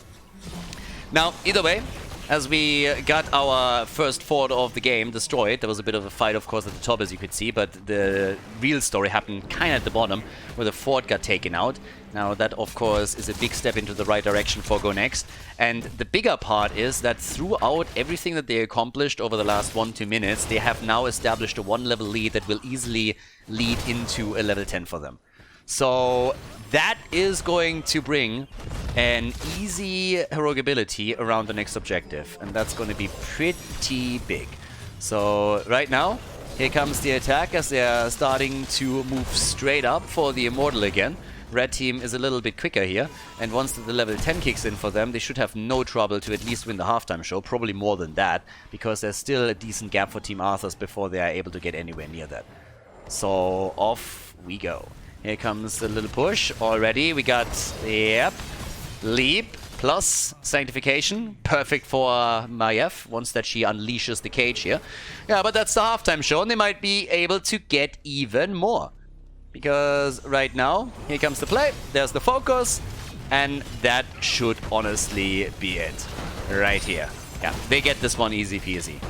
Now, either way, as we got our first fort of the game destroyed, there was a bit of a fight, of course, at the top, as you could see, but the real story happened kind of at the bottom, where the fort got taken out. Now, that, of course, is a big step into the right direction for Go Next. And the bigger part is that throughout everything that they accomplished over the last 1-2 minutes, they have now established a 1-level lead that will easily lead into a level 10 for them. So that is going to bring an easy heroic ability around the next objective, and that's going to be pretty big. So right now, here comes the attack as they are starting to move straight up for the Immortal again. Red team is a little bit quicker here, and once the level 10 kicks in for them, they should have no trouble to at least win the halftime show, probably more than that, because there's still a decent gap for Team Arthas before they are able to get anywhere near that. So off we go. Here comes a little push already. We got, yep, Leap plus Sanctification. Perfect for Maiev once that she unleashes the cage here. Yeah, but that's the halftime show, and they might be able to get even more. Because right now, here comes the play, there's the focus, and that should honestly be it. Right here. Yeah, they get this one easy peasy.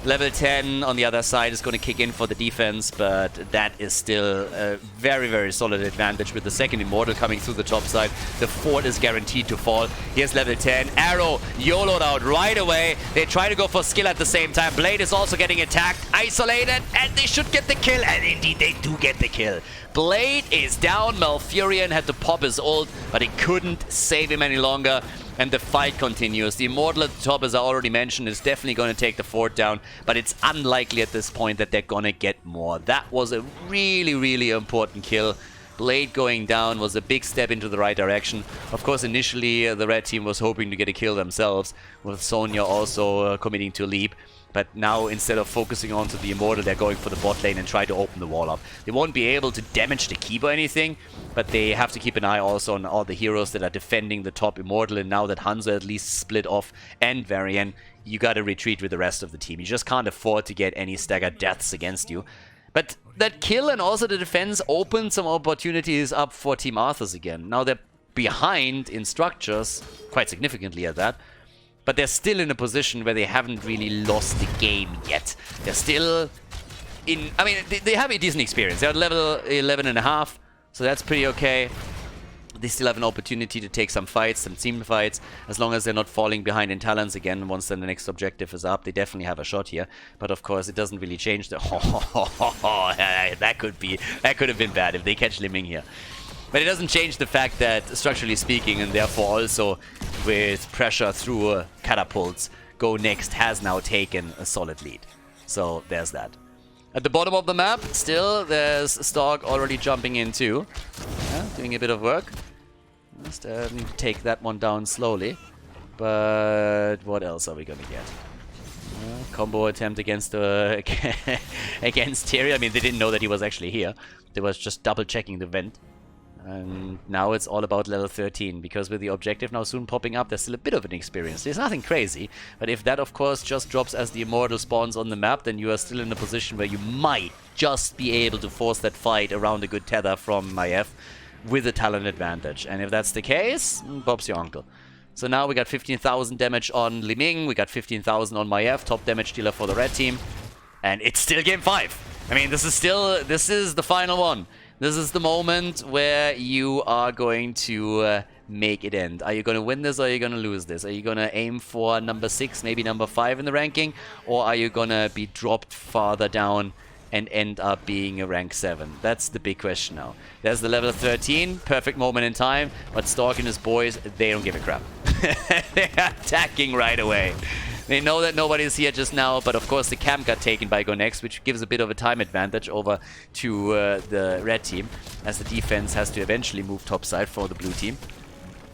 Level 10 on the other side is going to kick in for the defense, but that is still a very, very solid advantage with the second Immortal coming through the top side. The fort is guaranteed to fall. Here's level 10. Arrow YOLO'd out right away. They try to go for skill at the same time. Blade is also getting attacked, isolated, and they should get the kill. And indeed, they do get the kill. Blade is down. Malfurion had to pop his ult, but he couldn't save him any longer. And the fight continues. The Immortal at the top, as I already mentioned, is definitely going to take the fort down, but it's unlikely at this point that they're going to get more. That was a really, really important kill. Blade going down was a big step into the right direction. Of course, initially, the red team was hoping to get a kill themselves, with Sonya also committing to leap. But now, instead of focusing onto the Immortal, they're going for the bot lane and try to open the wall up. They won't be able to damage the keep or anything, but they have to keep an eye also on all the heroes that are defending the top Immortal. And now that Hanzo at least split off and Varian, you gotta retreat with the rest of the team. You just can't afford to get any staggered deaths against you. But that kill and also the defense opened some opportunities up for Team Arthas again. Now they're behind in structures, quite significantly at that. But they're still in a position where they haven't really lost the game yet. They're still in... I mean, they have a decent experience. They're at level 11.5, so that's pretty okay. They still have an opportunity to take some fights, some team fights, as long as they're not falling behind in talents again. Once then the next objective is up, they definitely have a shot here. But of course, it doesn't really change the... that could have been bad if they catch Liming here. But it doesn't change the fact that, structurally speaking, and therefore also with pressure through catapults, Go Next has now taken a solid lead. So there's that. At the bottom of the map, still, there's Stark already jumping in too. Yeah, doing a bit of work. Just need to take that one down slowly. But what else are we going to get? Combo attempt against against Terry. I mean, they didn't know that he was actually here. They was just double checking the vent. And now it's all about level 13, because with the objective now soon popping up, there's still a bit of an experience. There's nothing crazy, but if that, of course, just drops as the Immortal spawns on the map, then you are still in a position where you might just be able to force that fight around a good tether from Maiev with a talent advantage. And if that's the case, Bob's your uncle. So now we got 15,000 damage on Liming, we got 15,000 on Maiev, top damage dealer for the red team, and it's still game 5. I mean, this is the final one. This is the moment where you are going to make it end. Are you going to win this or are you going to lose this? Are you going to aim for number 6, maybe number 5 in the ranking? Or are you going to be dropped farther down and end up being a rank 7? That's the big question now. There's the level 13, perfect moment in time, but Stark and his boys, they don't give a crap. They're attacking right away. They know that nobody's here just now, but of course the camp got taken by Go Next, which gives a bit of a time advantage over to the red team, as the defense has to eventually move topside for the blue team.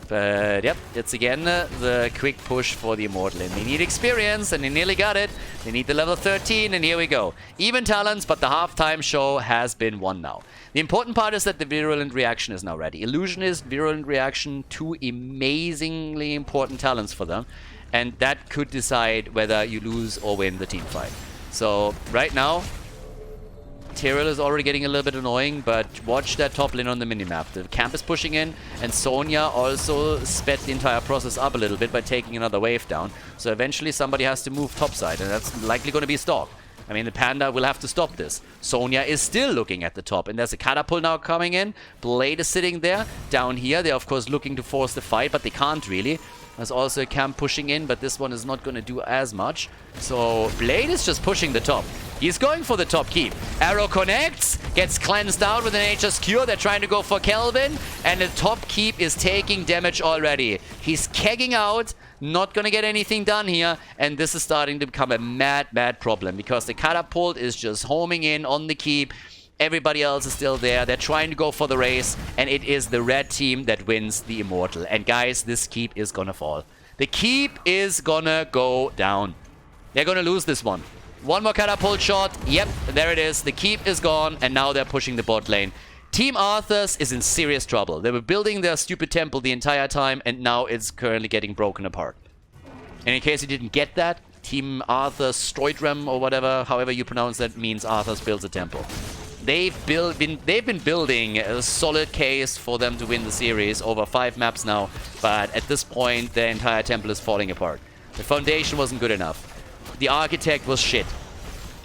But yep, it's again the quick push for the Immortal. And they need experience, and they nearly got it. They need the level 13, and here we go. Even talents, but the halftime show has been won now. The important part is that the Virulent Reaction is now ready. Illusionist, Virulent Reaction, two amazingly important talents for them. And that could decide whether you lose or win the team fight. So right now, Tyrell is already getting a little bit annoying, but watch that top lane on the minimap. The camp is pushing in, and Sonya also sped the entire process up a little bit by taking another wave down. So eventually somebody has to move topside, and that's likely going to be Stalk. I mean, the Panda will have to stop this. Sonya is still looking at the top, and there's a catapult now coming in. Blade is sitting there. Down here, they're of course looking to force the fight, but they can't really. There's also a camp pushing in, but this one is not going to do as much. So Blade is just pushing the top. He's going for the top keep. Arrow connects, gets cleansed out with an Nature's Cure. They're trying to go for Kelvin, and the top keep is taking damage already. He's kegging out, not going to get anything done here, and this is starting to become a mad problem because the catapult is just homing in on the keep. Everybody else is still there. They're trying to go for the race, and it is the red team that wins the Immortal. And guys, this keep is gonna fall. The keep is gonna go down. They're gonna lose this one. One more catapult shot. Yep, there it is. The keep is gone, and now they're pushing the bot lane. Team Arthas is in serious trouble. They were building their stupid temple the entire time, and now it's currently getting broken apart. And in case you didn't get that, Team ArthasStroitHram, or whatever, however you pronounce that, means Arthas builds a temple. They've been building a solid case for them to win the series over 5 maps now, but at this point, their entire temple is falling apart. The foundation wasn't good enough. The architect was shit.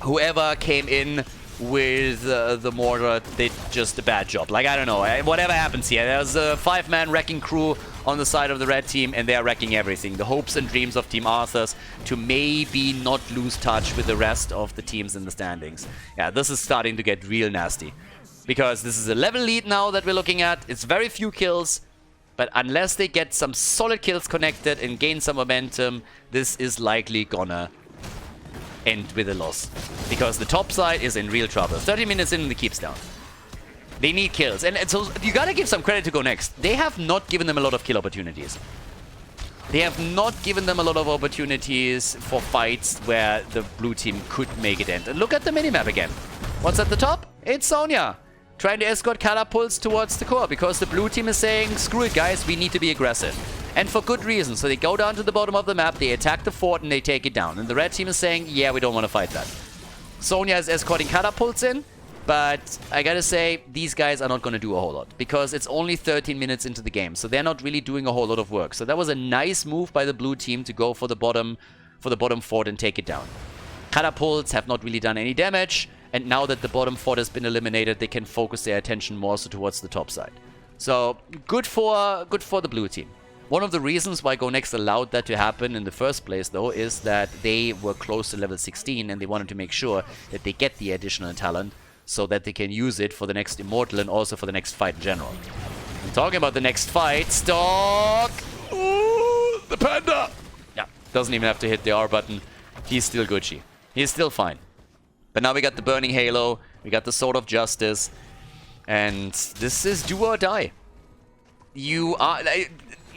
Whoever came in with the mortar did just a bad job. Like, I don't know, whatever happens here. There's a 5-man wrecking crew on the side of the red team, and they're wrecking everything. The hopes and dreams of Team Arthas to maybe not lose touch with the rest of the teams in the standings. Yeah, this is starting to get real nasty. Because this is a level lead now that we're looking at. It's very few kills, but unless they get some solid kills connected and gain some momentum, this is likely gonna end with a loss. Because the top side is in real trouble. 30 minutes in and the keep's down. They need kills. And so you gotta give some credit to Go Next. They have not given them a lot of kill opportunities. They have not given them a lot of opportunities for fights where the blue team could make it end. And look at the minimap again. What's at the top? It's Sonya trying to escort catapults towards the core because the blue team is saying, screw it guys, we need to be aggressive. And for good reason. So they go down to the bottom of the map, they attack the fort, and they take it down. And the red team is saying, yeah, we don't want to fight that. Sonya is escorting catapults in, but I gotta say, these guys are not gonna do a whole lot. Because it's only 13 minutes into the game, so they're not really doing a whole lot of work. So that was a nice move by the blue team to go for the bottom fort and take it down. Catapults have not really done any damage, and now that the bottom fort has been eliminated, they can focus their attention more so towards the top side. So, good for the blue team. One of the reasons why Go Next allowed that to happen in the first place, though, is that they were close to level 16 and they wanted to make sure that they get the additional talent so that they can use it for the next Immortal and also for the next fight in general. And talking about the next fight, Stalk! Ooh, the Panda! Yeah, doesn't even have to hit the R button. He's still Gucci. He's still fine. But now we got the Burning Halo, we got the Sword of Justice, and this is do or die. You are...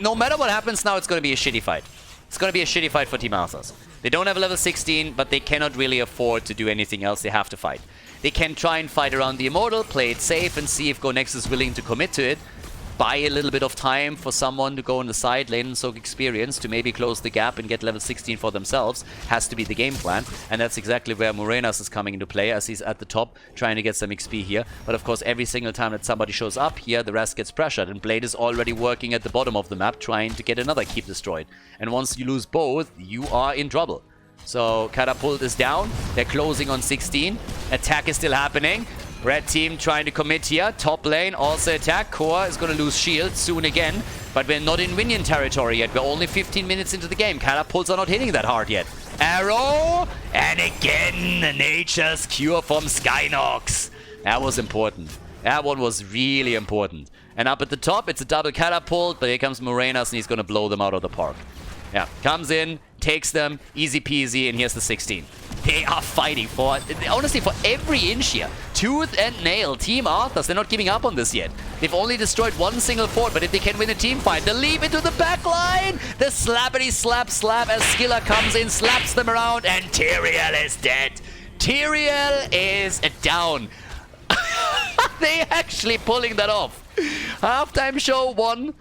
No matter what happens now, it's going to be a shitty fight. It's going to be a shitty fight for Team Arthas. They don't have level 16, but they cannot really afford to do anything else. They have to fight. They can try and fight around the Immortal, play it safe, and see if Go Next is willing to commit to it. Buy a little bit of time for someone to go on the side lane and soak experience to maybe close the gap and get level 16 for themselves. Has to be the game plan. And that's exactly where Morenas is coming into play, as he's at the top trying to get some XP here. But of course, every single time that somebody shows up here, the rest gets pressured. And Blade is already working at the bottom of the map trying to get another keep destroyed. And once you lose both, you are in trouble. So Catapult is down. They're closing on 16. Attack is still happening. Red team trying to commit here. Top lane also attack. Core is going to lose shield soon again. But we're not in Winion territory yet. We're only 15 minutes into the game. Catapults are not hitting that hard yet. Arrow! And again, Nature's Cure from Skynox. That was important. That one was really important. And up at the top, it's a double catapult. But here comes Morenas and he's going to blow them out of the park. Yeah, comes in, takes them, easy peasy, and here's the 16. They are fighting for, honestly, for every inch here. Tooth and nail. Team Arthas, they're not giving up on this yet. They've only destroyed one single fort, but if they can win a team fight, they'll leave it to the back line. The slappity slap slap as Skiller comes in, slaps them around, and Tyrael is dead. Tyrael is down. They actually pulling that off. Halftime show won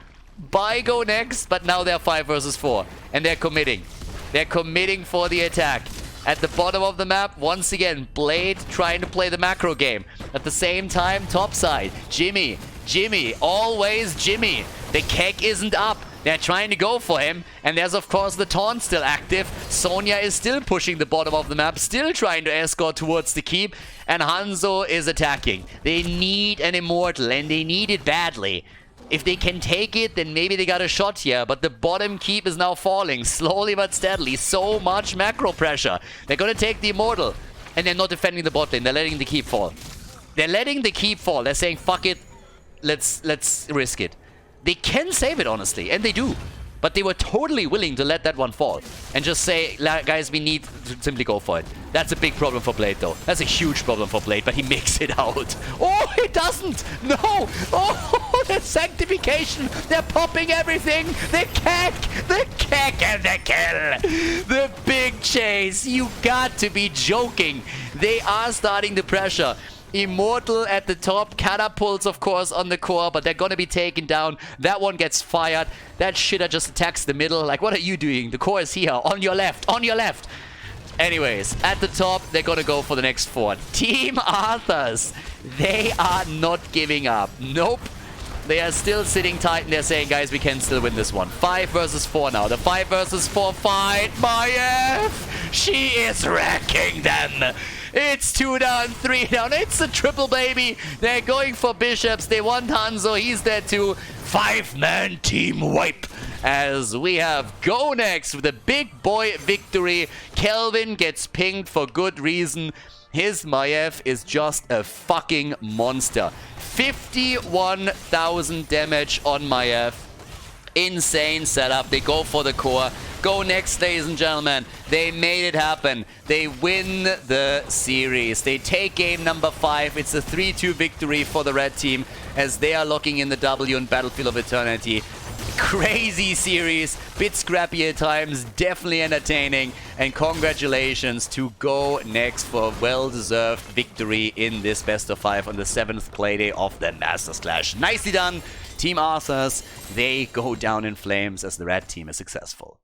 by Go Next, but now they're 5 versus 4. And they're committing. They're committing for the attack. At the bottom of the map, once again, Blade trying to play the macro game. At the same time, topside, Jimmy, always Jimmy. The keg isn't up. They're trying to go for him, and there's of course the taunt still active. Sonya is still pushing the bottom of the map, still trying to escort towards the keep, and Hanzo is attacking. They need an immortal, and they need it badly. If they can take it, then maybe they got a shot here, but the bottom keep is now falling, slowly but steadily. So much macro pressure. They're gonna take the immortal, and they're not defending the bot lane, they're letting the keep fall. They're letting the keep fall, they're saying, fuck it, let's risk it. They can save it, honestly, and they do. But they were totally willing to let that one fall and just say, guys, we need to simply go for it. That's a big problem for Blade, though. That's a huge problem for Blade, but he makes it out. Oh, he doesn't! No! Oh, the sanctification! They're popping everything! The keg and the kill! The big chase! You got to be joking! They are starting the pressure. Immortal at the top, catapults of course on the core, but they're gonna be taken down. That one gets fired. That shitter just attacks the middle. Like, what are you doing? The core is here, on your left, on your left. Anyways, at the top, they're gonna go for the next fort. Team Arthas, they are not giving up. Nope. They are still sitting tight and they're saying, guys, we can still win this one. 5 versus 4 now. The 5 versus 4 fight. Maiev, she is wrecking them. It's 2 down, 3 down. It's a triple, baby. They're going for bishops. They want Hanzo. He's there too. 5-man team wipe. As we have Go Next with a big boy victory. Kelvin gets pinged for good reason. His Maiev is just a fucking monster. 51,000 damage on Maiev. Insane setup. They go for the core. Go Next, ladies and gentlemen. They made it happen. They win the series. They take game number 5. It's a 3-2 victory for the red team as they are locking in the W in Battlefield of Eternity. Crazy series, bit scrappy at times, definitely entertaining, and congratulations to Go Next for a well-deserved victory in this best of 5 on the 7th playday of the Masters Clash. Nicely done, Team Arthas. They go down in flames as the red team is successful.